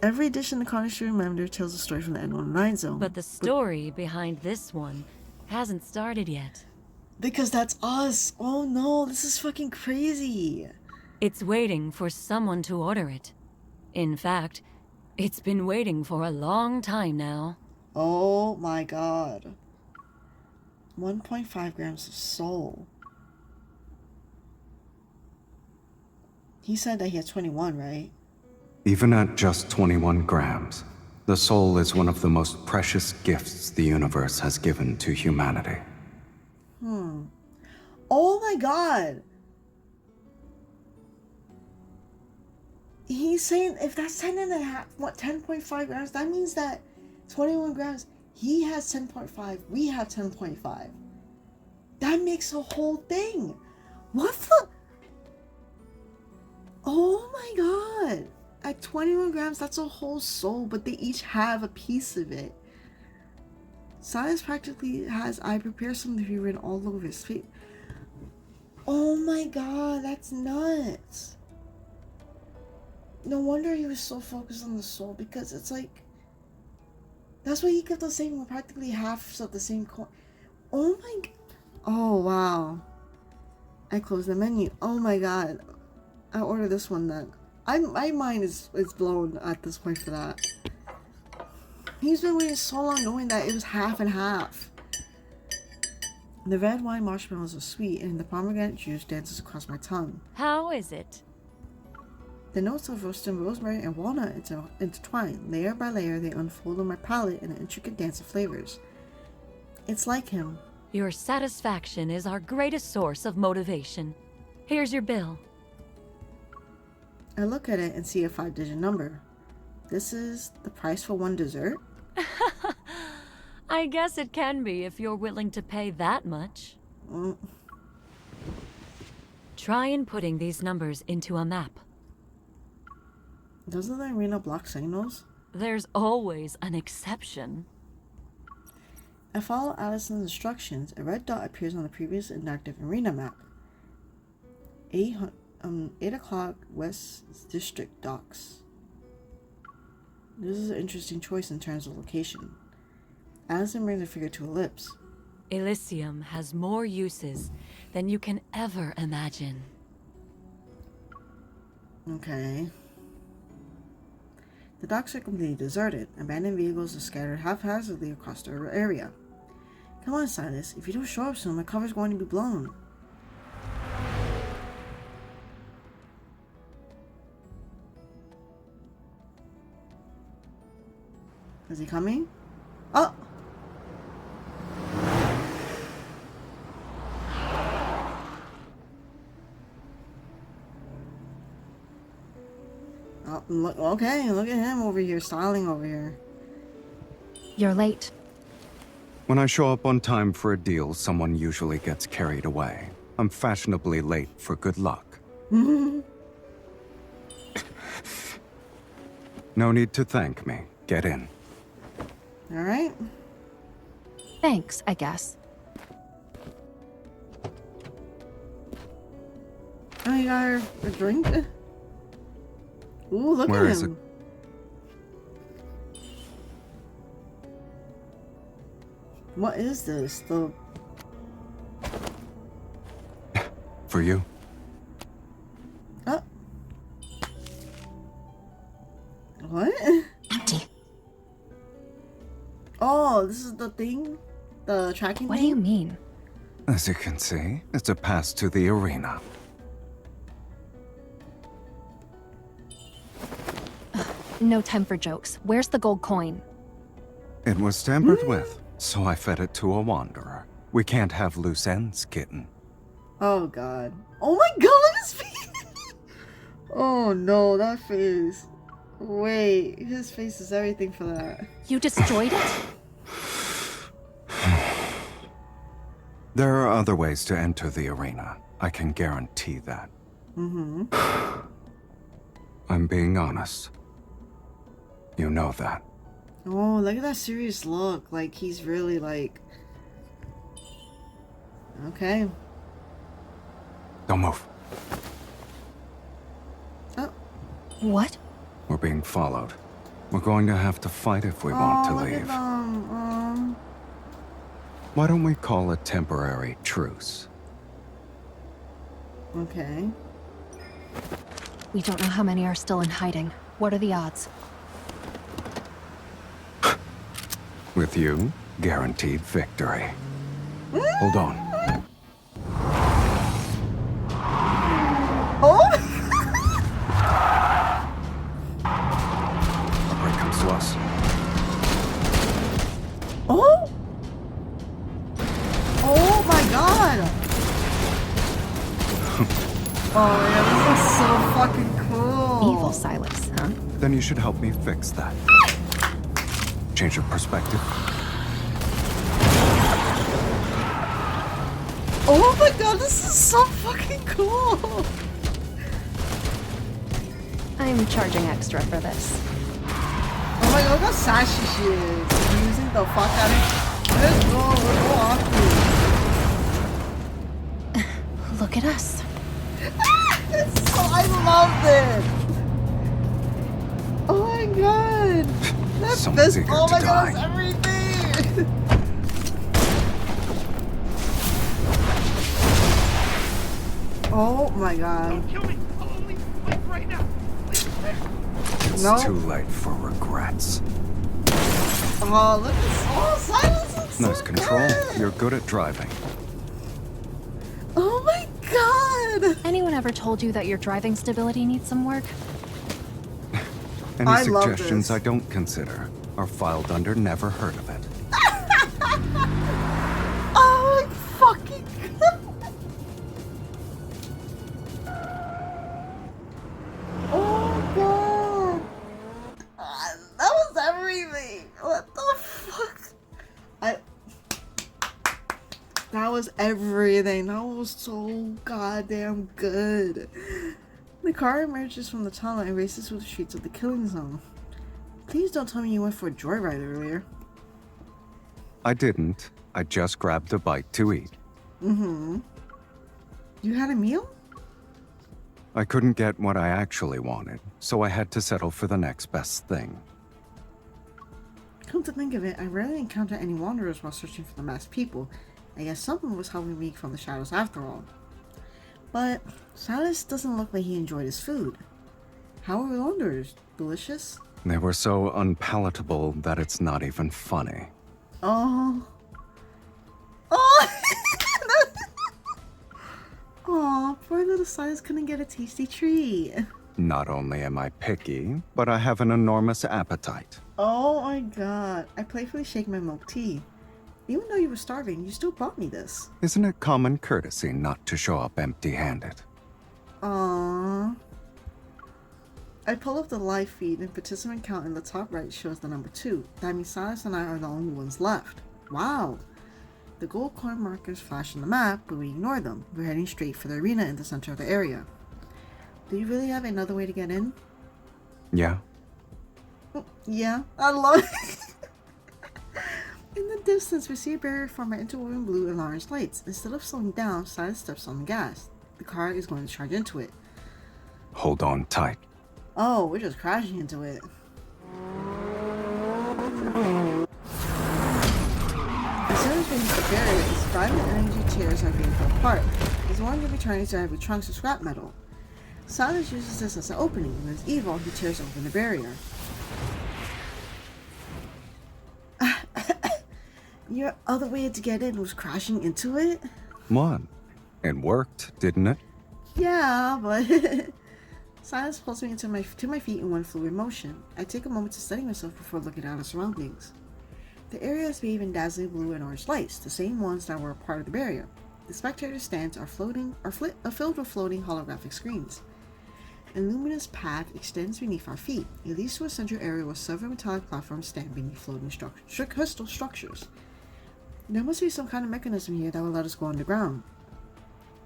Every dish in the connoisseur menu tells a story from the N109 zone. But the story behind this one hasn't started yet. Because that's us. Oh no, this is fucking crazy. It's waiting for someone to order it. In fact, it's been waiting for a long time now. Oh my god. 1.5 grams of soul. He said that he had 21, right? Even at just 21 grams, the soul is one of the most precious gifts the universe has given to humanity. Oh my god. He's saying if that's 10.5 grams, that means that 21 grams, he has 10.5, we have 10.5. That makes a whole thing. What the? Oh my god. At 21 grams, that's a whole soul, but they each have a piece of it. Sylus practically has I prepare something to be written all over his face. Oh my god, that's nuts. No wonder he was so focused on the soul, because it's like, that's why he kept on saying we're practically halves of the same coin. Oh my god. Oh wow. I closed the menu. Oh my god. I ordered this one then. My mind is blown at this point for that. He's been waiting so long knowing that it was half and half. The red wine marshmallows are sweet and the pomegranate juice dances across my tongue. How is it? The notes of roasted rosemary and walnut intertwine. Layer by layer, they unfold on my palate in an intricate dance of flavors. It's like him. Your satisfaction is our greatest source of motivation. Here's your bill. I look at it and see a 5-digit number. This is the price for one dessert? I guess it can be if you're willing to pay that much. Try inputting these numbers into a map. Doesn't the arena block signals? There's always an exception. I follow Allison's instructions. A red dot appears on the previous inactive arena map. 8 o'clock West District Docks. This is an interesting choice in terms of location. Allison brings her figure to a lips. Elysium has more uses than you can ever imagine. Okay. The docks are completely deserted. Abandoned vehicles are scattered haphazardly across the area. Come on, Sylus. If you don't show up soon, my cover's going to be blown. Is he coming? Oh! Oh, look, okay, look at him over here, styling over here. You're late. When I show up on time for a deal, someone usually gets carried away. I'm fashionably late for good luck. No need to thank me. Get in. Alright. Thanks, I guess. Oh, you got her a drink? Ooh, look Where at is him. What is this? For you? Oh. What? Empty. Oh, this is the thing? The tracking What thing? do you mean? As you can see, it's a pass to the arena. No time for jokes. Where's the gold coin? It was tampered with, so I fed it to a wanderer. We can't have loose ends, kitten. Oh god. Oh my god, look at his face! Oh no, that face. Wait, his face is everything for that. You destroyed it? There are other ways to enter the arena. I can guarantee that. Mm-hmm. I'm being honest. You know that. Oh, look at that serious look. Like, he's really like... Okay. Don't move. Oh. What? We're being followed. We're going to have to fight if we want to look at leave. them. Why don't we call a temporary truce? Okay. We don't know how many are still in hiding. What are the odds? With you, guaranteed victory. Hold on. Oh! Our break comes to us. Oh! Oh my god! Oh yeah, this is so fucking cool. Evil Sylus, huh? Then you should help me fix that. Change of perspective. Oh my god, this is so fucking cool! I'm charging extra for this. Oh my god, look how sassy she is. Using the fuck out of it. Let's go off. Look at us. It's so, I love it! Oh my god! That's Someone's best. eager Oh to my god, die. that's everything! Oh my god. Don't kill me! I'll only fight right now! It's No. too late for regrets. Oh, look at oh, Sylus is so Nice control. good. You're good at driving. Oh my god! Anyone ever told you that your driving stability needs some work? Any I love suggestions this. I don't consider are filed under never heard of it. Oh my fucking god! Oh god! That was everything! What the fuck? That was everything. That was so goddamn good. The car emerges from the tunnel and races through the streets of the killing zone. Please don't tell me you went for a joyride earlier. I didn't. I just grabbed a bite to eat. Mm-hmm. You had a meal? I couldn't get what I actually wanted, so I had to settle for the next best thing. Come to think of it, I rarely encounter any wanderers while searching for the masked people. I guess someone was helping me from the shadows after all. But Sylus doesn't look like he enjoyed his food. How are the wanderers? Delicious? They were so unpalatable that it's not even funny. Oh. Oh! Aw, poor little Sylus couldn't get a tasty treat. Not only am I picky, but I have an enormous appetite. Oh my god. I playfully shake my milk tea. Even though you were starving, you still brought me this. Isn't it common courtesy not to show up empty-handed? Aww. I pull up the live feed and participant count in the top right shows the number 2. That means Sylus and I are the only ones left. Wow. The gold coin markers flash on the map, but we ignore them. We're heading straight for the arena in the center of the area. Do you really have another way to get in? Yeah? Yeah, I love it. In the distance, we see a barrier formed by interwoven blue and orange lights. Instead of slowing down, Sylus steps on the gas. The car is going to charge into it. Hold on tight. Oh, we're just crashing into it. As soon as we hit the barrier, its vibrant energy tears are being pulled apart. As one of the returnees are heavy trunks of scrap metal. Sylus uses this as an opening, and as evil, he tears open the barrier. Your other way to get in was crashing into it? What? It worked, didn't it? Yeah, but silence pulls me to my feet in one fluid motion. I take a moment to steady myself before looking at our surroundings. The area is bathed in dazzling blue and orange lights, the same ones that were a part of the barrier. The spectator stands are filled with floating holographic screens. A luminous path extends beneath our feet. It leads to a central area where several metallic platforms stand beneath floating crystal structures. There must be some kind of mechanism here that will let us go underground.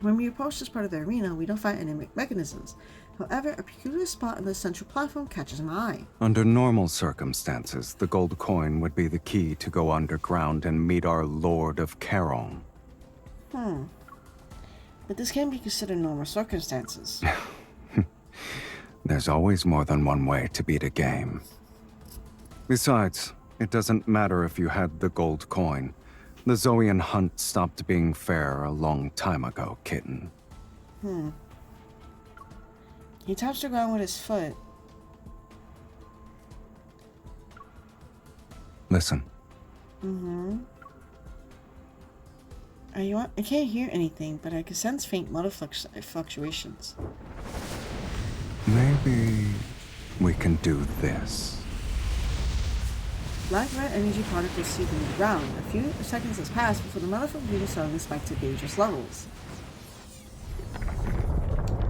When we approach this part of the arena, we don't find any mechanisms. However, a peculiar spot on the central platform catches my eye. Under normal circumstances, the gold coin would be the key to go underground and meet our Lord of Charon. But this can't be considered normal circumstances. There's always more than one way to beat a game. Besides, it doesn't matter if you had the gold coin. The Zoian hunt stopped being fair a long time ago, kitten. He taps the ground with his foot. Listen. I can't hear anything, but I can sense faint muddle fluctuations. Maybe we can do this. Black-red energy particles seep into the ground. A few seconds has passed before the muddle from suddenly spiked to dangerous levels.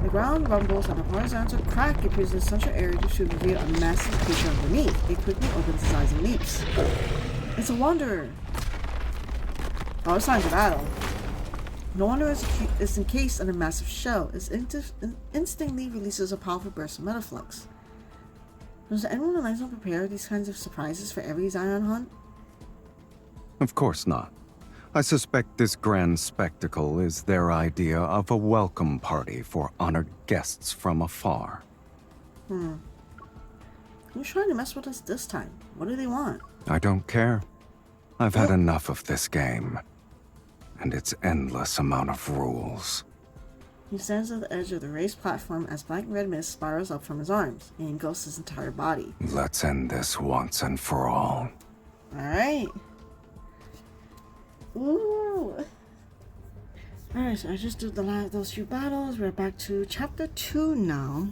The ground rumbles and a horizontal crack appears in the central area to reveal a massive creature underneath. It quickly opens its eyes and leaps. It's a wanderer! Oh, it's time for battle. The wanderer is encased in a massive shell. It instantly releases a powerful burst of metaflux. Does anyone on Lifezone prepare these kinds of surprises for every Zion hunt? Of course not. I suspect this grand spectacle is their idea of a welcome party for honored guests from afar. Who's trying to mess with us this time? What do they want? I don't care. I've had enough of this game. And its endless amount of rules. He stands at the edge of the raised platform as black and red mist spirals up from his arms and engulfs his entire body. Let's end this once and for all. Alright. Ooh. Alright, so I just did those few battles. We're back to chapter 2 now.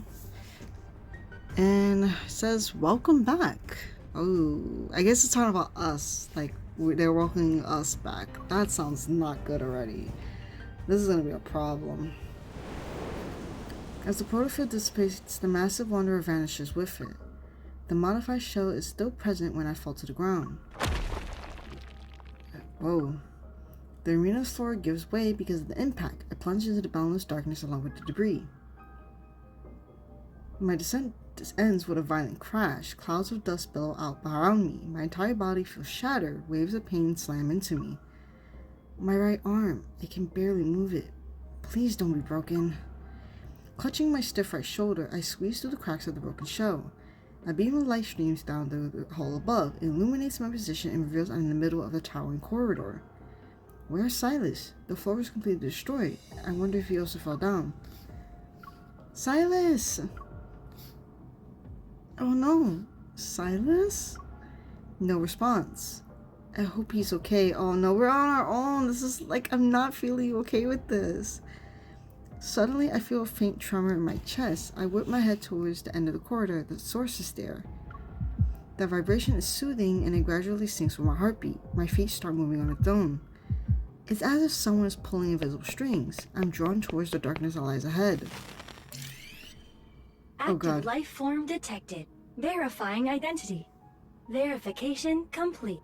And it says, welcome back. Oh, I guess it's talking about us. Like, they're welcoming us back. That sounds not good already. This is gonna be a problem. As the portal field dissipates, the massive wanderer vanishes with it. The modified shell is still present when I fall to the ground. Whoa. The arena's floor gives way because of the impact. I plunge into the boundless darkness along with the debris. My descent ends with a violent crash. Clouds of dust billow out around me. My entire body feels shattered. Waves of pain slam into me. My right arm, I can barely move it. Please don't be broken. Clutching my stiff right shoulder, I squeeze through the cracks of the broken shell. A beam of light streams down the hole above. It illuminates my position and reveals I'm in the middle of the towering corridor. Where's Sylus? The floor is completely destroyed. I wonder if he also fell down. Sylus! Oh no. Sylus? No response. I hope he's okay. Oh no, we're on our own. This is like, I'm not feeling okay with this. Suddenly, I feel a faint tremor in my chest. I whip my head towards the end of the corridor. The source is there. The vibration is soothing and it gradually sinks with my heartbeat. My feet start moving on its own. It's as if someone is pulling invisible strings. I'm drawn towards the darkness that lies ahead. Active Oh god. life form detected. Verifying identity. Verification complete.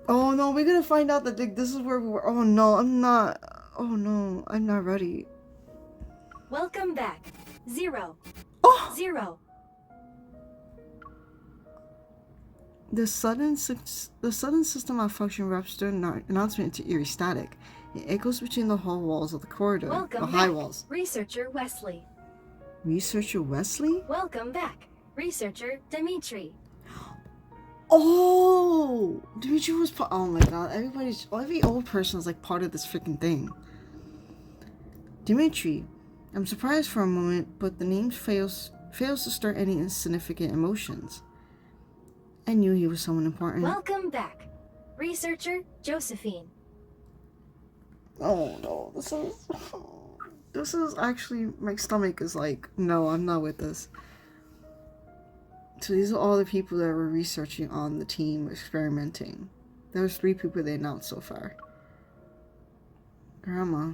Oh no, we're gonna find out that this is where we were. Oh no, I'm not. Oh no, I'm not ready. Welcome back. 0. 0. The sudden system malfunction wraps the announcement into eerie static. It echoes between the hall walls of the corridor. Welcome the high back. walls. Researcher Wesley. Researcher Wesley? Welcome back. Researcher Dimitri. Oh! Dimitri was oh my god, every old person is like part of this freaking thing. Dimitri. I'm surprised for a moment, but the name fails to stir any insignificant emotions. I knew he was someone important. Welcome back. Researcher Josephine. Oh no, this is actually, my stomach is like, no, I'm not with this. So these are all the people that were researching on the team, experimenting. There's 3 people they announced so far. Grandma.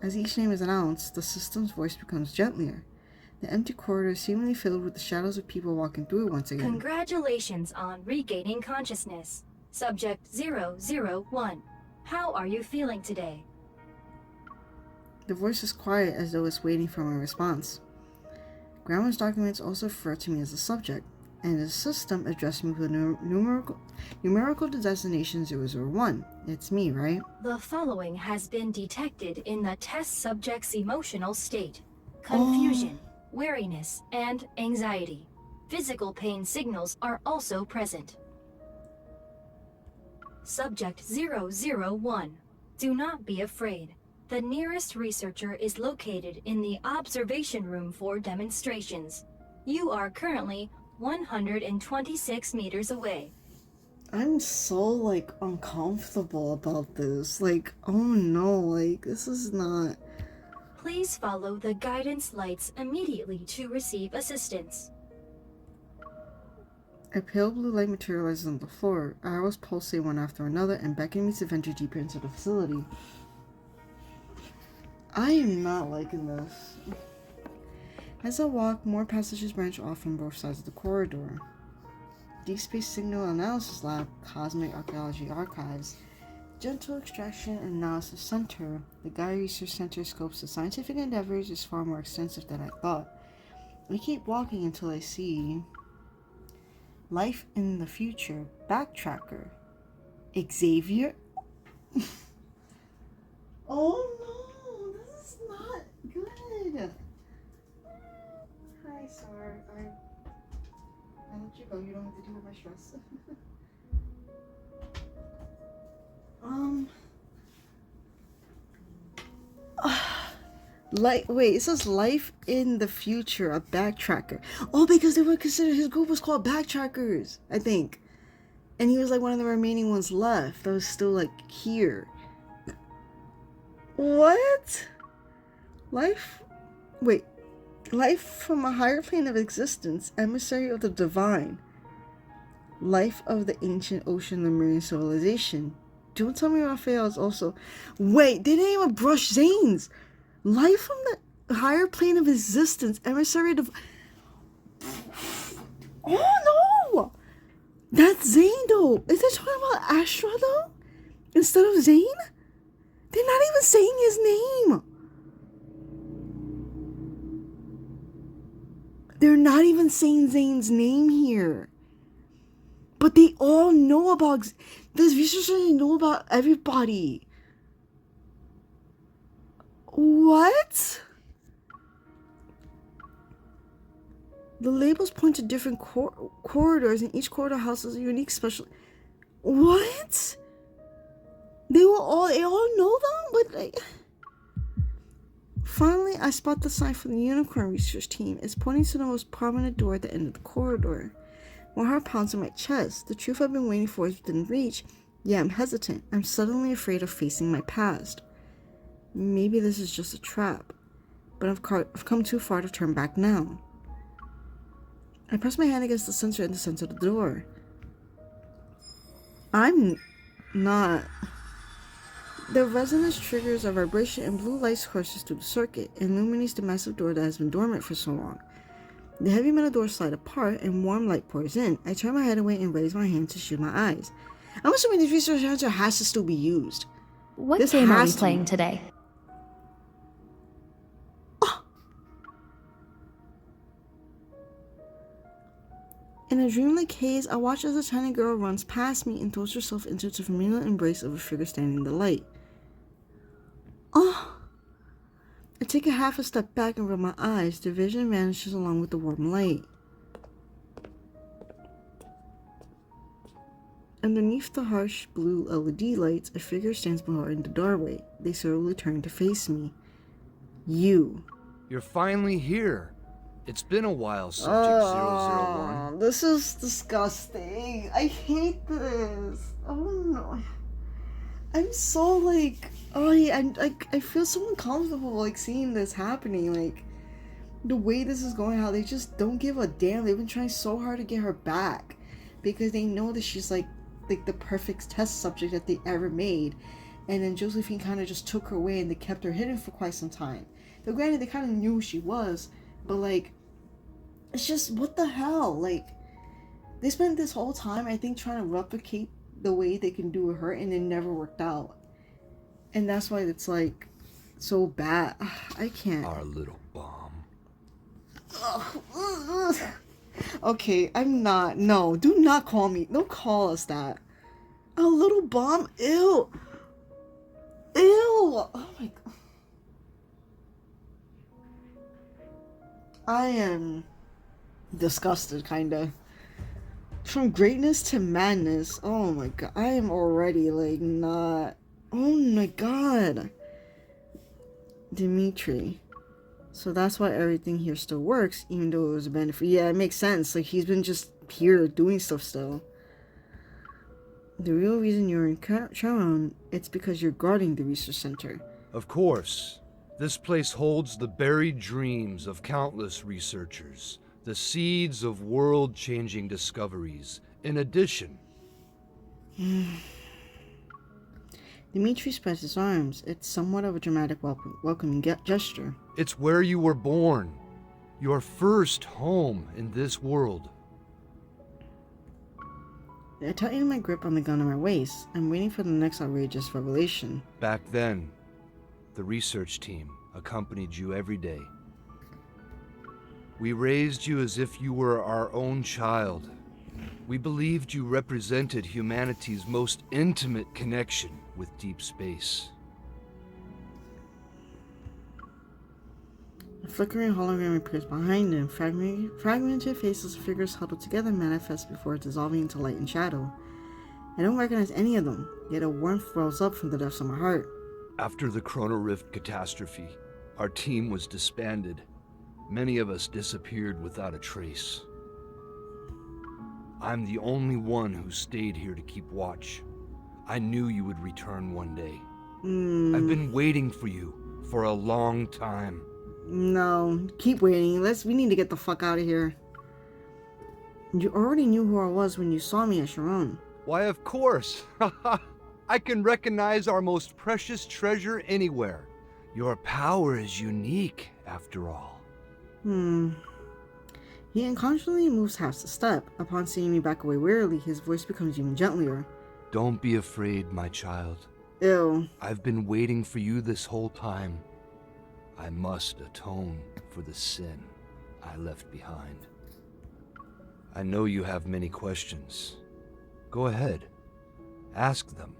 As each name is announced, the system's voice becomes gentler. The empty corridor is seemingly filled with the shadows of people walking through it once again. Congratulations on regaining consciousness. Subject 001. How are you feeling today? The voice is quiet as though it's waiting for my response. Grandma's documents also refer to me as the subject, and the system addressed me with a numerical designation 001. It's me, right? The following has been detected in the test subject's emotional state. Confusion, weariness, and anxiety. Physical pain signals are also present. Subject 001. Do not be afraid. The nearest researcher is located in the observation room for demonstrations. You are currently 126 meters away. I'm so, like, uncomfortable about this. Like, oh no, like, this is not... Please follow the guidance lights immediately to receive assistance. A pale blue light materializes on the floor. Arrows pulsate one after another and beckon me to venture deeper into the facility. I am not liking this. As I walk, more passages branch off from both sides of the corridor. Deepspace Signal Analysis Lab, Cosmic Archaeology Archives, Gentle Extraction and Analysis Center. The Gaia Research Center scopes of scientific endeavors is far more extensive than I thought. I keep walking until I see Life in the Future Backtracker. Xavier? Oh no, this is not good. Hi, sir. I let you go. You don't have to deal with my stress. Wait, it says Life in the Future, a backtracker. Oh, because they were considered, his group was called Backtrackers, I think. And he was like one of the remaining ones left that was still like here. What? Life from a higher plane of existence, emissary of the divine. Life of the ancient ocean Lemurian civilization. Don't tell me Raphael is also... Wait, they didn't even brush Zane's. Life from the higher plane of existence, emissary of... Oh no! That's Zane though. Is they talking about Astra though? Instead of Zane? They're not even saying his name. They're not even saying Zane's name here. But they all know about... This researchers know about everybody. What? The labels point to different corridors, and each corridor houses a unique special... What? They all know them? But like... Finally, I spot the sign from the Unicorn research team. It's pointing to the most prominent door at the end of the corridor. My heart pounds in my chest. The truth I've been waiting for is within reach. Yeah, I'm hesitant. I'm suddenly afraid of facing my past. Maybe this is just a trap. But I've come too far to turn back now. I press my hand against the sensor in the center of the door. I'm not... The resonance triggers a vibration and blue light courses through the circuit, illuminates the massive door that has been dormant for so long. The heavy metal doors slide apart and warm light pours in. I turn my head away and raise my hand to shield my eyes. I'm assuming this research center has to still be used. What game are we playing today? Oh. In a dreamlike haze, I watch as a tiny girl runs past me and throws herself into the familiar embrace of a figure standing in the light. Oh! I take a half a step back and rub my eyes. The vision vanishes along with the warm light. Underneath the harsh blue LED lights, a figure stands behind the doorway. They slowly turn to face me. You. You're finally here. It's been a while, Subject 001. This is disgusting. I hate this. Oh no. I'm so like, oh yeah, I feel so uncomfortable like seeing this happening, like the way this is going, how they just don't give a damn. They've been trying so hard to get her back because they know that she's like the perfect test subject that they ever made, and then Josephine kind of just took her away and they kept her hidden for quite some time. Though granted, they kind of knew who she was, but like, it's just, what the hell? Like, they spent this whole time, I think, trying to replicate the way they can do with her, and it never worked out. And that's why it's like so bad. I can't. Our little bomb. Okay, I'm not. No, do not call me. Don't call us that. A little bomb? Ew. Ew. Oh my god. I am disgusted, kinda. From greatness to madness. Oh my god. I am already like not. Oh my god. Dimitri. So that's why everything here still works, even though it was a benefit. Yeah, it makes sense. Like, he's been just here doing stuff still. The real reason you're in Charon, it's because you're guarding the research center. Of course. This place holds the buried dreams of countless researchers, the seeds of world-changing discoveries. In addition... Dimitri spreads his arms. It's somewhat of a dramatic welcoming gesture. It's where you were born. Your first home in this world. I tighten my grip on the gun on my waist. I'm waiting for the next outrageous revelation. Back then, the research team accompanied you every day. We raised you as if you were our own child. We believed you represented humanity's most intimate connection with deep space. A flickering hologram appears behind him. Fragmented faces of figures huddled together manifest before dissolving into light and shadow. I don't recognize any of them, yet a warmth wells up from the depths of my heart. After the Chrono Rift catastrophe, our team was disbanded. Many of us disappeared without a trace. I'm the only one who stayed here to keep watch. I knew you would return one day. I've been waiting for you for a long time. No, keep waiting. We need to get the fuck out of here. You already knew who I was when you saw me at Sharon. Why, of course. I can recognize our most precious treasure anywhere. Your power is unique, after all. He unconsciously moves half a step. Upon seeing me back away wearily, his voice becomes even gentler. Don't be afraid, my child. Ew. I've been waiting for you this whole time. I must atone for the sin I left behind. I know you have many questions. Go ahead. Ask them.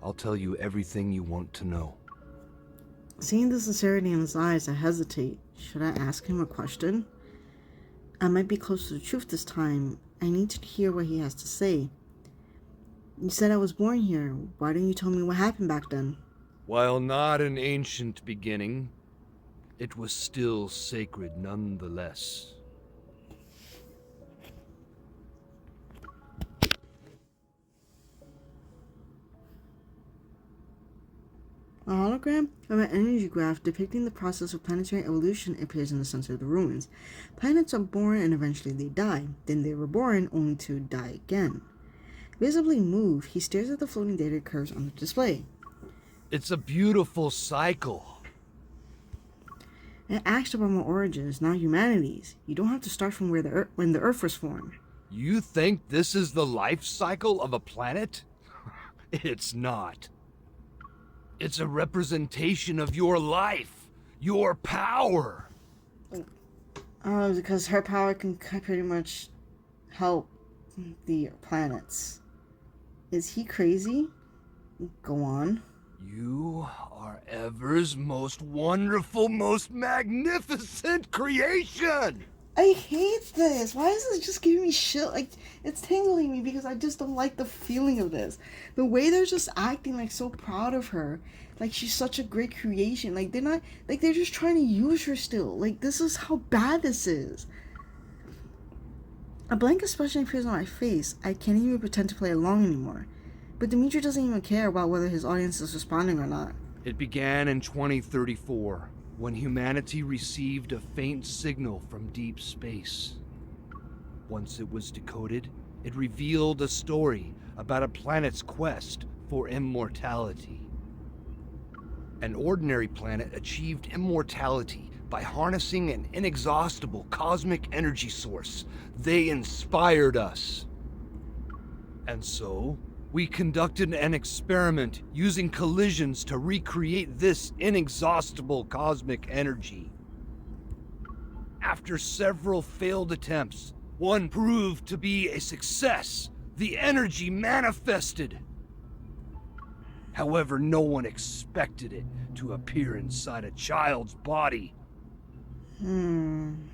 I'll tell you everything you want to know. Seeing the sincerity in his eyes, I hesitate. Should I ask him a question? I might be close to the truth this time. I need to hear what he has to say. You said I was born here. Why didn't you tell me what happened back then? While not an ancient beginning, it was still sacred nonetheless. A hologram of an energy graph depicting the process of planetary evolution appears in the center of the ruins. Planets are born and eventually they die. Then they were born only to die again. Visibly moved, he stares at the floating data curves on the display. It's a beautiful cycle. It asked about my origins, not humanity's. You don't have to start from where when the Earth was formed. You think this is the life cycle of a planet? It's not. It's a representation of your life, your power. Because her power can pretty much help the planets. Is he crazy? Go on. You are Ever's most wonderful, most magnificent creation! I hate this. Why is this just giving me shit? Like, it's tingling me because I just don't like the feeling of this. The way they're just acting like so proud of her. Like she's such a great creation. Like they're not, like they're just trying to use her still. Like this is how bad this is. A blank expression appears on my face. I can't even pretend to play along anymore. But Dimitri doesn't even care about whether his audience is responding or not. It began in 2034, when humanity received a faint signal from deep space. Once it was decoded, it revealed a story about a planet's quest for immortality. An ordinary planet achieved immortality by harnessing an inexhaustible cosmic energy source. They inspired us. And so, we conducted an experiment using collisions to recreate this inexhaustible cosmic energy. After several failed attempts, one proved to be a success. The energy manifested. However, no one expected it to appear inside a child's body. And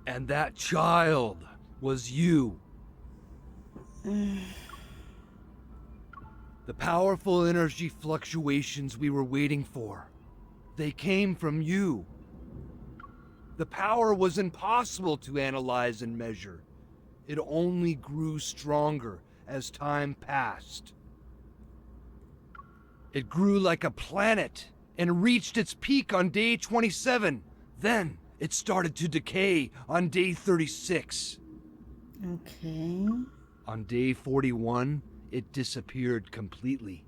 that child was you. The powerful energy fluctuations we were waiting for, they came from you. The power was impossible to analyze and measure. It only grew stronger as time passed. It grew like a planet and reached its peak on day 27. Then it started to decay on day 36. Okay. On day 41, it disappeared completely,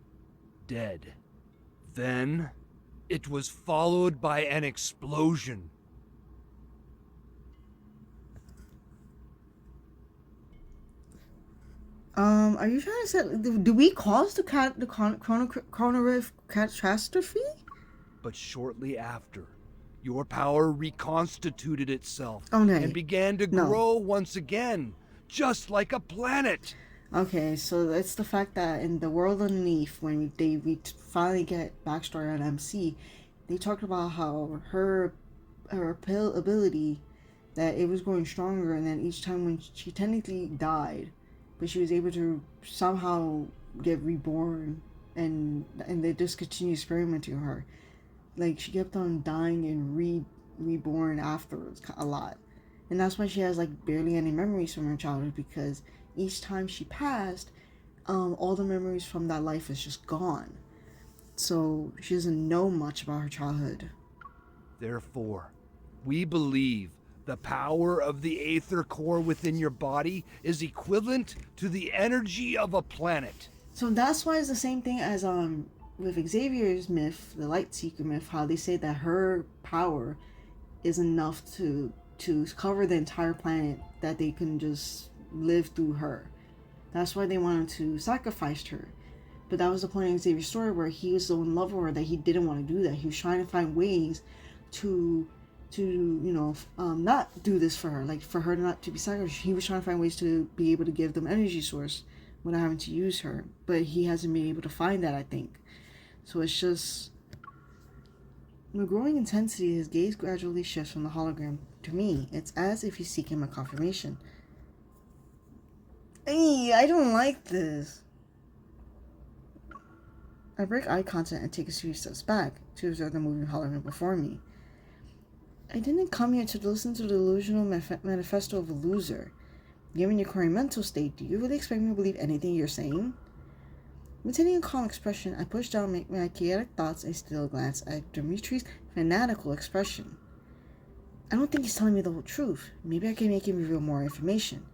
dead. Then, it was followed by an explosion. Are you trying to say, do we cause the coronavirus catastrophe? But shortly after, your power reconstituted itself and began to grow once again, just like a planet. Okay, so it's the fact that in the world underneath, when we finally get backstory on MC, they talked about how her ability, that it was growing stronger, and then each time when she technically died, but she was able to somehow get reborn, and they just continued experimenting on her. Like, she kept on dying and reborn afterwards a lot. And that's why she has, like, barely any memories from her childhood, because each time she passed, all the memories from that life is just gone. So she doesn't know much about her childhood. Therefore, we believe the power of the Aether core within your body is equivalent to the energy of a planet. So that's why it's the same thing as with Xavier's myth, the Light Seeker myth, how they say that her power is enough to cover the entire planet, that they can just live through her. That's why they wanted to sacrifice her. But that was the point of Xavier's story, where he was so in love with her that he didn't want to do that. He was trying to find ways to not do this for her, like for her not to be sacrificed. He was trying to find ways to be able to give them energy source without having to use her, but he hasn't been able to find that, I think. So it's just, with growing intensity, his gaze gradually shifts from the hologram to me. It's as if he's seeking my confirmation. Hey, I don't like this. I break eye contact and take a few steps back to observe the moving hologram before me. I didn't come here to listen to the delusional manifesto of a loser. Given your current mental state, do you really expect me to believe anything you're saying? Maintaining a calm expression, I push down my chaotic thoughts and steal a glance at Dimitri's fanatical expression. I don't think he's telling me the whole truth. Maybe I can make him reveal more information.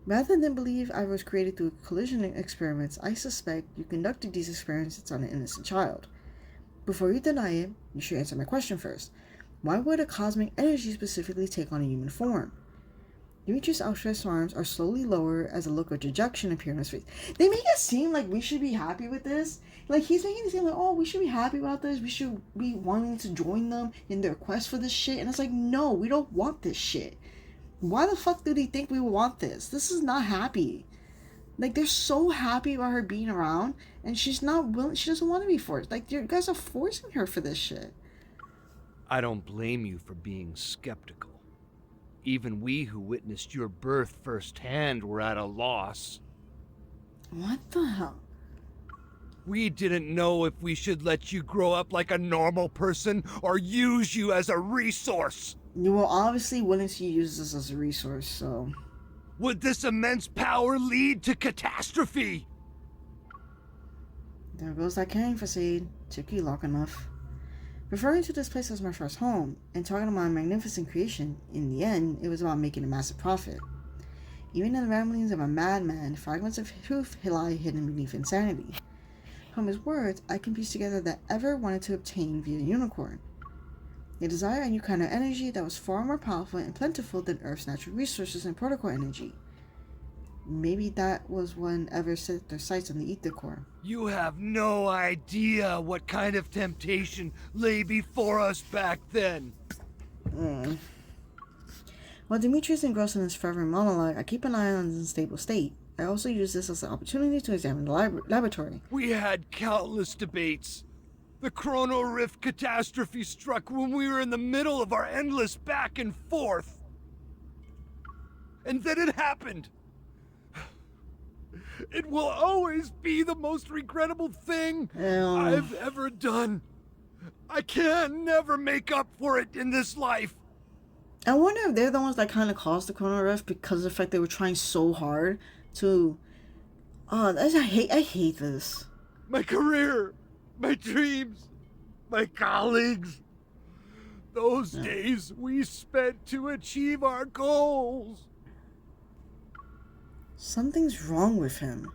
Rather than believe I was created through collision experiments, I suspect you conducted these experiments on an innocent child. Before you deny it, you should answer my question first. Why would a cosmic energy specifically take on a human form? Dimitri's outstretched arms are slowly lowered as a look of dejection appears on his face. They make it seem like we should be happy with this. Like, he's making it seem like, oh, we should be happy about this. We should be wanting to join them in their quest for this shit. And it's like, no, we don't want this shit. Why the fuck do they think we want this? This is not happy. Like, they're so happy about her being around, and she's not willing. She doesn't want to be forced. Like, you guys are forcing her for this shit. I don't blame you for being skeptical. Even we who witnessed your birth firsthand were at a loss. What the hell? We didn't know if we should let you grow up like a normal person or use you as a resource. You were obviously willing to use this as a resource, so... Would this immense power lead to catastrophe? There goes that carrying facade. Took you long enough. Referring to this place as my first home, and talking about my magnificent creation, in the end, it was about making a massive profit. Even in the ramblings of a madman, fragments of truth lie hidden beneath insanity. From his words, I can piece together that ever wanted to obtain via unicorn. They desire a new kind of energy that was far more powerful and plentiful than Earth's natural resources and protocol energy. Maybe that was when ever set their sights on the ether core. You have no idea what kind of temptation lay before us back then. While Dimitri is engrossed in his fervent monologue, I keep an eye on his unstable state. I also use this as an opportunity to examine the laboratory. We had countless debates. The Chrono Rift catastrophe struck when we were in the middle of our endless back and forth. And then it happened. It will always be the most regrettable thing I've ever done. I can never make up for it in this life. I wonder if they're the ones that kind of caused the Chrono Rift because of the fact they were trying so hard to... I hate this. My career, my dreams, my colleagues. Those days we spent to achieve our goals. Something's wrong with him.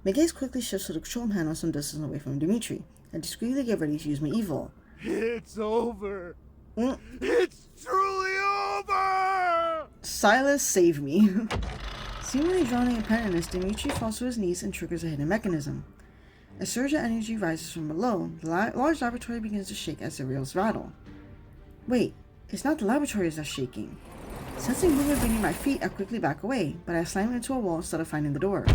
My gaze quickly shifts to the control panel some distance away from Dimitri. I discreetly get ready to use my evil. It's over. It's truly over! Sylus, save me. Seemingly drowning in pettiness, Dimitri falls to his knees and triggers a hidden mechanism. A surge of energy rises from below. The large laboratory begins to shake as the rails rattle. Wait, it's not the laboratory that's shaking. Sensing movement beneath my feet, I quickly back away, but I slam into a wall instead of finding the door.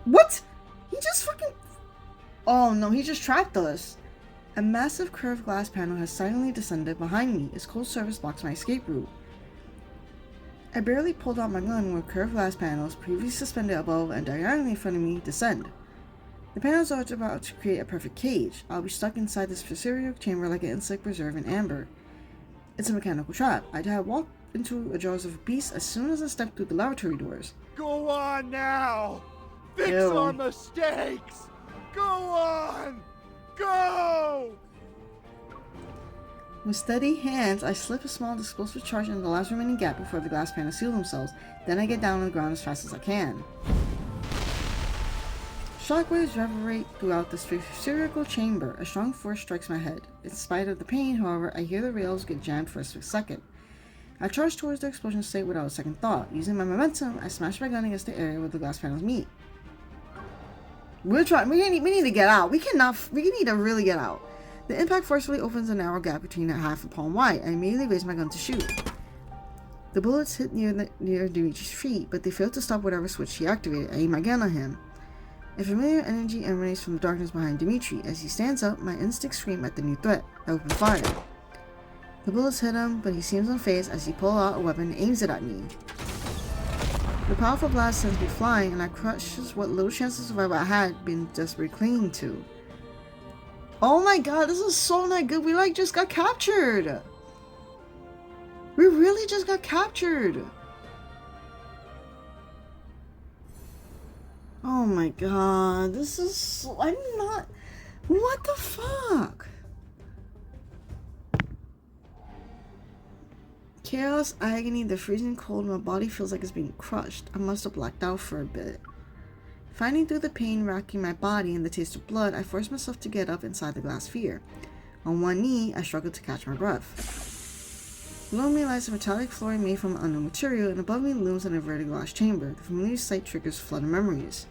What? He just fucking... Oh no, he just trapped us. A massive curved glass panel has silently descended behind me. Its cold surface blocks my escape route. I barely pulled out my gun when curved glass panels, previously suspended above and diagonally in front of me, descend. The panels are about to create a perfect cage. I'll be stuck inside this cesareal chamber like an insect preserved in amber. It's a mechanical trap. I had walked into a jaws of beast as soon as I stepped through the laboratory doors. Go on now! Fix our mistakes! Go on! Go! With steady hands, I slip a small explosive charge into the last remaining gap before the glass panels seal themselves. Then I get down on the ground as fast as I can. Shockwaves reverberate throughout this spherical chamber. A strong force strikes my head. In spite of the pain, however, I hear the rails get jammed for a split second. I charge towards the explosion site without a second thought. Using my momentum, I smash my gun against the area where the glass panels meet. We're trying. We need to get out. We need to really get out. The impact forcefully opens a narrow gap between a half and palm wide. I immediately raise my gun to shoot. The bullets hit near Dimitri's feet, but they failed to stop whatever switch he activated. I aim my gun on him. A familiar energy emanates from the darkness behind Dimitri. As he stands up, my instincts scream at the new threat. I open fire. The bullets hit him, but he seems unfazed as he pulls out a weapon and aims it at me. The powerful blast sends me flying, and I crushes what little chance of survival I had been desperately clinging to. Oh my god, this is so not good. We just got captured. We really just got captured. Oh my god, this is so... I'm not... What the fuck? Chaos, agony, the freezing cold, my body feels like it's being crushed. I must have blacked out for a bit. Finding through the pain racking my body and the taste of blood, I force myself to get up inside the glass sphere. On one knee, I struggle to catch my breath. Below me lies a metallic flooring made from unknown material, and above me looms an inverted glass chamber. The familiar sight triggers flooded memories.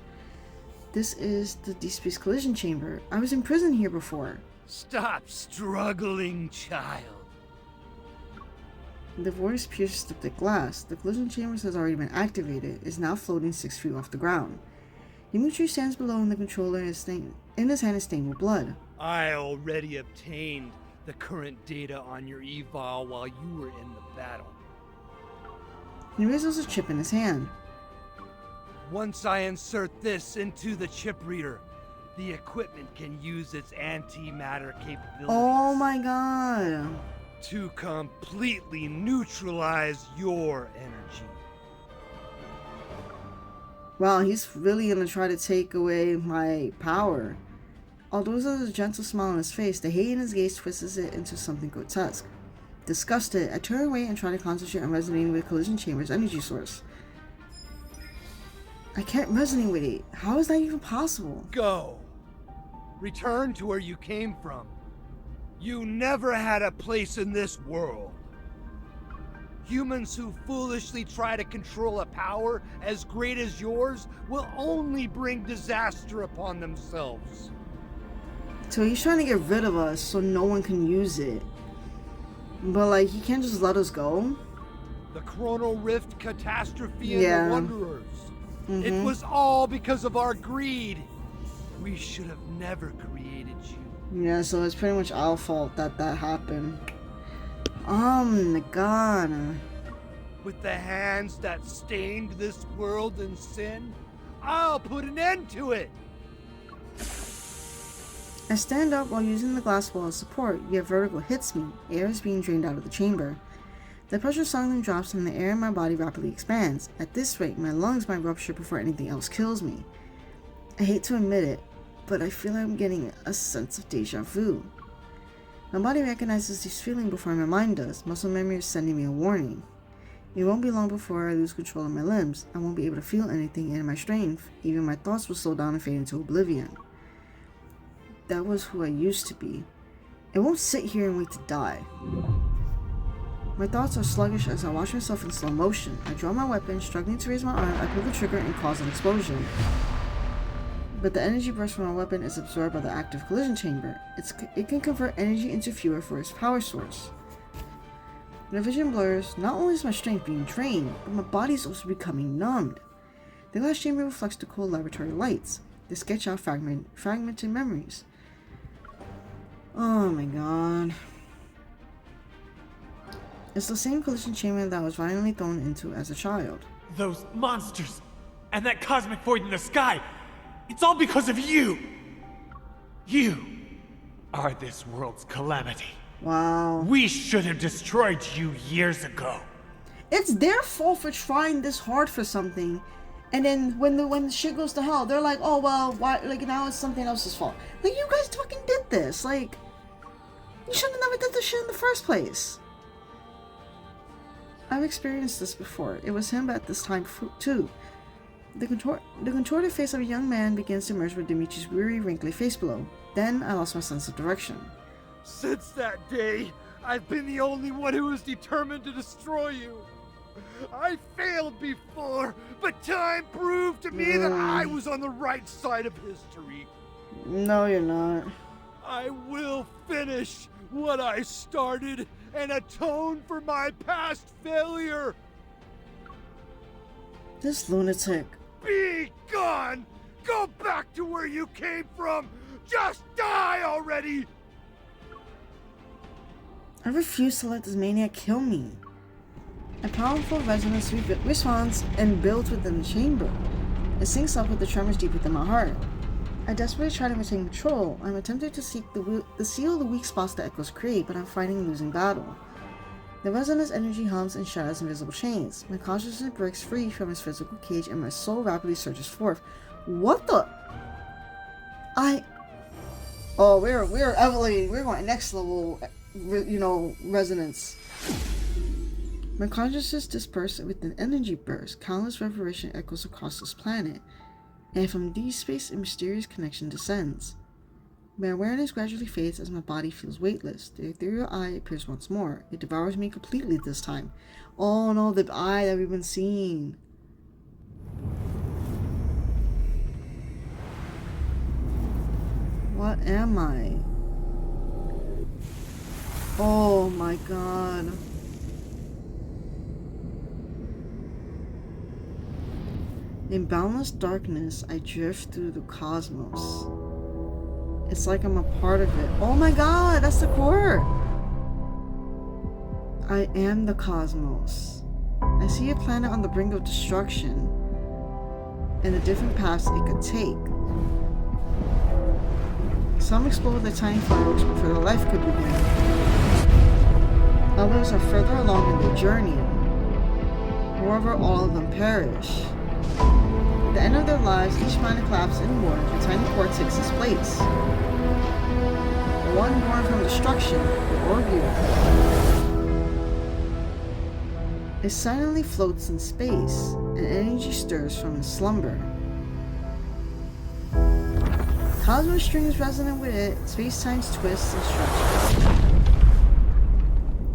This is the Deepspace collision chamber. I was imprisoned here before. Stop struggling, child. The voice pierces the thick glass. The collision chamber has already been activated. It is now floating 6 feet off the ground. Dimitri stands below and the controller is in his hand is stained with blood. I already obtained the current data on your eval while you were in the battle. He raises a chip in his hand. Once I insert this into the chip reader, the equipment can use its antimatter capabilities. Oh my god. To completely neutralize your energy. Wow, he's really gonna try to take away my power. Although there's a gentle smile on his face, the hate in his gaze twists it into something grotesque. Disgusted, I turn away and try to concentrate on resonating with Collision Chamber's energy source. I can't resonate with it. How is that even possible? Go. Return to where you came from. You never had a place in this world. Humans who foolishly try to control a power as great as yours will only bring disaster upon themselves. So he's trying to get rid of us so no one can use it. But like, he can't just let us go? The Chronal Rift catastrophe and Yeah. the Wanderers. It was all because of our greed. We should have never created you. Yeah, so it's pretty much our fault that happened. Oh my god. With the hands that stained this world in sin, I'll put an end to it. I stand up while using the glass wall as support, yet vertigo hits me. Air is being drained out of the chamber. The pressure suddenly drops and the air in my body rapidly expands. At this rate, my lungs might rupture before anything else kills me. I hate to admit it, but I feel like I'm getting a sense of deja vu. My body recognizes this feeling before my mind does. Muscle memory is sending me a warning. It won't be long before I lose control of my limbs. I won't be able to feel anything in my strength. Even my thoughts will slow down and fade into oblivion. That was who I used to be. I won't sit here and wait to die. My thoughts are sluggish as I watch myself in slow motion. I draw my weapon, struggling to raise my arm. I pull the trigger and cause an explosion. But the energy burst from my weapon is absorbed by the active collision chamber. It can convert energy into fuel for its power source. My vision blurs. Not only is my strength being drained, but my body is also becoming numbed. The glass chamber reflects the cold laboratory lights. They sketch out fragmented memories. Oh my god. It's the same collision chamber that I was violently thrown into as a child. Those monsters and that cosmic void in the sky. It's all because of you! You are this world's calamity. Wow. We should have destroyed you years ago. It's their fault for trying this hard for something. And then when the shit goes to hell, they're like, oh well, why, like now it's something else's fault. Like, you guys fucking did this. Like, you should have never did this shit in the first place. I've experienced this before. It was him at this time too. The contorted face of a young man begins to merge with Dimitri's weary, wrinkly face below. Then I lost my sense of direction. Since that day, I've been the only one who is determined to destroy you. I failed before, but time proved to me that I was on the right side of history. No, you're not. I will finish what I started and atone for my past failure. This lunatic. Be gone! Go back to where you came from! Just die already! I refuse to let this maniac kill me. A powerful resonance responds and builds within the chamber. It syncs up with the tremors deep within my heart. I desperately try to maintain control. I'm attempting to seal the weak spots that echoes create, but I'm fighting a losing battle. The resonance energy hums and shatters invisible chains. My consciousness breaks free from its physical cage and my soul rapidly surges forth. What the? Oh, we're elevating. We're going next level, resonance. My consciousness disperses with an energy burst. Countless reverberation echoes across this planet. And from Deepspace, a mysterious connection descends. My awareness gradually fades as my body feels weightless. The ethereal eye appears once more. It devours me completely this time. Oh no, the eye that we've been seeing. What am I? Oh my god. In boundless darkness, I drift through the cosmos. It's like I'm a part of it. Oh my god, that's the core! I am the cosmos. I see a planet on the brink of destruction and the different paths it could take. Some explore the tiny fireworks before their life could begin. Others are further along in their journey. However, all of them perish. At the end of their lives, each planet collapses inward into a tiny vortex in space. One born from destruction, the Orville. It silently floats in space, and energy stirs from its slumber. Cosmic strings resonate with it, space-time's twists and stretches.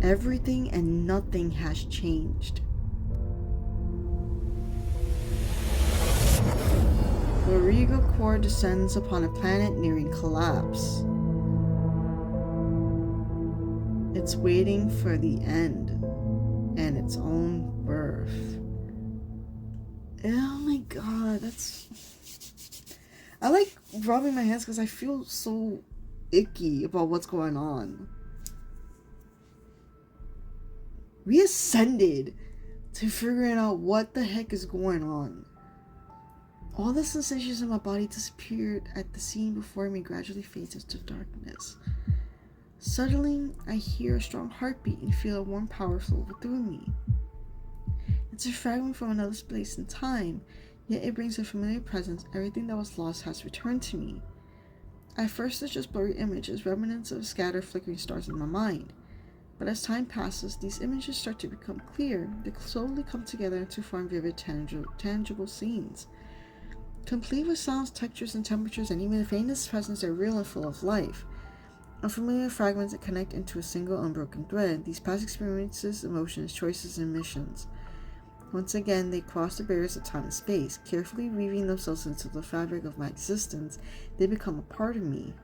Everything and nothing has changed. The regal core descends upon a planet nearing collapse. It's waiting for the end and its own birth. Oh my god, that's... I like rubbing my hands because I feel so icky about what's going on. We ascended to figuring out what the heck is going on. All the sensations in my body disappeared at the scene before me gradually fades into darkness. Suddenly, I hear a strong heartbeat and feel a warm power flow through me. It's a fragment from another space and time, yet it brings a familiar presence. Everything that was lost has returned to me. At first, it's just blurry images, remnants of scattered flickering stars in my mind. But as time passes, these images start to become clear. They slowly come together to form vivid, tangible scenes. Complete with sounds, textures, and temperatures, and even the faintest presence are real and full of life. Unfamiliar fragments that connect into a single unbroken thread. These past experiences, emotions, choices, and missions. Once again, they cross the barriers of time and space. Carefully weaving themselves into the fabric of my existence, they become a part of me.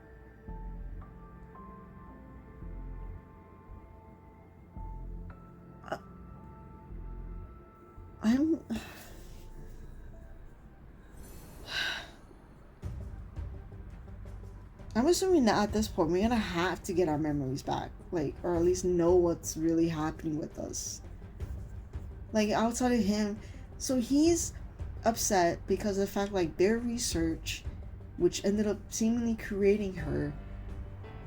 I'm assuming that at this point we're gonna have to get our memories back, like, or at least know what's really happening with us. Like, outside of him, so he's upset because of the fact, like, their research, which ended up seemingly creating her,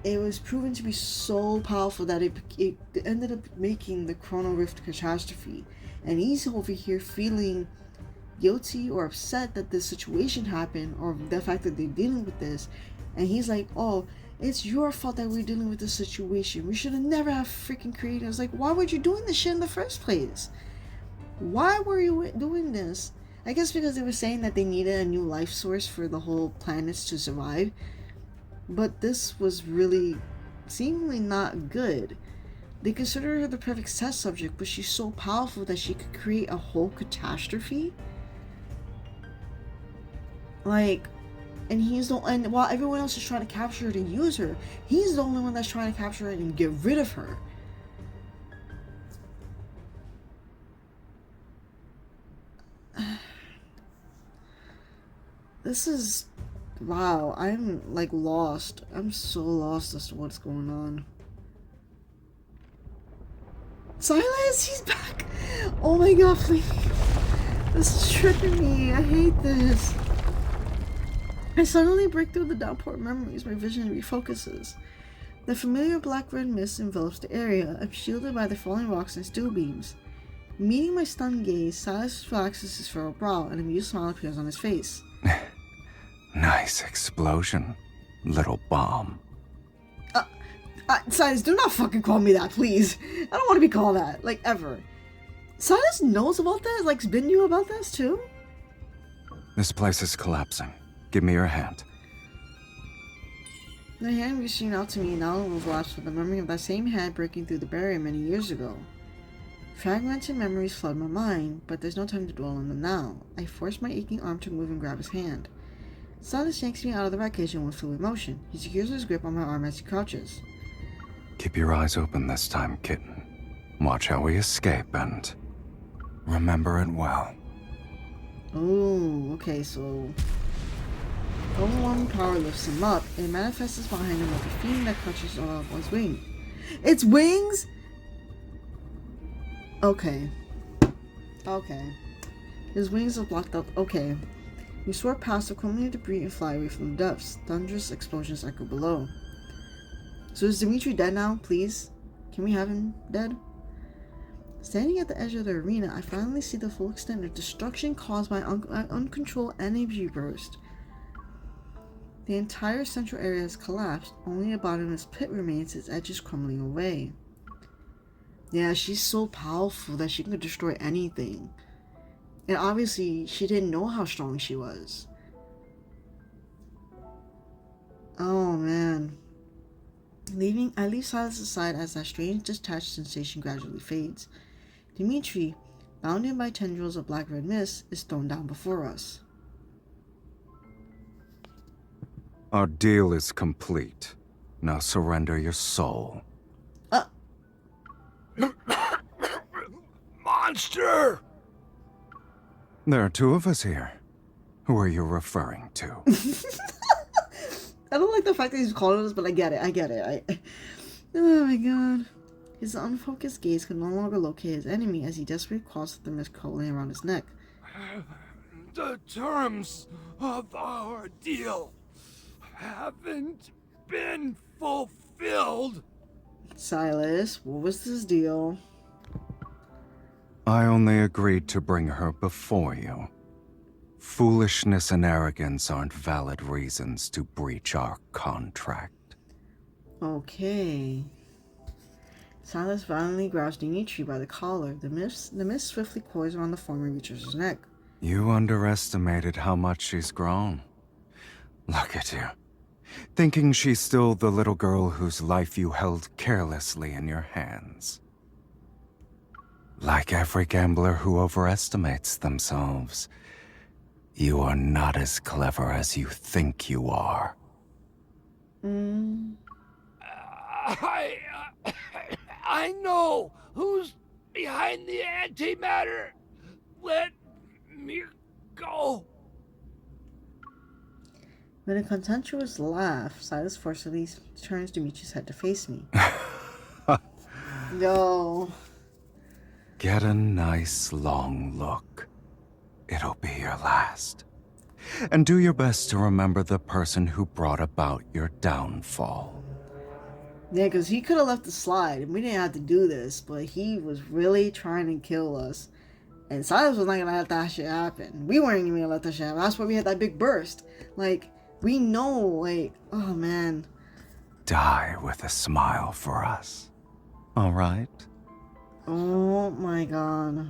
it was proven to be so powerful that it ended up making the Chrono Rift catastrophe. And he's over here feeling guilty or upset that this situation happened, or the fact that they're dealing with this. And he's like, oh, it's your fault that we're dealing with this situation. We should have never have freaking created. I was like, why were you doing this shit in the first place? Why were you doing this? I guess because they were saying that they needed a new life source for the whole planets to survive. But this was really seemingly not good. They consider her the perfect test subject, but she's so powerful that she could create a whole catastrophe. Like, and he's the, and while everyone else is trying to capture her to use her, he's the only one that's trying to capture her and get rid of her. This is, wow, I'm like lost. I'm so lost as to what's going on. Sylus, he's back! Oh my god, please. This is tripping me. I hate this. I suddenly break through the downpour of memories. My vision refocuses. The familiar black-red mist envelops the area. I'm shielded by the falling rocks and steel beams. Meeting my stunned gaze, Sylus relaxes his furrowed brow, and a amused smile appears on his face. Nice explosion, little bomb. Sylus, do not fucking call me that, please. I don't want to be called that, like, ever. Sylus knows about that? Like, been knew about this, too? This place is collapsing. Give me your hand. The hand reaching out to me now overlaps with the memory of that same hand breaking through the barrier many years ago. Fragmented memories flood my mind, but there's no time to dwell on them now. I force my aching arm to move and grab his hand. Sylus yanks me out of the wreckage in one fluid motion. He secures his grip on my arm as he crouches. Keep your eyes open this time, kitten. Watch how we escape and remember it well. Oh, okay, so... overwhelming power lifts him up. It manifests behind him like a fiend that clutches one's wing. It's wings?! Okay. Okay. His wings are blocked up. Okay. We soar past the crumbling debris and fly away from the depths. Thunderous explosions echo below. So is Dimitri dead now, please? Can we have him dead? Standing at the edge of the arena, I finally see the full extent of destruction caused by uncontrolled energy burst. The entire central area has collapsed. Only a bottomless pit remains, its edges crumbling away. Yeah, she's so powerful that she can destroy anything. And obviously, she didn't know how strong she was. Oh, man. I leave Sylus aside as that strange detached sensation gradually fades. Dimitri, bounded by tendrils of black-red mist, is thrown down before us. Our deal is complete. Now surrender your soul. Monster! There are two of us here. Who are you referring to? I don't like the fact that he's calling us, but I get it. Oh my god. His unfocused gaze could no longer locate his enemy as he desperately claws at the mist curling around his neck. The terms of our deal haven't been fulfilled. Sylus, what was this deal? I only agreed to bring her before you. Foolishness and arrogance aren't valid reasons to breach our contract. Okay. Sylus violently grabs Dimitri by the collar. The mist swiftly coils around the former reacher's neck. You underestimated how much she's grown. Look at you. Thinking she's still the little girl whose life you held carelessly in your hands. Like every gambler who overestimates themselves, you are not as clever as you think you are. I know who's behind the antimatter. Let me go. With a contemptuous laugh, Sylus forcibly turns Dimitri's head to face me. Yo. Get a nice long look. It'll be your last. And do your best to remember the person who brought about your downfall. Yeah, because he could have left the slide and we didn't have to do this, but he was really trying to kill us. And Sylus was not going to let that shit happen. We weren't even going to let that shit happen. That's why we had that big burst. Like, we know, like, oh man. Die with a smile for us. All right? Oh my god.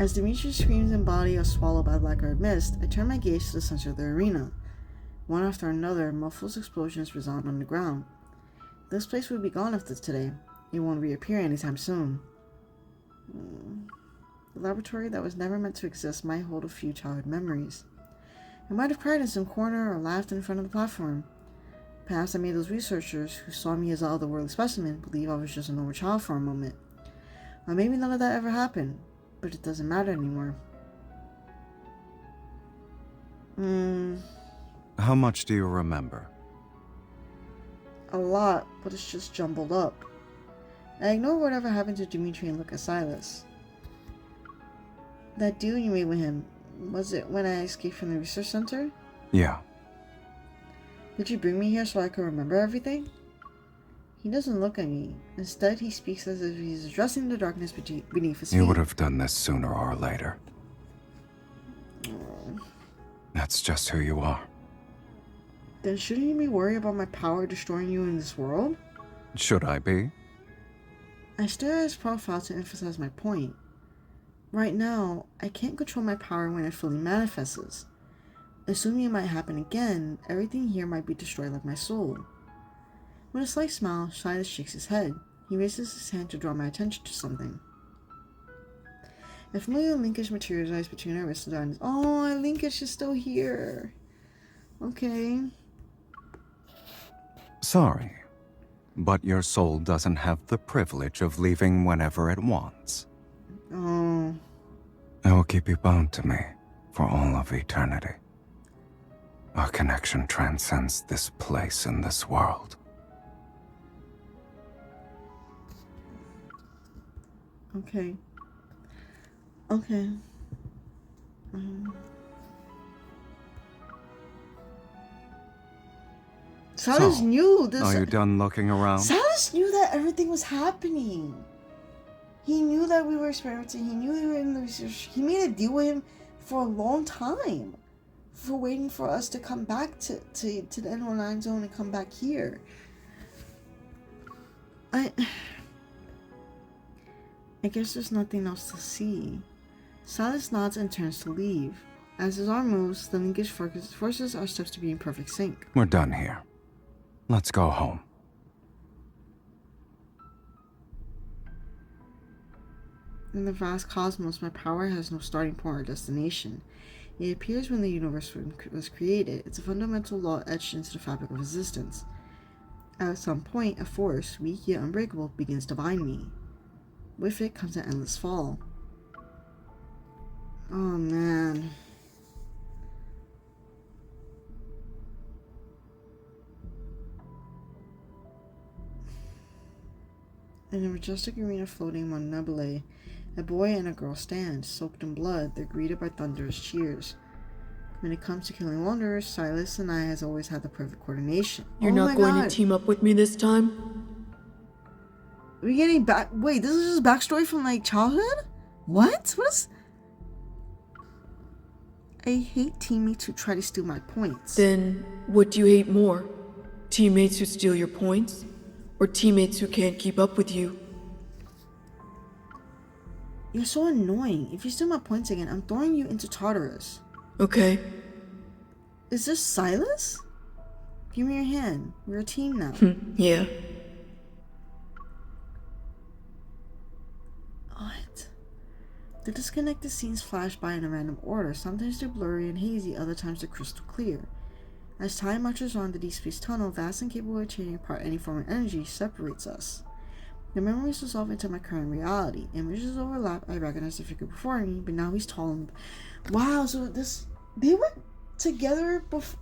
As Dimitri's screams and body are swallowed by black-red mist, I turn my gaze to the center of the arena. One after another, muffled explosions resound on the ground. This place will be gone after today. It won't reappear anytime soon. The laboratory that was never meant to exist might hold a few childhood memories. I might have cried in some corner or laughed in front of the platform. Perhaps I made those researchers who saw me as an otherworldly specimen believe I was just a normal child for a moment. Or maybe none of that ever happened, but it doesn't matter anymore. How much do you remember? A lot, but it's just jumbled up. I ignore whatever happened to Dimitri and look at Sylus. That deal you made with him, was it when I escaped from the research center? Yeah. Did you bring me here so I could remember everything? He doesn't look at me. Instead, he speaks as if he's addressing the darkness beneath his feet. You would have done this sooner or later. That's just who you are. Then shouldn't you be worried about my power destroying you in this world? Should I be? I stare at his profile to emphasize my point. Right now, I can't control my power when it fully manifests. Assuming it might happen again, everything here might be destroyed like my soul. With a slight smile, Sylus shakes his head. He raises his hand to draw my attention to something. A familiar linkage materialized between our wrists and oh, our linkage is still here. Okay. Sorry, but your soul doesn't have the privilege of leaving whenever it wants. Oh. I will keep you bound to me for all of eternity. Our connection transcends this place and this world. Okay. Okay. Sylus knew this. Are you done looking around? Sylus knew that everything was happening. He knew that we were experimenting. He knew we were in the research. He made a deal with him for a long time, for waiting for us to come back to the N19 zone and come back here. I guess there's nothing else to see. Sylus nods and turns to leave. As his arm moves, the linkage forces our steps to be in perfect sync. We're done here. Let's go home. In the vast cosmos, my power has no starting point or destination. It appears when the universe was created. It's a fundamental law etched into the fabric of existence. At some point, a force, weak yet unbreakable, begins to bind me. With it comes an endless fall. Oh man. In a majestic arena floating among nebulae, a boy and a girl stand, soaked in blood. They're greeted by thunderous cheers. When it comes to killing wanderers, Sylus and I has always had the perfect coordination. You're not going to team up with me this time? Are we getting back? Wait, this is just backstory from like childhood? What? What is? I hate teammates who try to steal my points. Then, what do you hate more? Teammates who steal your points? Or teammates who can't keep up with you? You're so annoying. If you steal my points again, I'm throwing you into Tartarus. Okay. Is this Sylus? Give me your hand. We're a team now. Yeah. What? The disconnected scenes flash by in a random order. Sometimes they're blurry and hazy, other times they're crystal clear. As time marches on, the Deepspace tunnel, vast and capable of tearing apart any form of energy, separates us. The memories dissolve into my current reality. Images overlap. I recognize the figure before me, but now he's tall and... Wow, so they were together before...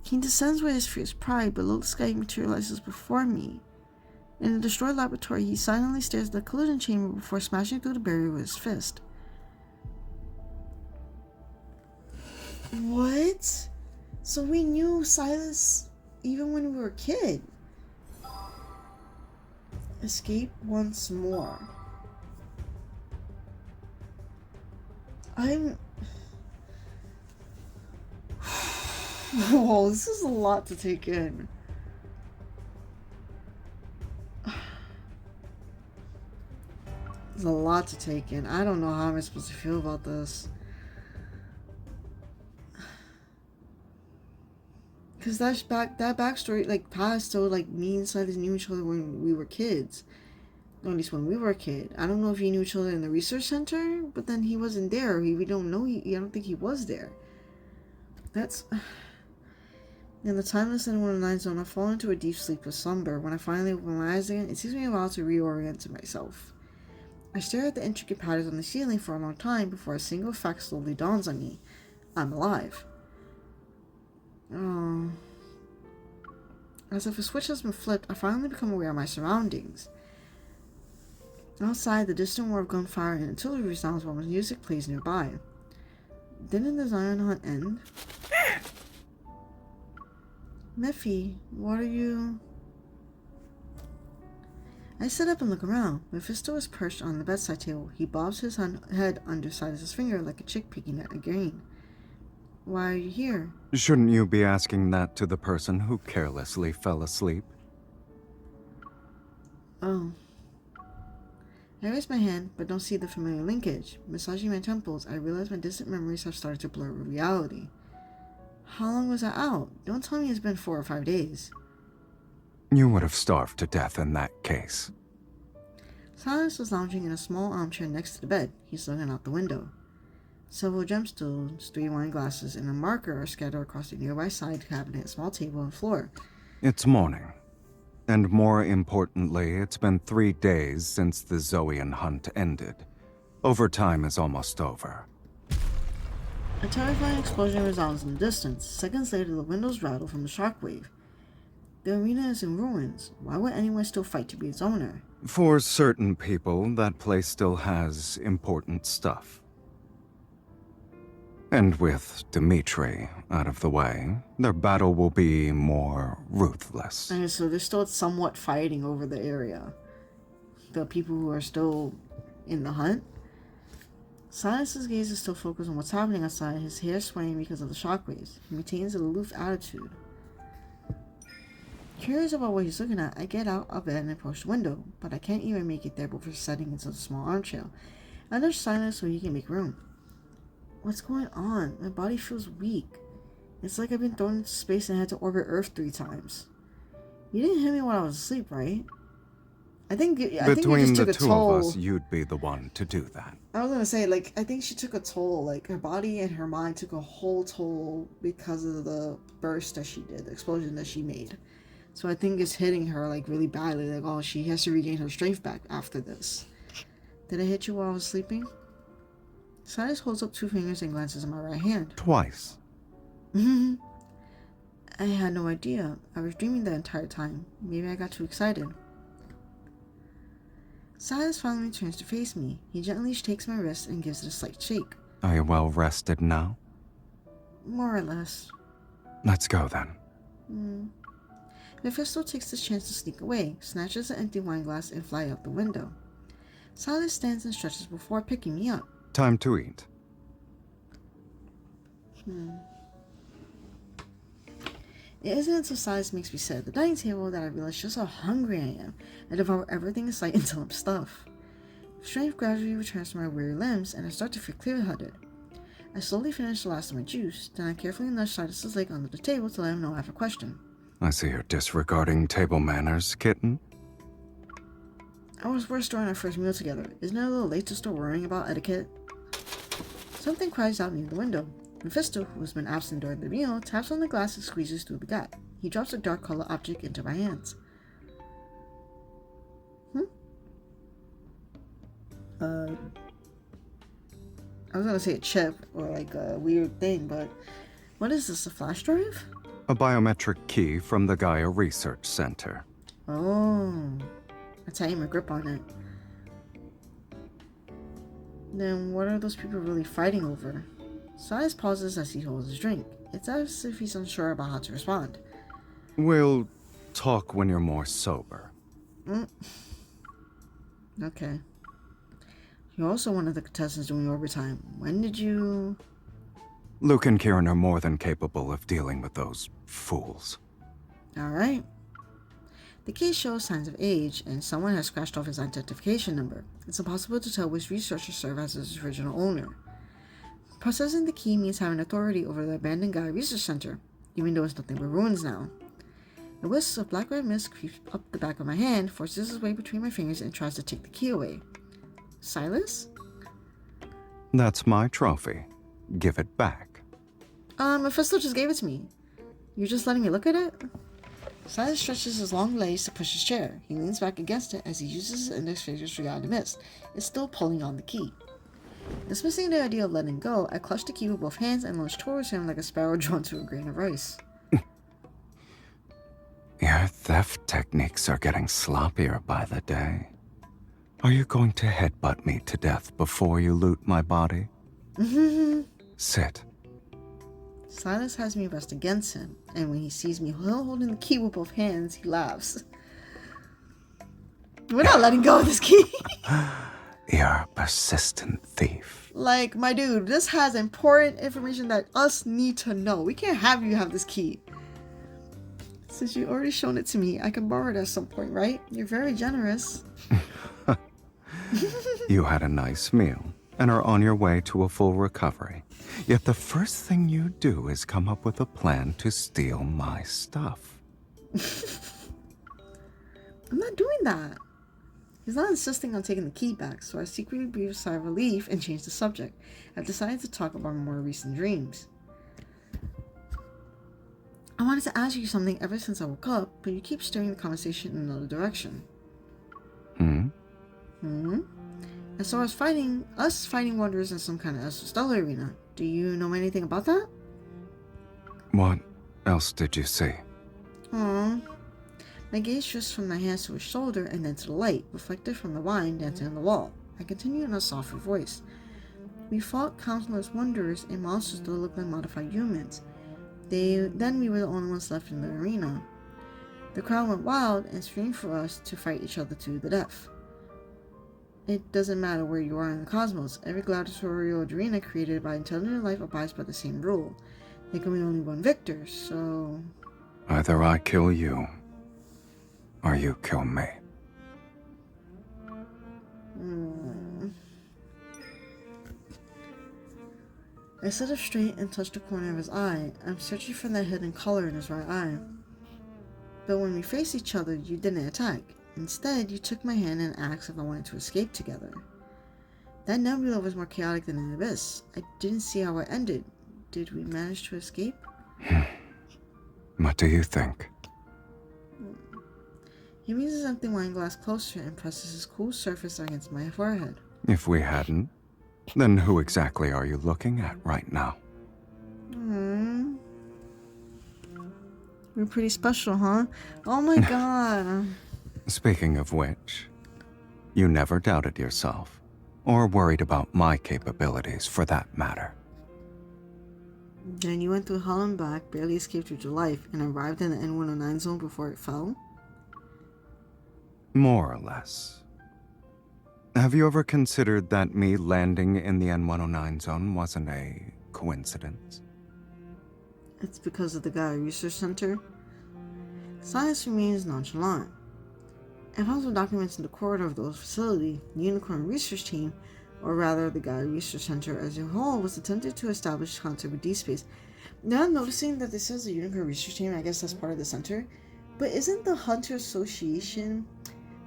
He descends with his fierce pride. Below the sky, he materializes before me. In the destroyed laboratory, he silently stares at the collision chamber before smashing through the barrier with his fist. What? So we knew Sylus even when we were a kid. Escape once more. Whoa, this is a lot to take in. There's a lot to take in. I don't know how I'm supposed to feel about this. Because that backstory, like, past, so, like, me and Sylus knew each other when we were kids. Or at least when we were a kid. I don't know if he knew each other in the research center, but then he wasn't there. We don't know. I don't think he was there. That's... In the timeless N19 zone, I fall into a deep sleep of slumber. When I finally open my eyes again, it takes me a while to reorient to myself. I stare at the intricate patterns on the ceiling for a long time before a single fact slowly dawns on me. I'm alive. Oh. As if a switch has been flipped, I finally become aware of my surroundings. Outside, the distant roar of gunfire and artillery resounds while music plays nearby. Didn't the Zion hunt end? Mephi, what are you... I sit up and look around. Mephisto is perched on the bedside table. He bobs his head under Sylus' finger like a chick picking at a grain. Why are you here? Shouldn't you be asking that to the person who carelessly fell asleep? Oh. I raise my hand, but don't see the familiar linkage. Massaging my temples, I realize my distant memories have started to blur with reality. How long was I out? Don't tell me it's been 4 or 5 days. You would have starved to death in that case. Sylus was lounging in a small armchair next to the bed. He's looking out the window. Several gemstones, 3 wine glasses, and a marker are scattered across the nearby side cabinet, small table, and floor. It's morning. And more importantly, it's been 3 days since the Zoian hunt ended. Overtime is almost over. A terrifying explosion resounds in the distance. Seconds later, the windows rattle from the shockwave. The arena is in ruins. Why would anyone still fight to be its owner? For certain people, that place still has important stuff. And with Dimitri out of the way, their battle will be more ruthless. And so they're still somewhat fighting over the area. The people who are still in the hunt. Silas's gaze is still focused on what's happening outside, his hair swaying because of the shockwaves. He maintains an aloof attitude. Curious about what he's looking at, I get out of bed and approach the window, but I can't even make it there before settling into the small armchair. I nudge Silas so he can make room. What's going on? My body feels weak. It's like I've been thrown into space and had to orbit Earth 3 times. You didn't hit me while I was asleep, right? I think you just took a toll. Between the two of us, you'd be the one to do that. I was gonna say, like, I think she took a toll. Like, her body and her mind took a whole toll because of the burst that she did, the explosion that she made. So I think it's hitting her, like, really badly. Like, oh, she has to regain her strength back after this. Did I hit you while I was sleeping? Silas holds up 2 fingers and glances at my right hand. Twice. I had no idea. I was dreaming the entire time. Maybe I got too excited. Silas finally turns to face me. He gently takes my wrist and gives it a slight shake. Are you well rested now? More or less. Let's go then. Mephisto takes the chance to sneak away, snatches an empty wine glass, and fly out the window. Silas stands and stretches before picking me up. Time to eat. It isn't until Silas makes me sit at the dining table that I realize just how hungry I am. I devour everything in sight until I'm stuffed. Strength gradually returns to my weary limbs, and I start to feel clear-headed. I slowly finish the last of my juice, then I carefully nudge Silas's leg under the table to let him know I have a question. I see you're disregarding table manners, kitten. I was worse during our first meal together. Isn't it a little late to start worrying about etiquette? Something cries out near the window. Mephisto, who has been absent during the meal, taps on the glass and squeezes through the gap. He drops a dark colored object into my hands. I was gonna say a chip or like a weird thing, but what is this, a flash drive? A biometric key from the Gaia Research Center. Oh, that's how I my grip on it. Then what are those people really fighting over? Silas pauses as he holds his drink. It's as if he's unsure about how to respond. We'll talk when you're more sober. Okay. You're also one of the contestants doing overtime. When did you... Luke and Kieran are more than capable of dealing with those fools. Alright. The case shows signs of age, and someone has scratched off his identification number. It's impossible to tell which researcher served as his original owner. Possessing the key means having authority over the abandoned Gaia Research Center, even though it's nothing but ruins now. A wisp of black-red mist creeps up the back of my hand, forces its way between my fingers, and tries to take the key away. Silas? That's my trophy. Give it back. Mephisto just gave it to me. You're just letting me look at it? Silas stretches his long legs to push his chair. He leans back against it as he uses his index fingers to guide the mist. It's still pulling on the key. Dismissing the idea of letting go, I clutch the key with both hands and launch towards him like a sparrow drawn to a grain of rice. Your theft techniques are getting sloppier by the day. Are you going to headbutt me to death before you loot my body? Sit. Silas has me rest against him, and when he sees me holding the key with both hands, he laughs. We're not letting go of this key. You're a persistent thief. Like, my dude, this has important information that us need to know. We can't have you have this key. Since you already shown it to me, I can borrow it at some point, right? You're very generous. You had a nice meal and are on your way to a full recovery. Yet the first thing you do is come up with a plan to steal my stuff. I'm not doing that. He's not insisting on taking the key back, so I secretly breathe a sigh of relief and change the subject. I've decided to talk about my more recent dreams. I wanted to ask you something ever since I woke up, but you keep steering the conversation in another direction. I saw us fighting wanderers in some kind of stellar arena. Do you know anything about that? What else did you see? Aww. My gaze shifts from my hands to his shoulder and then to the light, reflected from the wine dancing on the wall. I continue in a softer voice. We fought countless wanderers and monsters that looked like modified humans. Then we were the only ones left in the arena. The crowd went wild and screamed for us to fight each other to the death. It doesn't matter where you are in the cosmos. Every gladiatorial arena created by intelligent life abides by the same rule. There can be only one victor, so... Either I kill you, or you kill me. I stood up straight and touched the corner of his eye. I'm searching for that hidden color in his right eye. But when we faced each other, you didn't attack. Instead, you took my hand and asked if I wanted to escape together. That nebula was more chaotic than an abyss. I didn't see how it ended. Did we manage to escape? What do you think? He brings his empty wine glass closer and presses his cool surface against my forehead. If we hadn't, then who exactly are you looking at right now? We're pretty special, huh? Oh my god. Speaking of which, you never doubted yourself, or worried about my capabilities for that matter. Then you went through hell and back, barely escaped with your life, and arrived in the N109 zone before it fell? More or less. Have you ever considered that me landing in the N109 zone wasn't a coincidence? It's because of the Gaia Research Center? Science remains nonchalant. I found some documents in the corridor of those facility. The Unicorn Research Team, or rather the Gaia Research Center as a whole, was attempted to establish contact with Deepspace. Now I'm noticing that this is the Unicorn Research Team. I guess that's part of the center. But isn't the Hunter Association,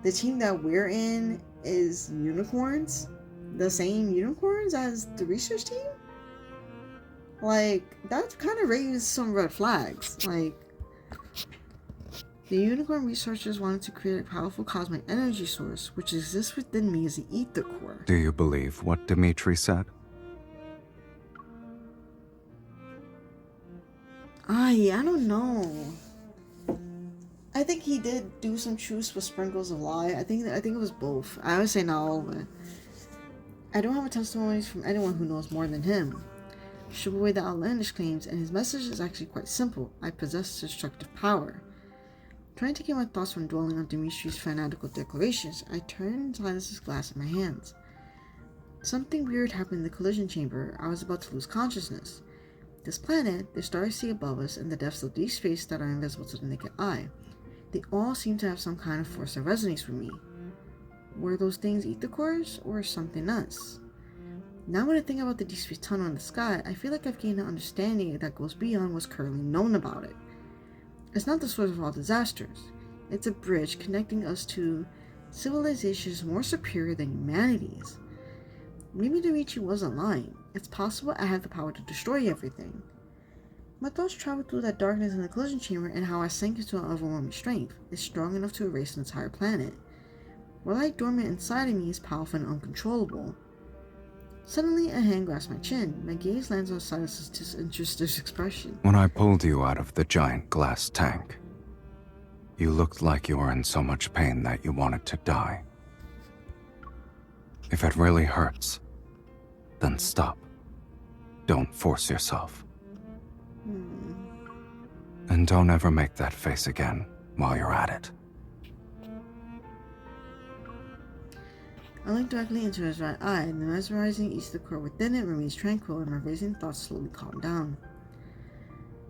the team that we're in, is unicorns? The same unicorns as the research team? Like, that kind of raised some red flags. Like, the unicorn researchers wanted to create a powerful cosmic energy source, which exists within me as the ether core. Do you believe what Dimitri said? I don't know. I think he did do some truths with sprinkles of lie. I think it was both. I would say not all of it. I don't have a testimony from anyone who knows more than him. Strip away the outlandish claims, and his message is actually quite simple. I possess destructive power. Trying to get my thoughts from dwelling on Dimitri's fanatical declarations, I turned Silas's glass in my hands. Something weird happened in the collision chamber. I was about to lose consciousness. This planet, the stars see above us, and the depths of deep space that are invisible to the naked eye, they all seem to have some kind of force that resonates with me. Were those things ether cores, or something else? Now when I think about the deep space tunnel in the sky, I feel like I've gained an understanding that goes beyond what's currently known about it. It's not the source of all disasters. It's a bridge connecting us to civilizations more superior than humanity's. Maybe Dimitri wasn't lying. It's possible I have the power to destroy everything. My thoughts traveled through that darkness in the collision chamber, and how I sank into an overwhelming strength is strong enough to erase an entire planet. What lies dormant inside of me is powerful and uncontrollable. Suddenly, a hand grasps my chin. My gaze lands on Silas's disinterested expression. When I pulled you out of the giant glass tank, you looked like you were in so much pain that you wanted to die. If it really hurts, then stop. Don't force yourself. And don't ever make that face again while you're at it. I look directly into his right eye, and the mesmerizing ether core within it remains tranquil, and my racing thoughts slowly calm down.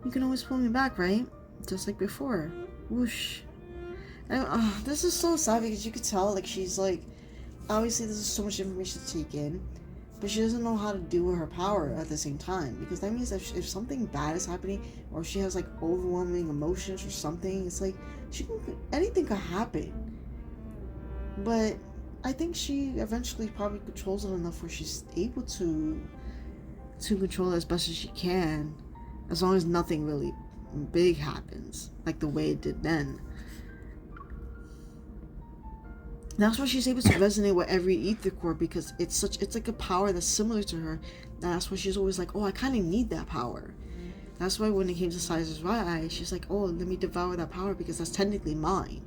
You can always pull me back, right? Just like before. Whoosh. This is so sad because you could tell, like, she's like, obviously this is so much information to take in, but she doesn't know how to deal with her power at the same time, because that means that if something bad is happening, or she has like overwhelming emotions or something, it's like anything could happen. But I think she eventually probably controls it enough where she's able to control it as best as she can, as long as nothing really big happens, like the way it did then. That's why she's able to resonate with every ether core, because it's like a power that's similar to her. That's why she's always like, oh, I kind of need that power. That's why when it came to Silas's right eye, she's like, oh, let me devour that power because that's technically mine.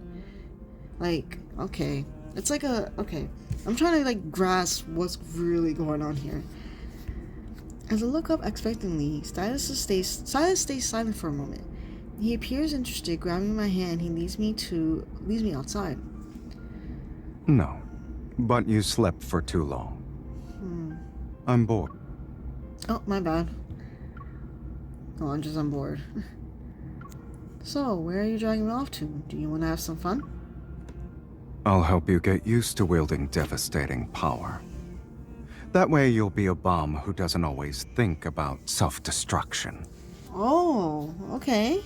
Like, okay. It's like okay. I'm trying to like grasp what's really going on here. As I look up expectantly, Sylus stays silent for a moment. He appears interested, grabbing my hand. He leads me outside. No, but you slept for too long. I'm bored. Oh, my bad. Oh, I'm just on board. So, where are you dragging me off to? Do you want to have some fun? I'll help you get used to wielding devastating power. That way you'll be a bum who doesn't always think about self-destruction. Oh, okay.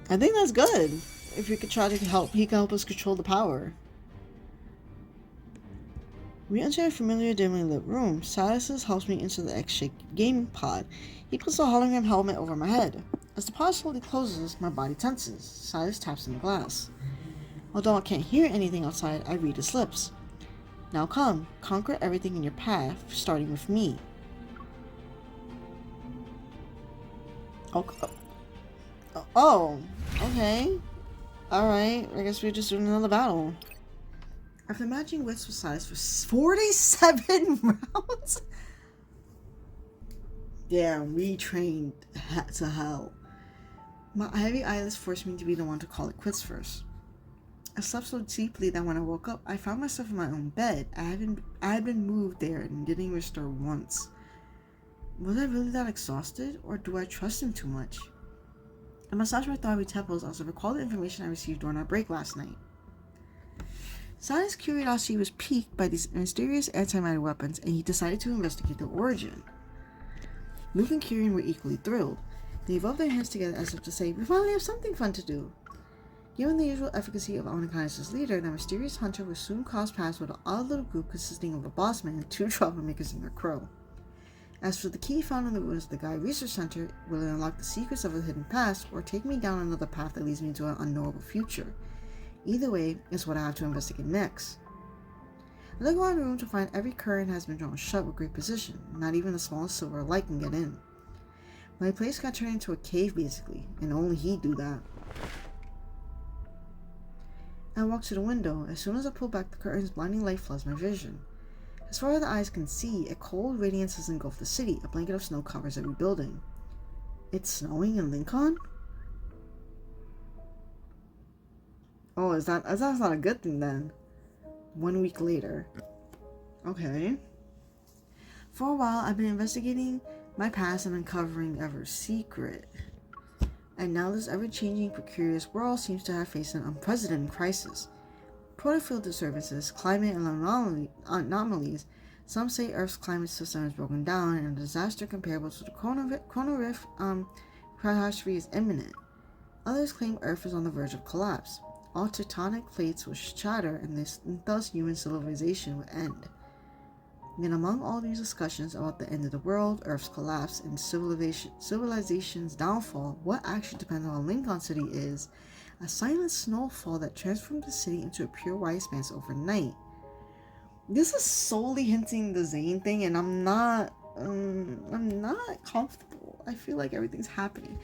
I think that's good. If we could try to help, he can help us control the power. We enter a familiar dimly lit room. Sylus helps me into the X-shaped gaming pod. He puts a hologram helmet over my head. As the pod slowly closes, my body tenses. Sylus taps in the glass. Although I can't hear anything outside, I read his lips. Now come, conquer everything in your path, starting with me. Oh, okay. Alright, I guess we're just doing another battle. After matching wits with Sylus for 47 rounds? Damn, we trained to hell. My heavy eyelids forced me to be the one to call it quits first. I slept so deeply that when I woke up, I found myself in my own bed. I had been moved there and didn't even stir once. Was I really that exhausted, or do I trust him too much? I massaged my throbbing temples as I recalled the information I received during our break last night. Sylus' curiosity was piqued by these mysterious antimatter weapons, and he decided to investigate their origin. Luke and Kieran were equally thrilled. They rubbed their hands together as if to say, "We finally have something fun to do." Given the usual efficacy of Onikai's leader, the mysterious hunter would soon cross paths with an odd little group consisting of a boss man and 2 troublemakers and their crow. As for the key found in the ruins of the Gaia Research Center, will it unlock the secrets of a hidden past, or take me down another path that leads me into an unknowable future? Either way is what I have to investigate next. I look around the room to find every curtain has been drawn shut with great precision. Not even the smallest silver light can get in. My place got turned into a cave basically, and only he'd do that. I walk to the window. As soon as I pull back the curtains, blinding light floods my vision. As far as the eyes can see, a cold radiance has engulfed the city. A blanket of snow covers every building. It's snowing in Lincoln? Oh, that's not a good thing then. 1 week later. Okay. For a while, I've been investigating my past and uncovering every secret. And now this ever-changing, precarious world seems to have faced an unprecedented crisis. Protofield disturbances, climate and anomalies. Some say Earth's climate system is broken down and a disaster comparable to the Chrono Rift catastrophe is imminent. Others claim Earth is on the verge of collapse. All tectonic plates will shatter and thus human civilization will end. Yet among all these discussions about the end of the world, Earth's collapse, and civilization's downfall, what actually depends on Lincoln City is a silent snowfall that transformed the city into a pure white expanse overnight. This is solely hinting the Zane thing, and I'm not comfortable. I feel like everything's happening.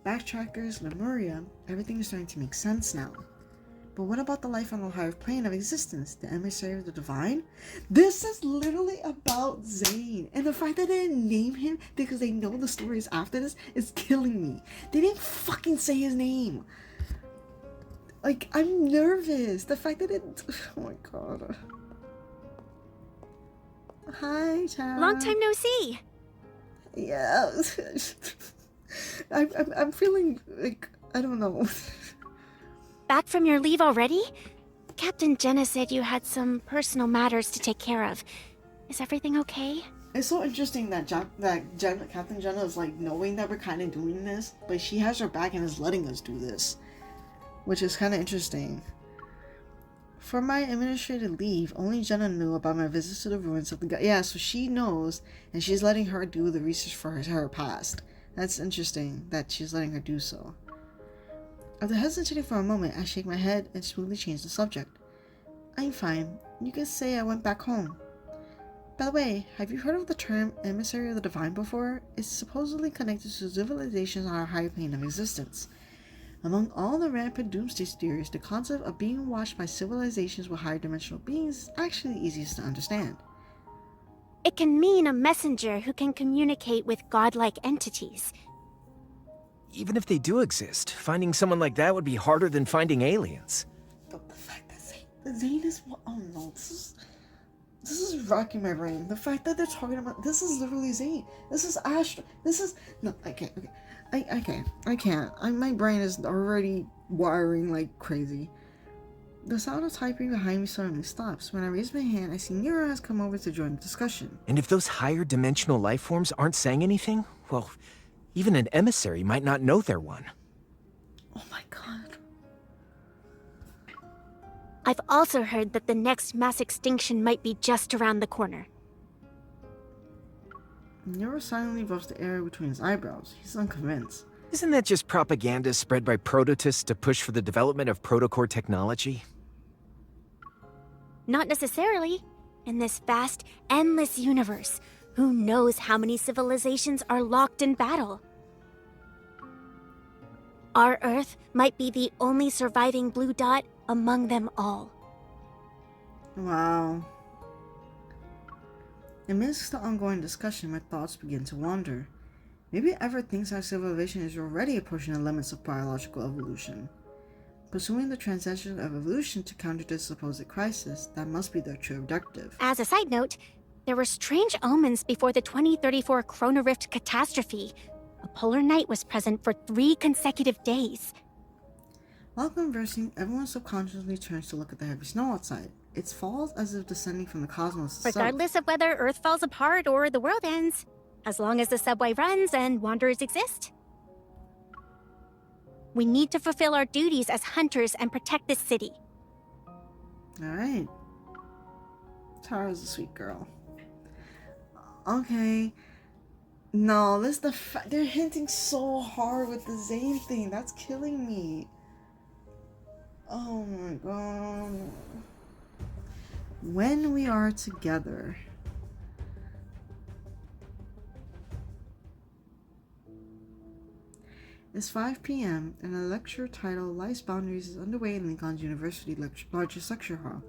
Backtrackers, Lemuria, everything is starting to make sense now. But what about the life on the higher plane of existence, the emissary of the divine? This is literally about Zane, and the fact that they didn't name him because they know the story is after this is killing me. They didn't fucking say his name. Like, I'm nervous. The fact that oh my god. Hi, Tara. Long time no see. Yeah. I'm feeling like, I don't know. Back from your leave already? Captain Jenna said you had some personal matters to take care of. Is everything okay? It's so interesting that Captain Jenna is like knowing that we're kind of doing this, but she has her back and is letting us do this, which is kind of interesting. For my administrative leave, only Jenna knew about my visits to the ruins of the Gaia. Yeah, so she knows, and she's letting her do the research for her past. That's interesting that she's letting her do so. After hesitating for a moment, I shake my head and smoothly change the subject. I'm fine. You can say I went back home. By the way, have you heard of the term emissary of the divine before? It's supposedly connected to civilizations on our higher plane of existence. Among all the rampant doomsday theories, the concept of being watched by civilizations with higher dimensional beings is actually the easiest to understand. It can mean a messenger who can communicate with godlike entities. Even if they do exist, finding someone like that would be harder than finding aliens. But the fact that Zane is what? Oh no, this is rocking my brain. The fact that they're talking about this is literally Zane. This is Astra. This is no. I can't. Okay. I can't. My brain is already wiring like crazy. The sound of typing behind me suddenly stops. When I raise my hand, I see Nero has come over to join the discussion. And if those higher dimensional life forms aren't saying anything, well, even an emissary might not know they're one. Oh my god. I've also heard that the next mass extinction might be just around the corner. Nero silently rubs the air between his eyebrows. He's unconvinced. Isn't that just propaganda spread by prototists to push for the development of protocore technology? Not necessarily. In this vast, endless universe, who knows how many civilizations are locked in battle? Our Earth might be the only surviving blue dot among them all. Wow. Amidst the ongoing discussion, my thoughts begin to wander. Maybe Everett thinks our civilization is already approaching the limits of biological evolution. Pursuing the transition of evolution to counter this supposed crisis, that must be their true objective. As a side note, there were strange omens before the 2034 Chrono Rift catastrophe. A polar night was present for 3 consecutive days. While conversing, everyone subconsciously turns to look at the heavy snow outside. It falls as if descending from the cosmos itself. Regardless of whether Earth falls apart or the world ends, as long as the subway runs and wanderers exist. We need to fulfill our duties as hunters and protect this city. Alright. Tara's a sweet girl. Okay. No, this they're hinting so hard with the Zane thing. That's killing me. Oh my god. When we are together. It's 5 p.m. and a lecture titled Life's Boundaries is underway in Lincoln University largest lecture hall.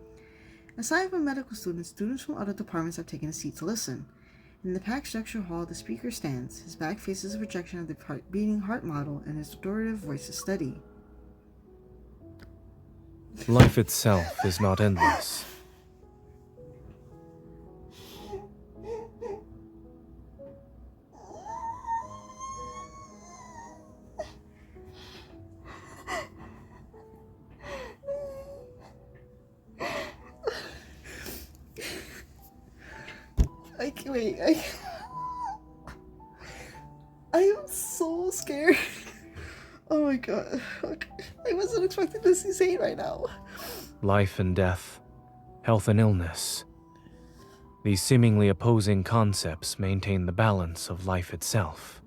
Aside from medical students from other departments have taken a seat to listen. In the packed lecture hall, the speaker stands. His back faces a projection of the beating heart model, and his authoritative voice is steady. Life itself is not endless. I am so scared. Oh my god. I wasn't expecting to see Zane right now. Life and death, health and illness. These seemingly opposing concepts maintain the balance of life itself.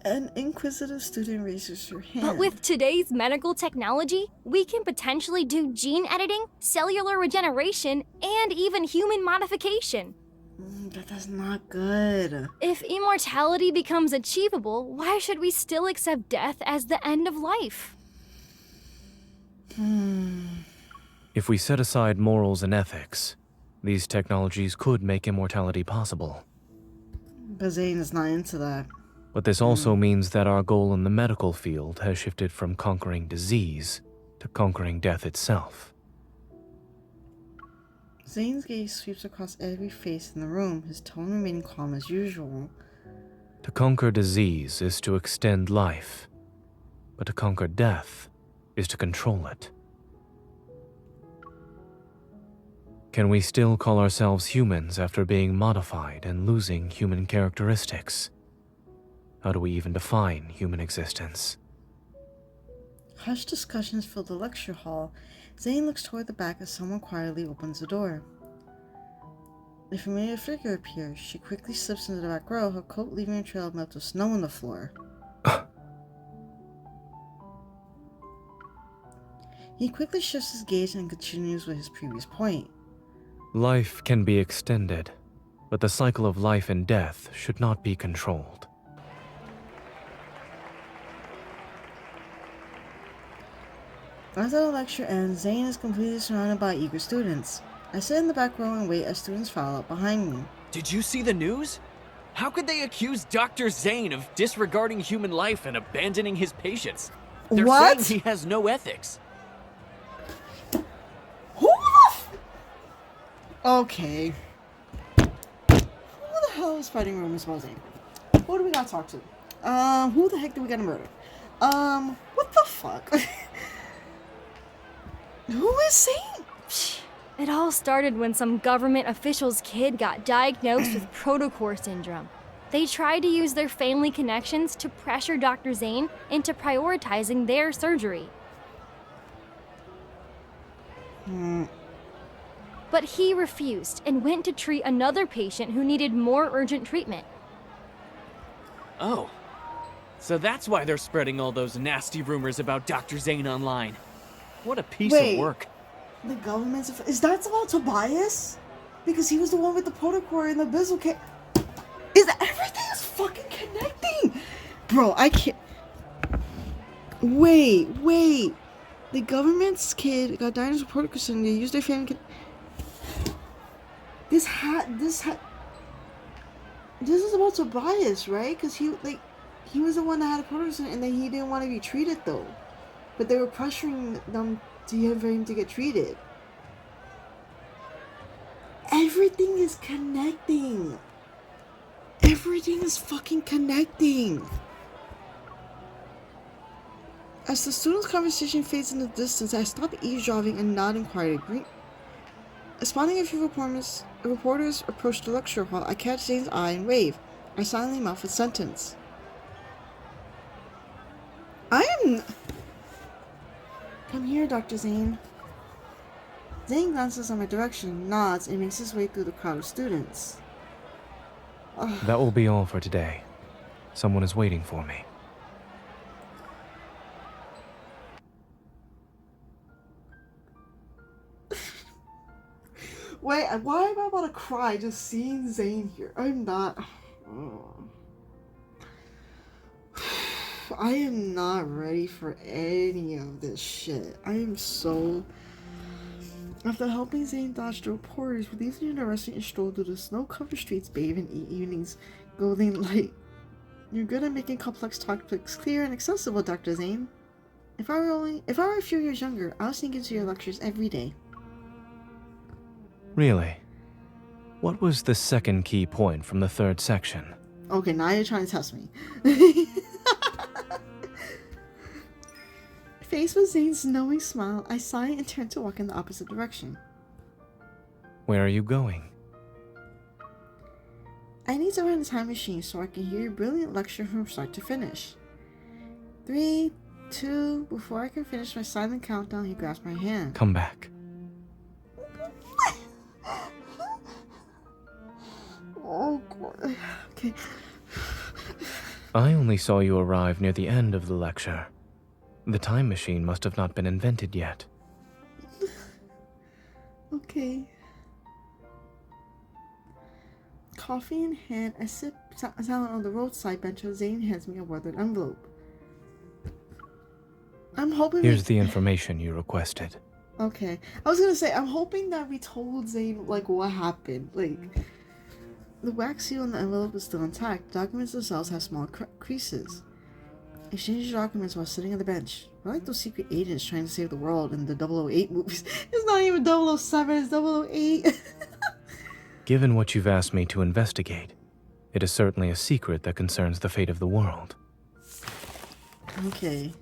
An inquisitive student raises her hand. But with today's medical technology, we can potentially do gene editing, cellular regeneration, and even human modification. That's not good. If immortality becomes achievable, why should we still accept death as the end of life? If we set aside morals and ethics, these technologies could make immortality possible. But Zane is not into that. But this also means that our goal in the medical field has shifted from conquering disease to conquering death itself. Zane's gaze sweeps across every face in the room, his tone remaining calm as usual. To conquer disease is to extend life, but to conquer death is to control it. Can we still call ourselves humans after being modified and losing human characteristics? How do we even define human existence? Hushed discussions fill the lecture hall. Zane looks toward the back as someone quietly opens the door. A familiar figure appears. She quickly slips into the back row, her coat leaving a trail of melted snow on the floor. He quickly shifts his gaze and continues with his previous point. Life can be extended, but the cycle of life and death should not be controlled. After the lecture ends, Zane is completely surrounded by eager students. I sit in the back row and wait as students file up behind me. Did you see the news? How could they accuse Dr. Zane of disregarding human life and abandoning his patients? They're What? saying he has no ethics. Who the Okay. Who the hell is fighting rumors about Zane? Who do we gotta talk to? Who the heck do we gotta murder? What the fuck? Who is Zane? It all started when some government official's kid got diagnosed with protocore syndrome. They tried to use their family connections to pressure Dr. Zane into prioritizing their surgery. But he refused and went to treat another patient who needed more urgent treatment. Oh. So that's why they're spreading all those nasty rumors about Dr. Zane online. What a piece of work. The government's... Is that about Tobias? Because he was the one with the protocore and the Bizzle case. Is that... Everything is fucking connecting! Bro, I can't... Wait. The government's kid got diagnosed with protocore and they used their family... This is about Tobias, right? Because he was the one that had a protocore and then he didn't want to be treated though. But they were pressuring them for him to get treated. Everything is connecting. Everything is fucking connecting. As the students' conversation fades in the distance, I stop eavesdropping and nod in quiet agreement. Spotting a few reporters approach the lecture hall, I catch Zane's eye and wave. I silently mouth a sentence. Come here, Dr. Zane. Zane glances in my direction, nods, and makes his way through the crowd of students. That will be all for today. Someone is waiting for me. Wait, why am I about to cry just seeing Zane here? I'm not... I am not ready for any of this shit. I am so... After helping Zane dodge the reporters, we leave the university and stroll through the snow-covered streets, bathe and eat evening's golden light. You're good at making complex topics clear and accessible, Dr. Zane. If I were a few years younger, I was thinking to your lectures every day. Really? What was the second key point from the third section? Okay, now you're trying to test me. Faced with Zane's knowing smile, I sigh and turn to walk in the opposite direction. Where are you going? I need to run a time machine so I can hear your brilliant lecture from start to finish. 3, 2, before I can finish my silent countdown, he grasps my hand. Come back. Oh, God. Okay. I only saw you arrive near the end of the lecture. The time machine must have not been invented yet. Okay. Coffee in hand, I sit silent on the roadside bench as Zane hands me a weathered envelope. I'm hoping... Here's the information you requested. Okay. I was gonna say, I'm hoping that we told Zane, like, what happened. Like, the wax seal on the envelope is still intact. The documents themselves have small creases. Exchange documents while sitting on the bench. I like those secret agents trying to save the world in the 008 movies. It's not even 007, it's 008. Given what you've asked me to investigate, it is certainly a secret that concerns the fate of the world. Okay.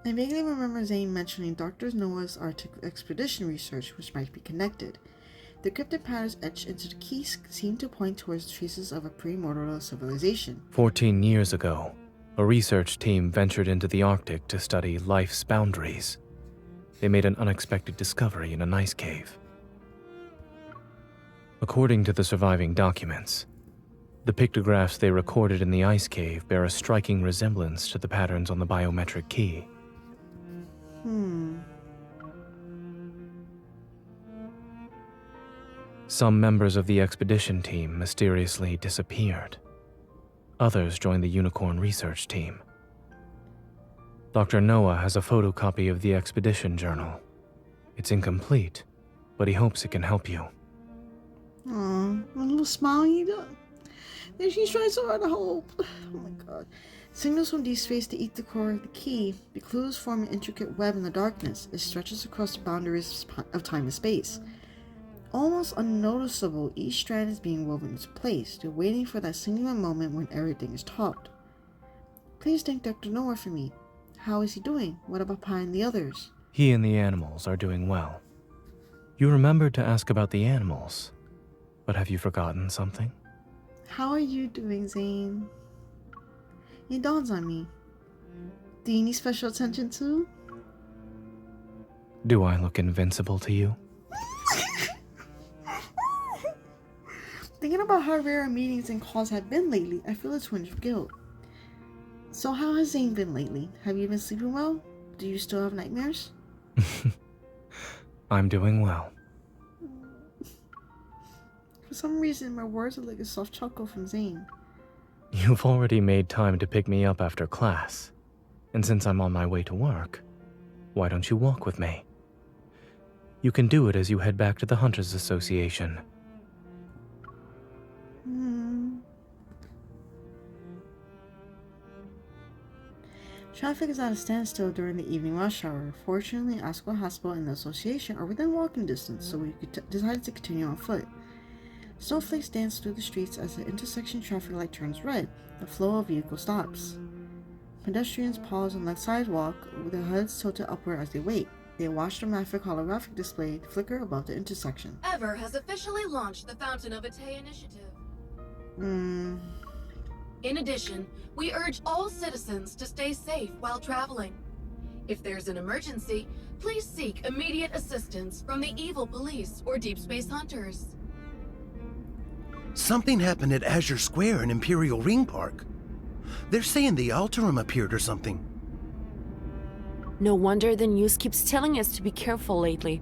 I vaguely remember Zane mentioning Dr. Noah's Arctic expedition research, which might be connected. The cryptic patterns etched into the keys seem to point towards traces of a pre-mortal civilization. 14 years ago, a research team ventured into the Arctic to study life's boundaries. They made an unexpected discovery in an ice cave. According to the surviving documents, the pictographs they recorded in the ice cave bear a striking resemblance to the patterns on the biometric key. Some members of the expedition team mysteriously disappeared. Others joined the Unicorn research team. Dr. Noah has a photocopy of the expedition journal. It's incomplete, but he hopes it can help you. Aw, a little smile you do. Then she's trying so hard to hope. Oh my god. Signals from Deepspace to eat the core of the key. The clues form an intricate web in the darkness. It stretches across the boundaries of time and space. Almost unnoticeable, each strand is being woven into place. They're waiting for that singular moment when everything is taut. Please thank Dr. Noah for me. How is he doing? What about Pi and the others? He and the animals are doing well. You remembered to ask about the animals, but have you forgotten something? How are you doing, Zane? It dawns on me. Do you need special attention too? Do I look invincible to you? Thinking about how rare our meetings and calls have been lately, I feel a twinge of guilt. So how has Zane been lately? Have you been sleeping well? Do you still have nightmares? I'm doing well. For some reason, my words are like a soft chuckle from Zane. You've already made time to pick me up after class. And since I'm on my way to work, why don't you walk with me? You can do it as you head back to the Hunters Association. Traffic is at a standstill during the evening rush hour. Fortunately, Asco Hospital and the association are within walking distance, so we decided to continue on foot. Snowflakes dance through the streets as the intersection traffic light turns red. The flow of vehicles stops. Pedestrians pause on the sidewalk with their heads tilted upward as they wait. They watch the graphic holographic display flicker above the intersection. Ever has officially launched the Fountain of Atay initiative. In addition, we urge all citizens to stay safe while traveling. If there's an emergency, please seek immediate assistance from the evil police or Deepspace hunters. Something happened at Azure Square in Imperial Ring Park. They're saying the Alterum appeared or something. No wonder the news keeps telling us to be careful lately.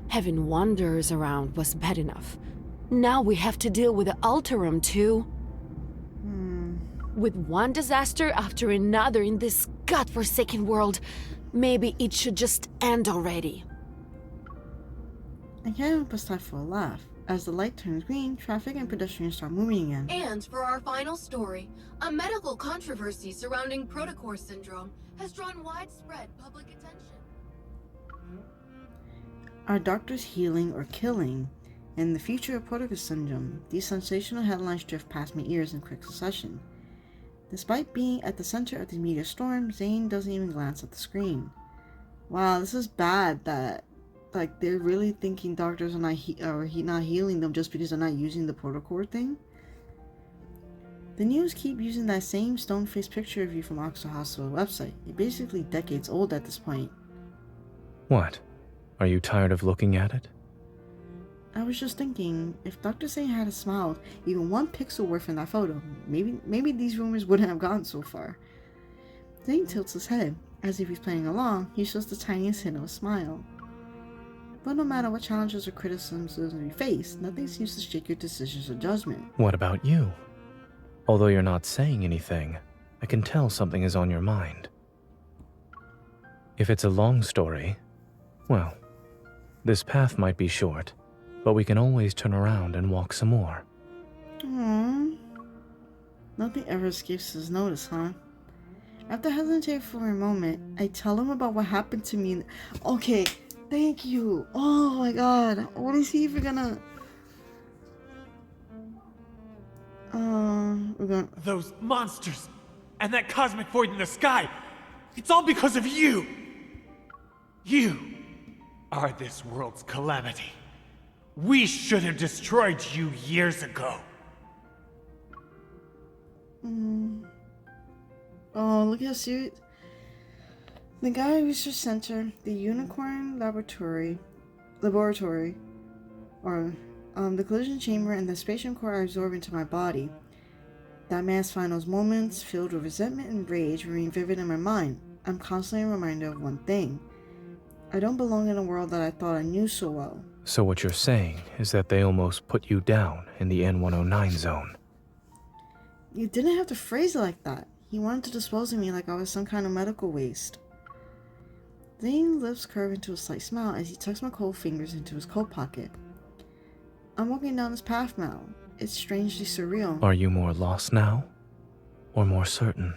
Having wanderers around was bad enough. Now we have to deal with the Alterum too. With one disaster after another in this godforsaken world, maybe it should just end already. I can't help but stifle a laugh. As the light turns green, traffic and pedestrians start moving again. And for our final story, a medical controversy surrounding protocore syndrome has drawn widespread public attention. Are doctors healing or killing? In the future of protocore syndrome, these sensational headlines drift past my ears in quick succession. Despite being at the center of the media storm, Zane doesn't even glance at the screen. Wow, this is bad that they're really thinking doctors are not healing them just because they're not using the protocol thing. The news keep using that same stone-faced picture of you from Oxford Hospital website. You're basically decades old at this point. What? Are you tired of looking at it? I was just thinking, if Dr. Zane had smiled even one pixel worth in that photo, maybe these rumors wouldn't have gotten so far. Zane tilts his head. As if he's playing along, he shows the tiniest hint of a smile. But no matter what challenges or criticisms we face, nothing seems to shake your decisions or judgment. What about you? Although you're not saying anything, I can tell something is on your mind. If it's a long story, well, this path might be short, but we can always turn around and walk some more. Aww. Nothing ever escapes his notice, huh? After hesitating for a moment, I tell him about what happened to me. Okay, thank you. Oh my god. What is he even gonna... we're gonna... Those monsters and that cosmic void in the sky. It's all because of you. You are this world's calamity. We should have destroyed you years ago. Oh, look how sweet. The Gaia Research Center, the Unicorn Laboratory, or the collision chamber and the spatial core are absorbed into my body. That man's final moments, filled with resentment and rage, remain vivid in my mind. I'm constantly reminded of one thing. I don't belong in a world that I thought I knew so well. So what you're saying is that they almost put you down in the N109 zone. You didn't have to phrase it like that. He wanted to dispose of me like I was some kind of medical waste. Zane's lips curve into a slight smile as he tucks my cold fingers into his coat pocket. I'm walking down this path now. It's strangely surreal. Are you more lost now? Or more certain?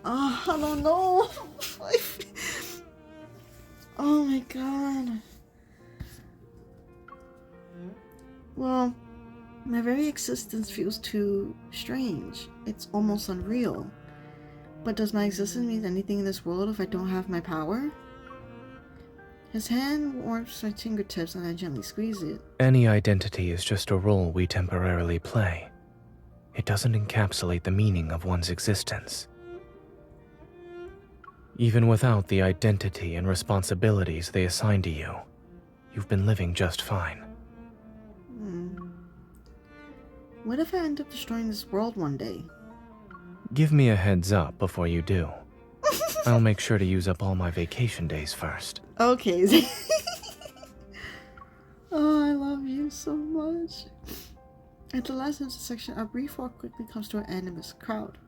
I don't know. Oh my god. Well, my very existence feels too strange. It's almost unreal. But does my existence mean anything in this world if I don't have my power? His hand warms my fingertips and I gently squeeze it. Any identity is just a role we temporarily play. It doesn't encapsulate the meaning of one's existence. Even without the identity and responsibilities they assign to you, you've been living just fine. What if I end up destroying this world one day? Give me a heads up before you do. I'll make sure to use up all my vacation days first. Okay. Oh, I love you so much. At the last intersection, our brief walk quickly comes to an end amidst a crowd.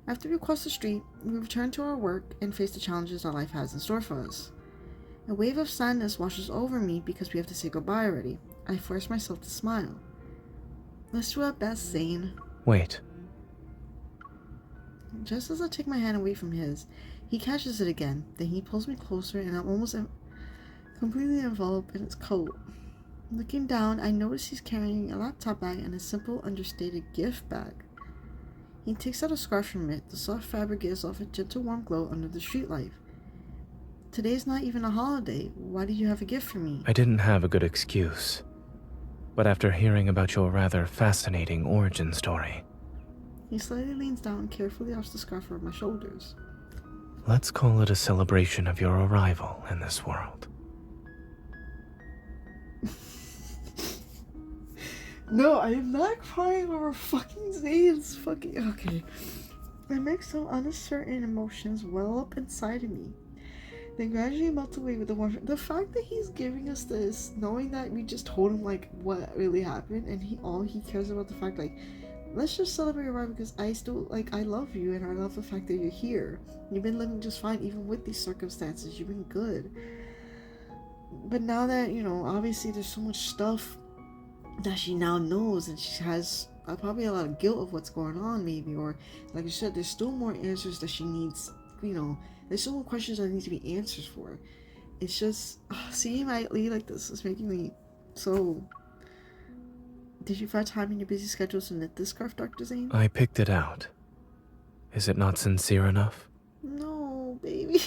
After we cross the street, we return to our work and face the challenges our life has in store for us. A wave of sadness washes over me because we have to say goodbye already. I force myself to smile. Let's do our best, Zane. Wait. Just as I take my hand away from his, he catches it again. Then he pulls me closer and I'm almost completely enveloped in his coat. Looking down, I notice he's carrying a laptop bag and a simple, understated gift bag. He takes out a scarf from it. The soft fabric gives off a gentle warm glow under the streetlight. Today's not even a holiday. Why do you have a gift for me? I didn't have a good excuse. But after hearing about your rather fascinating origin story... He slightly leans down and carefully offs the scarf over my shoulders. Let's call it a celebration of your arrival in this world. No, I am not crying over fucking Zane's fucking... Okay. I make some uncertain emotions well up inside of me. Then gradually melt away with the warmth. The fact that he's giving us this, knowing that we just told him, like, what really happened, and all he cares about the fact, like, let's just celebrate your arrival because I still, like, I love you and I love the fact that you're here. You've been living just fine even with these circumstances. You've been good. But now that, you know, obviously there's so much stuff that she now knows and she has probably a lot of guilt of what's going on maybe, or like you said, there's still more answers that she needs, you know, there's still more questions that need to be answers for. It's just, seeing Miley like this is making me so... Did you find time in your busy schedule to knit this scarf, Dr. Zane? I picked it out. Is it not sincere enough? No, baby.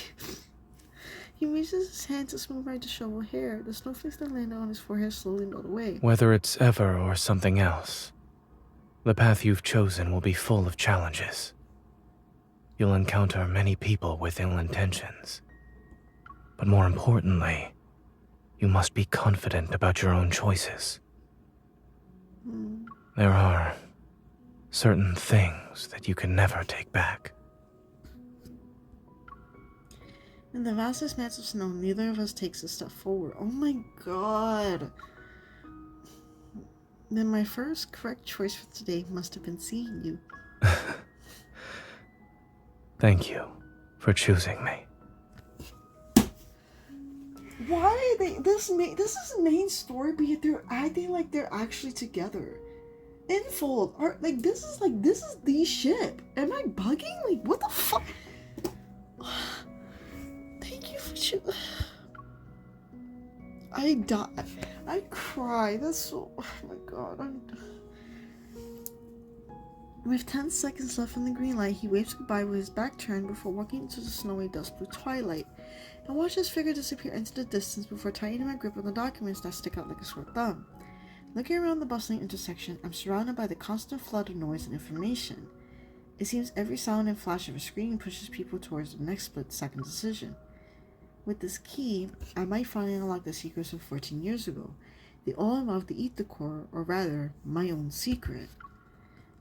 He raises his hand to smooth my disheveled hair. The snowflakes that landed on his forehead slowly melt away. Whether it's ever or something else, the path you've chosen will be full of challenges. You'll encounter many people with ill intentions. But more importantly, you must be confident about your own choices. There are certain things that you can never take back. In the vast expanse of snow, neither of us takes a step forward. Oh my god. Then my first correct choice for today must have been seeing you. Thank you for choosing me. Why are they this is the main story, but yet they're acting like they're actually together. Infold are like this is the ship. Am I bugging? Like what the fuck? Thank you for I die. I cry. That's so. Oh my god. With 10 seconds left on the green light, he waves goodbye with his back turned before walking into the snowy dusk blue twilight. I watch his figure disappear into the distance before tightening my grip on the documents that stick out like a sore thumb. Looking around the bustling intersection, I'm surrounded by the constant flood of noise and information. It seems every sound and flash of a screen pushes people towards the next split-second decision. With this key, I might finally unlock the secrets of 14 years ago. They all involve the ether core, or rather, my own secret.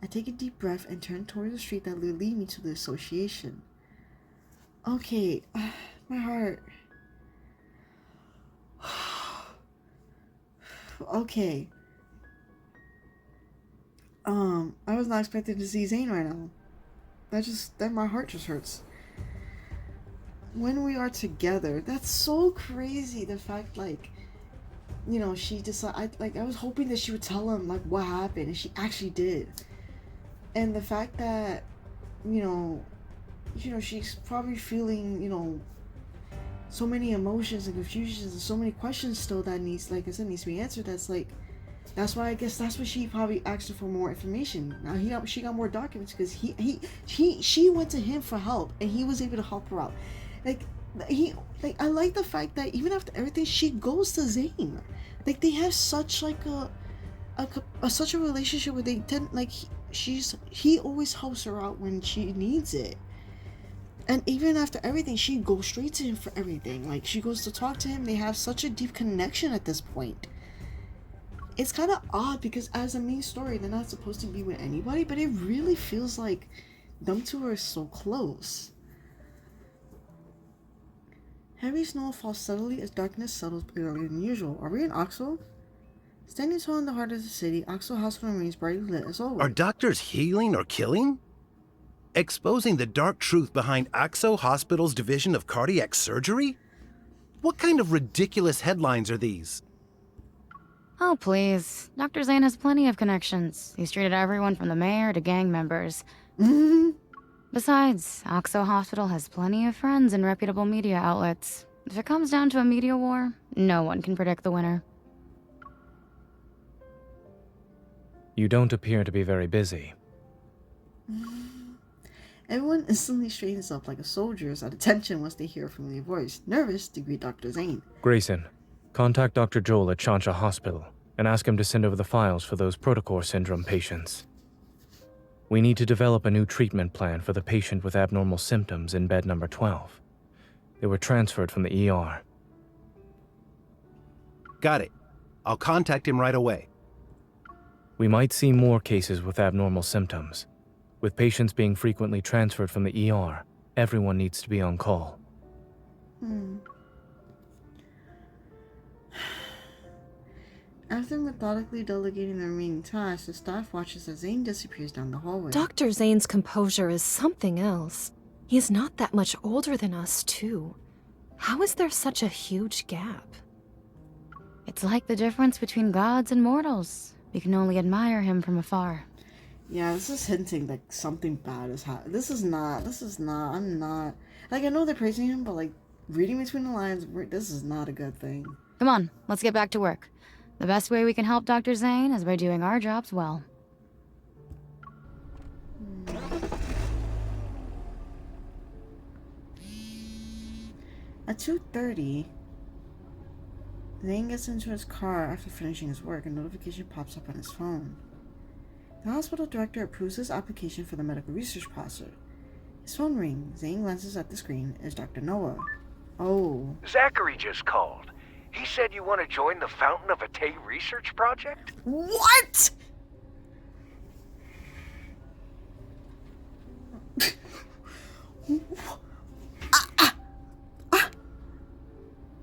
I take a deep breath and turn towards the street that will lead me to the association. Okay, my heart. Okay. I was not expecting to see Zane right now. That my heart just hurts. when we are together. That's so crazy. The fact, like, you know, she decided, I was hoping that she would tell him, like, what happened, and she actually did. And the fact that, you know, she's probably feeling, you know, so many emotions and confusions and so many questions still that needs, like I said, needs to be answered. That's like, that's why I guess that's what she probably asked her for more information. Now she got more documents because she went to him for help and he was able to help her out. I like the fact that even after everything, she goes to Zane. Like, they have such like such a relationship where they tend, like, he always helps her out when she needs it. And even after everything, she goes straight to him for everything. Like, she goes to talk to him. They have such a deep connection at this point. It's kind of odd because as a main story, they're not supposed to be with anybody, but it really feels like them two are so close. Heavy snow falls steadily as darkness settles earlier than usual. Are we in Oxo? Standing tall in the heart of the city, Oxo Hospital remains brightly lit as always. Are doctors healing or killing? Exposing the dark truth behind Oxo Hospital's division of cardiac surgery? What kind of ridiculous headlines are these? Oh, please. Dr. Zane has plenty of connections. He's treated everyone from the mayor to gang members. Besides, Oxo Hospital has plenty of friends and reputable media outlets. If it comes down to a media war, no one can predict the winner. You don't appear to be very busy. Everyone instantly straightens up like a soldier is at attention once they hear a familiar voice, nervous to greet Dr. Zane. Grayson, contact Dr. Joel at Chansha Hospital and ask him to send over the files for those Protocore syndrome patients. We need to develop a new treatment plan for the patient with abnormal symptoms in bed number 12. They were transferred from the ER. Got it. I'll contact him right away. We might see more cases with abnormal symptoms. With patients being frequently transferred from the ER, everyone needs to be on call. After methodically delegating the remaining tasks, the staff watches as Zane disappears down the hallway. Dr. Zane's composure is something else. He is not that much older than us, too. How is there such a huge gap? It's like the difference between gods and mortals. We can only admire him from afar. Yeah, this is hinting like something bad is happening. This is not, I'm not, like, I know they're praising him, but like, reading between the lines, this is not a good thing. Come on, let's get back to work. The best way we can help Dr. Zane is by doing our jobs well. At 2:30, Zane gets into his car after finishing his work. A notification pops up on his phone. The hospital director approves his application for the medical research project. His phone rings. Zane glances at the screen. It's Dr. Noah. Oh. Zachary just called. He said you want to join the Fountain of Atay research project? What?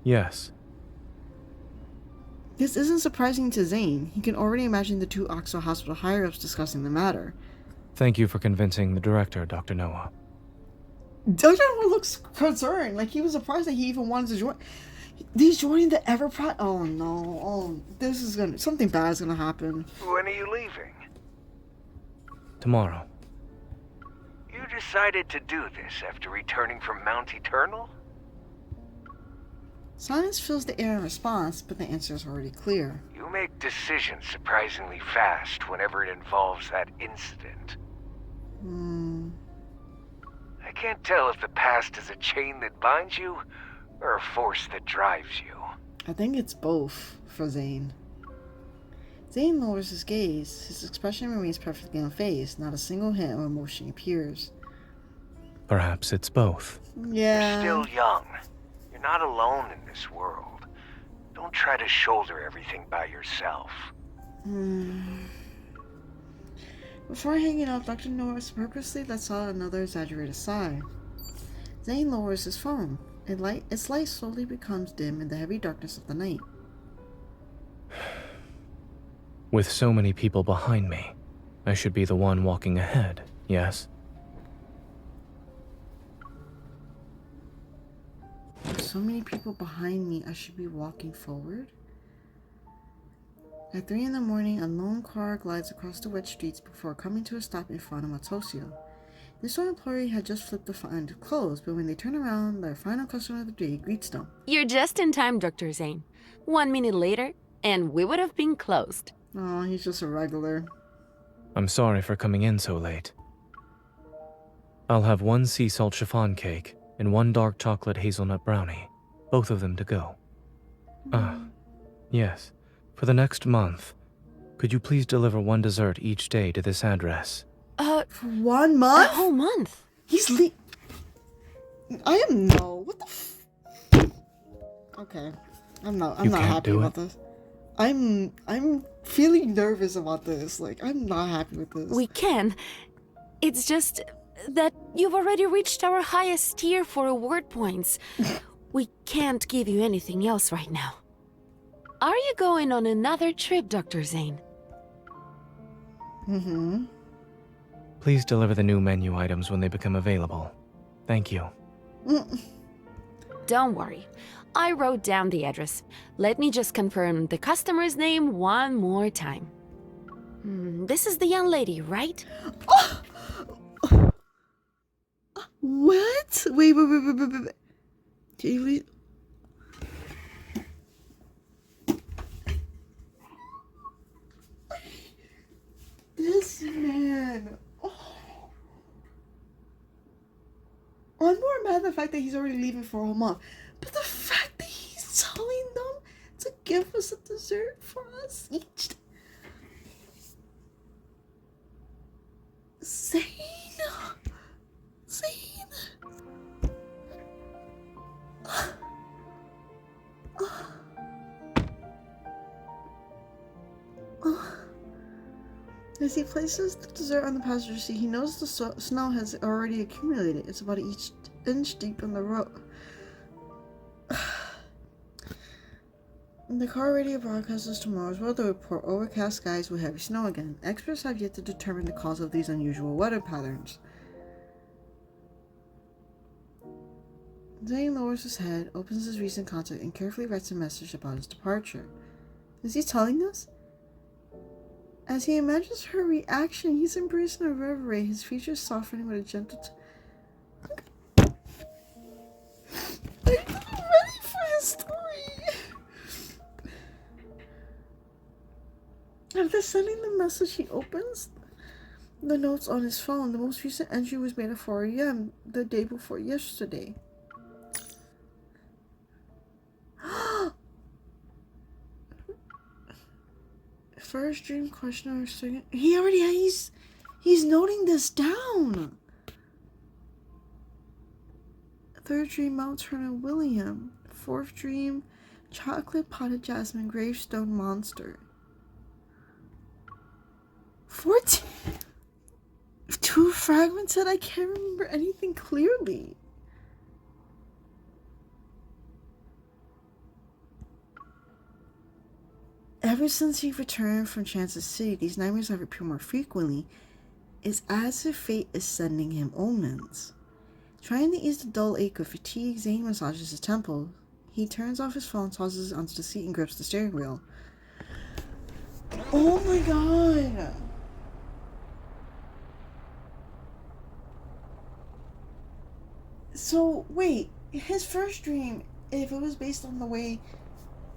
Yes. This isn't surprising to Zane. He can already imagine the two Oxo Hospital higher-ups discussing the matter. Thank you for convincing the director, Dr. Noah. Dr. Noah looks concerned. Like, he was surprised that he even wanted to join. He's joining the Oh no. Oh, this is gonna... Something bad is gonna happen. When are you leaving? Tomorrow. You decided to do this after returning from Mount Eternal? Silence fills the air in response, but the answer is already clear. You make decisions surprisingly fast whenever it involves that incident. I can't tell if the past is a chain that binds you, or a force that drives you. I think it's both for Zane. Zane lowers his gaze. His expression remains perfectly unfazed. Not a single hint of emotion appears. Perhaps it's both. Yeah. You're still young. You're not alone in this world. Don't try to shoulder everything by yourself. Before hanging up, Dr. Norris purposely lets out another exaggerated sigh. Zane lowers his phone. Its light slowly becomes dim in the heavy darkness of the night. With so many people behind me, I should be the one walking ahead, yes? So many people behind me, I should be walking forward. At 3 in the morning, a lone car glides across the wet streets before coming to a stop in front of Matosio. This one employee had just flipped the front closed, but when they turn around, their final customer of the day greets them. You're just in time, Dr. Zane. 1 minute later, and we would have been closed. Oh, he's just a regular. I'm sorry for coming in so late. I'll have 1 sea salt chiffon cake and 1 dark chocolate hazelnut brownie, both of them to go. Yes. For the next month, could you please deliver 1 dessert each day to this address? For 1 month? A whole month? I am no. What the Okay. I'm not happy about this. I'm feeling nervous about this. Like, I'm not happy with this. We can. It's just that you've already reached our highest tier for award points. We can't give you anything else right now. Are you going on another trip, Dr. Zane? Mm-hmm. Please deliver the new menu items when they become available. Thank you. Don't worry. I wrote down the address. Let me just confirm the customer's name one more time. This is the young lady, right? What? Wait. Can you leave? This man. I'm more mad at the fact that he's already leaving for a whole month. But the fact that he's telling them to give us a dessert for us each day. Zane. As he places the dessert on the passenger seat, he knows the snow has already accumulated. It's about an inch deep on the road. The car radio broadcasts tomorrow's weather report. Overcast skies with heavy snow again. Experts have yet to determine the cause of these unusual weather patterns. Zane lowers his head, opens his recent contact, and carefully writes a message about his departure. Is he telling us? As he imagines her reaction, he's embracing a reverie, his features softening with a gentle I'm not ready for his story. After sending the message, he opens the notes on his phone. The most recent entry was made at 4 a.m. the day before yesterday. First dream question or second. He's noting this down. Third dream, Mount Turner William. Fourth dream, chocolate potted jasmine gravestone monster. 14. 2 fragments that I can't remember anything clearly. Ever since he returned from Transit City, these nightmares have appeared more frequently. It's as if fate is sending him omens. Trying to ease the dull ache of fatigue, Zane massages his temple. He turns off his phone, tosses it onto the seat, and grips the steering wheel. Oh my god! So, wait, his first dream, if it was based on the way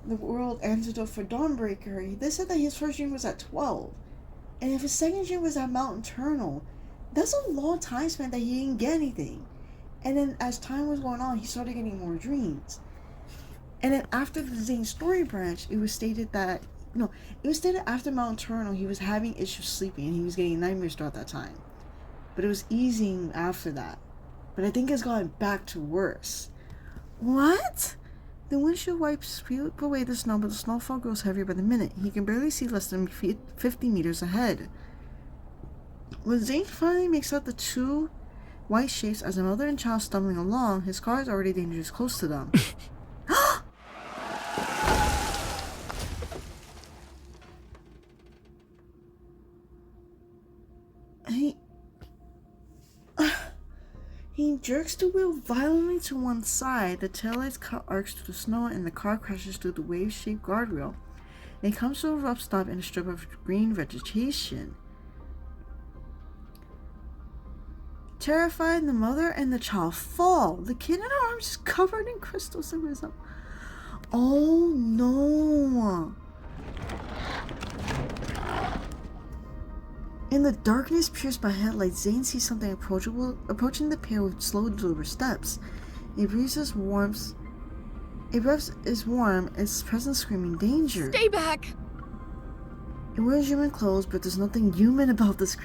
the world antidote for Dawnbreaker, they said that his first dream was at 12. And if his second dream was at Mount Eternal, that's a long time span that he didn't get anything. And then as time was going on, he started getting more dreams. And then after the Zane story branch, it was stated after Mount Eternal, he was having issues sleeping and he was getting nightmares throughout that time. But it was easing after that. But I think it's gotten back to worse. What? The windshield wipes sweep away the snow, but the snowfall grows heavier by the minute. He can barely see less than 50 meters ahead. When Zane finally makes out the 2 white shapes as a mother and child stumbling along, his car is already dangerously close to them. He jerks the wheel violently to one side. The taillights cut arcs through the snow and the car crashes through the wave-shaped guardrail. It comes to a rough stop in a strip of green vegetation. Terrified, the mother and the child fall. The kid in her arms is covered in crystals and rhythm. Oh no! In the darkness pierced by headlights, Zane sees something approaching the pair with slow, deliberate steps. It breathes is warm, its presence screaming danger. Stay back! It wears human clothes, but there's nothing human about this.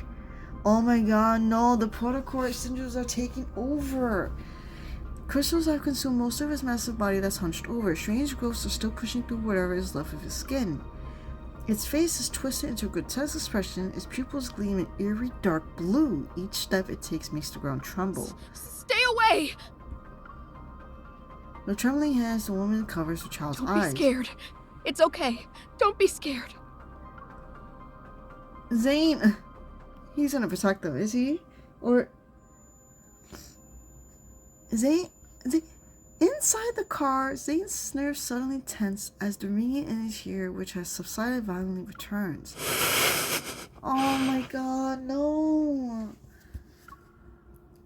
Oh my god, no, the protocore syndromes are taking over. Crystals have consumed most of his massive body that's hunched over. Strange growths are still pushing through whatever is left of his skin. Its face is twisted into a grotesque expression, its pupils gleam an eerie dark blue. Each step it takes makes the ground tremble. Stay away! With trembling hands, the woman covers the child's eyes. Don't be scared. It's okay. Don't be scared. Zane! He's gonna protect them, is he? Or... Zane... Inside the car, Zane's nerves suddenly tense as the ringing in his ear, which has subsided violently, returns. Oh my god, no!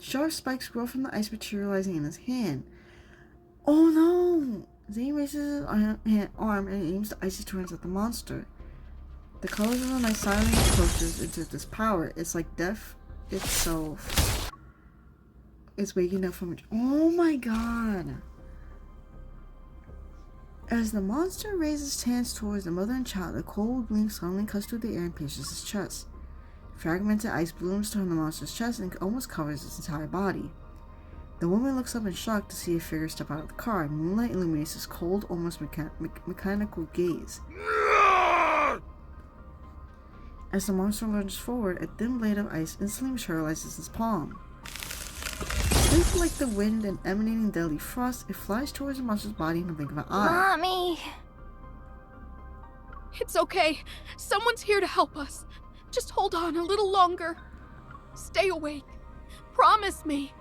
Sharp spikes grow from the ice, materializing in his hand. Oh no! Zane raises his arm and aims the icy torrents at the monster. The colors of the night silently approaches into this power. It's like death itself. It's waking up from it. Oh my god! As the monster raises its hands towards the mother and child, a cold gleam suddenly cuts through the air and pierces his chest. Fragmented ice blooms from the monster's chest and almost covers its entire body. The woman looks up in shock to see a figure step out of the car. Moonlight illuminates his cold, almost mechanical gaze. As the monster lunges forward, a thin blade of ice instantly materializes his palm. Quick like the wind and emanating deadly frost, it flies towards the monster's body in the blink of an eye. Mommy! It's okay. Someone's here to help us. Just hold on a little longer. Stay awake. Promise me.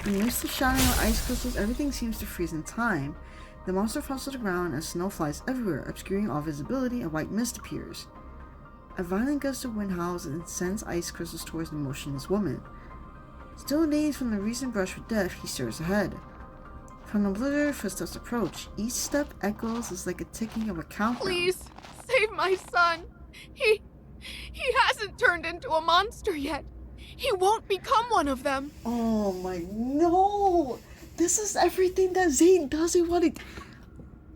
Amidst the shining of ice crystals, everything seems to freeze in time. The monster falls to the ground and snow flies everywhere, obscuring all visibility. A white mist appears. A violent gust of wind howls and sends ice crystals towards the motionless woman. Still dazed from the recent brush with death, he stares ahead. From the blizzard, footsteps approach. Each step echoes as like a ticking of a countdown. Please, save my son. He hasn't turned into a monster yet. He won't become one of them. Oh my, no! This is everything that Zane doesn't want to...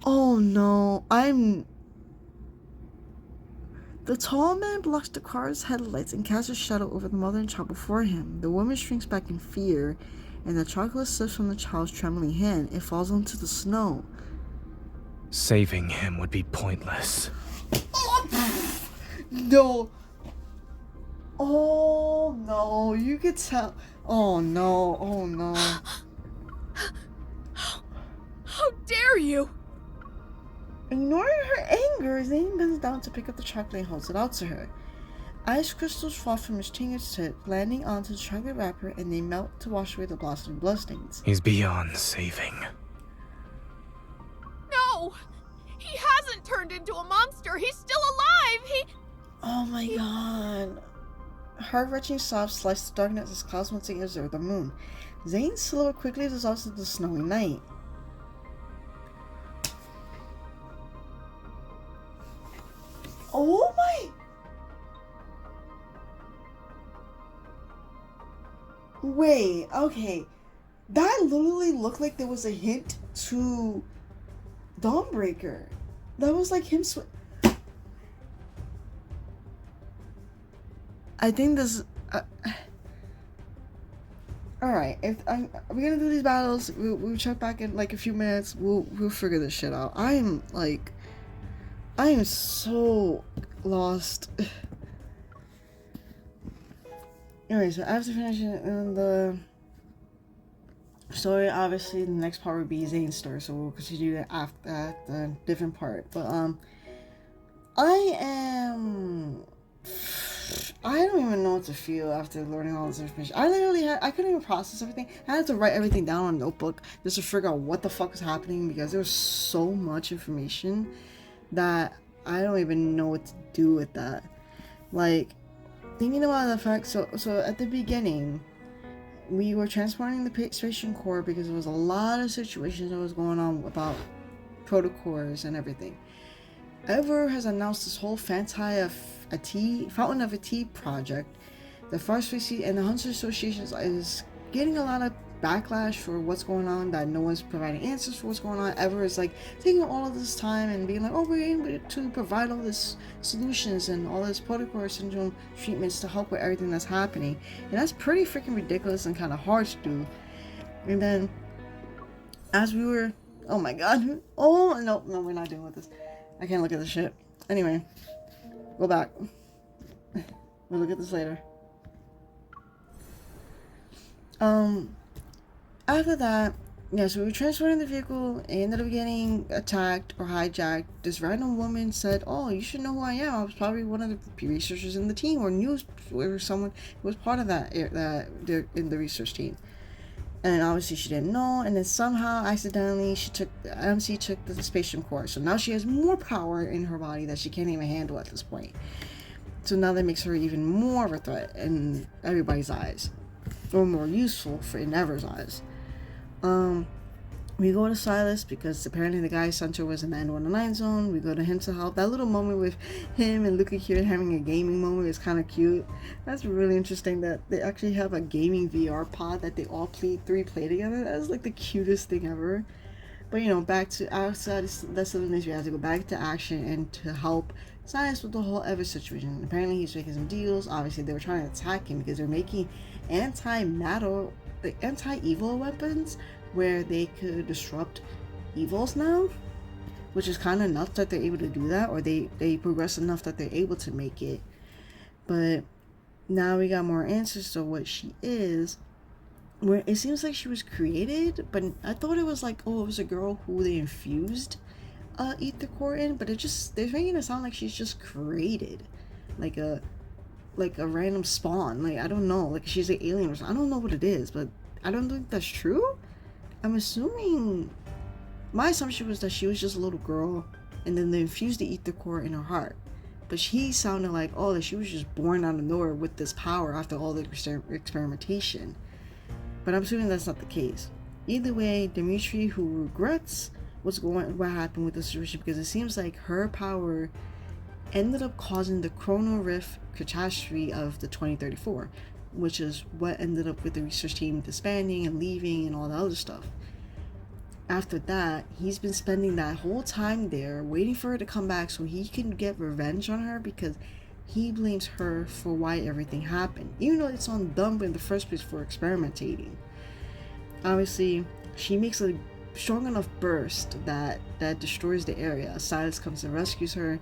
Oh no, The tall man blocks the car's headlights and casts a shadow over the mother and child before him. The woman shrinks back in fear, and the chocolate slips from the child's trembling hand. It falls onto the snow. Saving him would be pointless. No. Oh no, you could tell. Oh no, oh no. How dare you! Ignoring her anger, Zane bends down to pick up the chocolate and holds it out to her. Ice crystals fall from his fingertip, landing onto the chocolate wrapper, and they melt to wash away the blossoming bloodstains. He's beyond saving. No! He hasn't turned into a monster! He's still alive! Oh my god. Heart-wrenching sobs slice the darkness as clouds once again observe the moon. Zane's silhouette quickly dissolves into the snowy night. Oh my... Wait, okay. That literally looked like there was a hint to Dawnbreaker. That was like him I think this... Alright, if we're gonna do these battles, we'll check back in like a few minutes. We'll figure this shit out. I am so lost. Anyway, so after finishing the story, obviously the next part would be Zane's story, so we'll continue that after that, the different part. But I am I don't even know what to feel after learning all this information. I couldn't even process everything. I had to write everything down on a notebook just to figure out what the fuck was happening, because there was so much information that I don't even know what to do with that. Like, thinking about the fact, so at the beginning, we were transporting the station core because there was a lot of situations that was going on about protocors and everything. Ever has announced this whole Fountain of a Tea project. The First Species and the Hunters Association is getting a lot of backlash for what's going on, that no one's providing answers for what's going on. Ever is like taking all of this time and being like, oh, we're able to provide all this solutions and all this protocol syndrome treatments to help with everything that's happening. And that's pretty freaking ridiculous and kind of hard to do. And then as we were, oh my god, oh no, we're not dealing with this. I can't look at this shit. Anyway, go back. We'll look at this later. After that, yeah, so we were transporting the vehicle. It ended up getting attacked or hijacked. This random woman said, oh, you should know who I am. I was probably one of the researchers in the team, or knew someone who was part of that in the research team. And obviously she didn't know, and then somehow accidentally MC took the spatium core. So now she has more power in her body that she can't even handle at this point. So now that makes her even more of a threat in everybody's eyes, or more useful in Ever's eyes. We go to Sylus because apparently the guy Center was in the N109 zone. We go to him to help. That little moment with him and Luca here having a gaming moment is kind of cute. That's really interesting that they actually have a gaming VR pod that they all play together. That's like the cutest thing ever. But you know, back to outside that's the news. We have to go back to action and to help Sylus with the whole Ever situation. Apparently he's making some deals. Obviously they were trying to attack him because they're making anti-evil weapons where they could disrupt evils now, which is kind of nuts that they're able to do that, or they progress enough that they're able to make it. But now we got more answers to what she is, where it seems like she was created, but I thought it was like, oh, it was a girl who they infused ether core in, but they're making it sound like she's just created, like a random spawn. Like, I don't know, like she's an alien or something. I don't know what it is, but I don't think that's true. I'm assuming, my assumption was that she was just a little girl and then they infused the ether core in her heart. But she sounded like, oh, that she was just born out of nowhere with this power after all the experimentation. But I'm assuming that's not the case. Either way, Dimitri, who regrets what happened with the situation, because it seems like her power ended up causing the Chrono Rift catastrophe of the 2034, which is what ended up with the research team disbanding and leaving and all the other stuff. After that, he's been spending that whole time there waiting for her to come back so he can get revenge on her, because he blames her for why everything happened, even though it's on them in the first place for experimenting. Obviously, she makes a strong enough burst that destroys the area. Sylus comes and rescues her.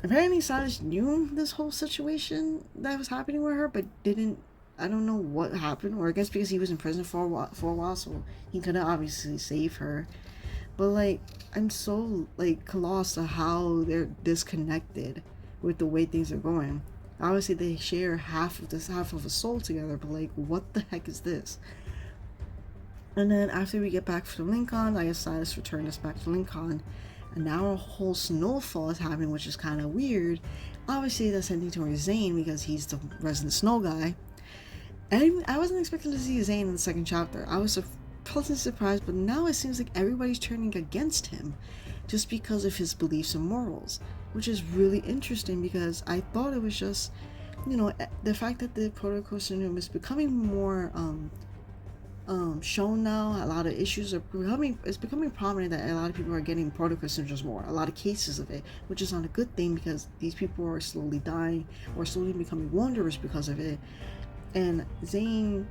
Apparently Sylus knew this whole situation that was happening with her, but I don't know what happened, or I guess because he was in prison for a while, so he couldn't obviously save her. But like, I'm so like colossal to how they're disconnected with the way things are going. Obviously they share half of a soul together, but like, what the heck is this? And then after we get back from Lincoln, I guess Sylus returned us back to Lincoln. And now a whole snowfall is happening, which is kind of weird. Obviously, that's heading towards Zane because he's the resident snow guy. And I wasn't expecting to see Zane in the second chapter. I was pleasantly surprised, but now it seems like everybody's turning against him just because of his beliefs and morals, which is really interesting because I thought it was just, you know, the fact that the protocol syndrome is becoming more shown now. A lot of issues are becoming prominent, that a lot of people are getting protocol syndromes more, a lot of cases of it, which is not a good thing because these people are slowly dying or slowly becoming wanderers because of it. And Zane,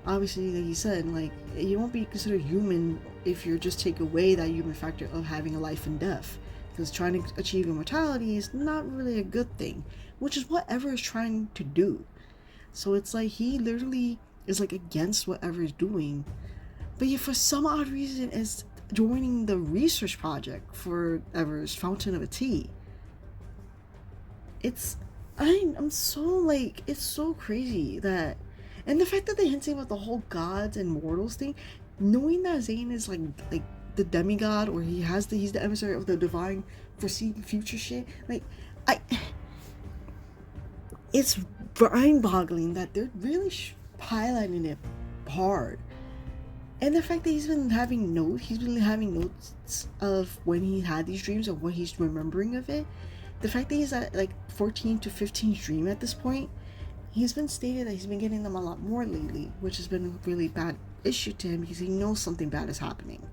obviously, like he said, like, you won't be considered human if you just take away that human factor of having a life and death, because trying to achieve immortality is not really a good thing, which is what Ever is trying to do. So it's like he literally is like against what Ever is doing, but yet for some odd reason is joining the research project for Ever's Fountain of a Tea. It's I'm so like, it's so crazy that, and the fact that they hinting about the whole gods and mortals thing, knowing that Zane is like the demigod, or he's the emissary of the divine foreseeing future shit. Like, it's mind-boggling that they're really highlighting it hard. And the fact that he's been having notes of when he had these dreams, of what he's remembering of it. The fact that he's at like 14 to 15 dream at this point, he's been stated that he's been getting them a lot more lately, which has been a really bad issue to him because he knows something bad is happening.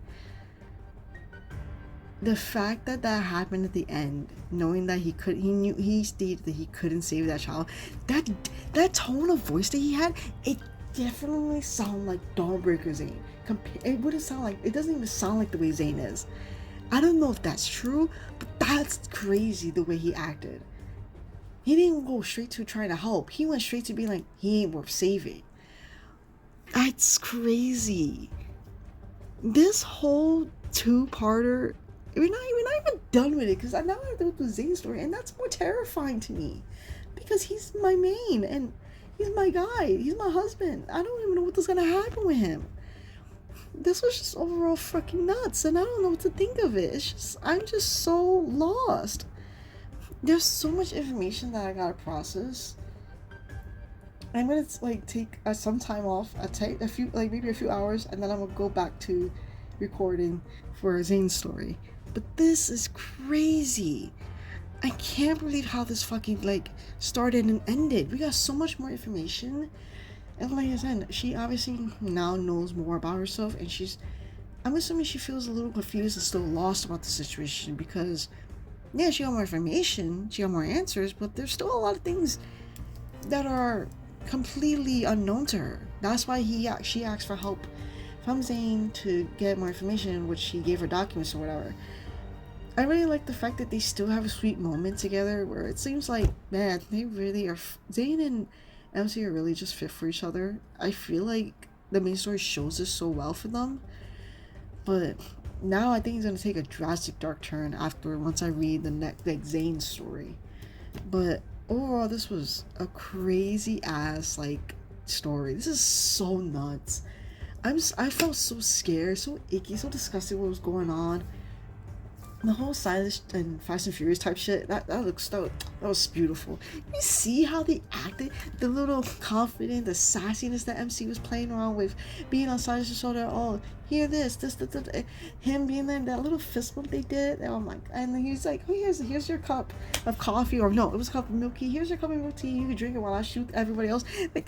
The fact that that happened at the end, knowing that he stated that he couldn't save that child, that tone of voice that he had, it definitely sounded like Dawnbreaker Zane. It wouldn't sound like, it doesn't even sound like the way Zane is. I don't know if that's true, but that's crazy the way he acted. He didn't go straight to trying to help. He went straight to being like, he ain't worth saving. That's crazy. This whole two-parter, we're not even done with it, because I now have to go through Zane's story, and that's more terrifying to me. Because he's my main, and he's my guy. He's my husband. I don't even know what's gonna happen with him. This was just overall fucking nuts, and I don't know what to think of it. It's just, I'm just so lost. There's so much information that I gotta process. I'm gonna like take some time off. I take maybe a few hours, and then I'm gonna go back to recording for Zane's story. But this is crazy. I can't believe how this fucking like started and ended. We got so much more information. And like I said, she obviously now knows more about herself, and I'm assuming she feels a little confused and still lost about the situation, because yeah, she got more information, she got more answers, but there's still a lot of things that are completely unknown to her. That's why she asked for help from Zane to get more information, which he gave her documents or whatever. I really like the fact that they still have a sweet moment together, where it seems like, man, they really are, Zane and MC are really just fit for each other. I feel like the main story shows this so well for them, but now I think it's gonna take a drastic dark turn once I read the next Zane story. But overall, this was a crazy ass like story. This is so nuts. I felt so scared, so icky, so disgusted what was going on. The whole Sylus and Fast and Furious type shit, that was beautiful. You see how they acted, the little confident, the sassiness that MC was playing around with, being on Sylus' shoulder. Oh, hear this, him being there, that little fist bump they did. Oh my! And then he's like, oh, here's your cup of coffee, or no, it was a cup of milk tea. Here's your cup of milk tea. You can drink it while I shoot everybody else. Like,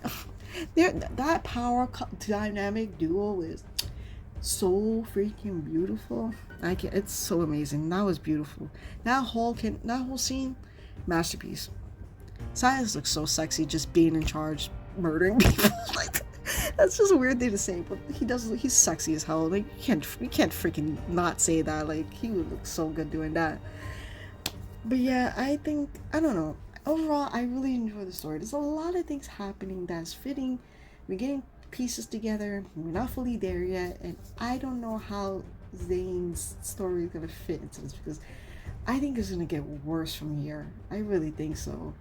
that power dynamic duo is so freaking beautiful. It's so amazing. That was beautiful. That whole scene, masterpiece. Sylus looks so sexy just being in charge, murdering people. Like, that's just a weird thing to say, but he's sexy as hell. Like, we can't freaking not say that. Like, he would look so good doing that. But yeah, I don't know. Overall, I really enjoy the story. There's a lot of things happening that's fitting. We're getting pieces together. We're not fully there yet, and I don't know how Zane's story is gonna fit into this, because I think it's gonna get worse from here. I really think so,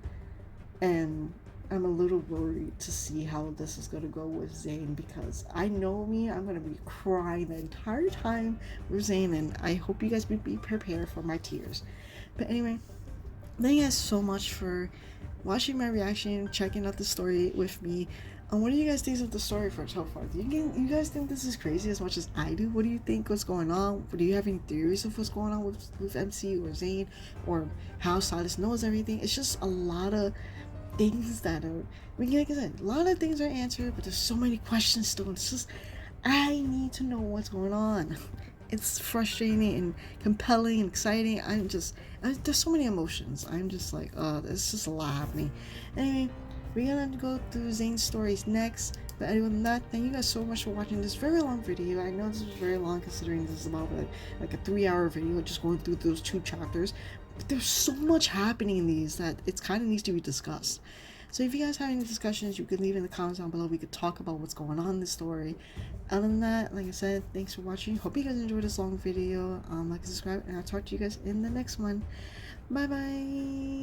and I'm a little worried to see how this is gonna go with Zane, because I know me, I'm gonna be crying the entire time with Zane, and I hope you guys be prepared for my tears. But anyway, thank you guys so much for watching my reaction, checking out the story with me. What do you guys think of the story for so far? Do you guys think this is crazy as much as I do? What do you think what's going on? Do you have any theories of what's going on with MC or Zane, or how Sylus knows everything? It's just a lot of things that are, like I said, a lot of things are answered, but there's so many questions still. It's just, I need to know what's going on. It's frustrating and compelling and exciting. There's so many emotions. I'm just like, there's just a lot happening. Anyway, we're gonna go through Zane's stories next. But other than that, thank you guys so much for watching this very long video. I know this was very long, considering this is about like a 3-hour video just going through those 2 chapters. But there's so much happening in these that it kind of needs to be discussed. So if you guys have any discussions, you can leave in the comments down below. We could talk about what's going on in the story. Other than that, like I said, thanks for watching. Hope you guys enjoyed this long video. Like and subscribe, and I'll talk to you guys in the next one. Bye bye.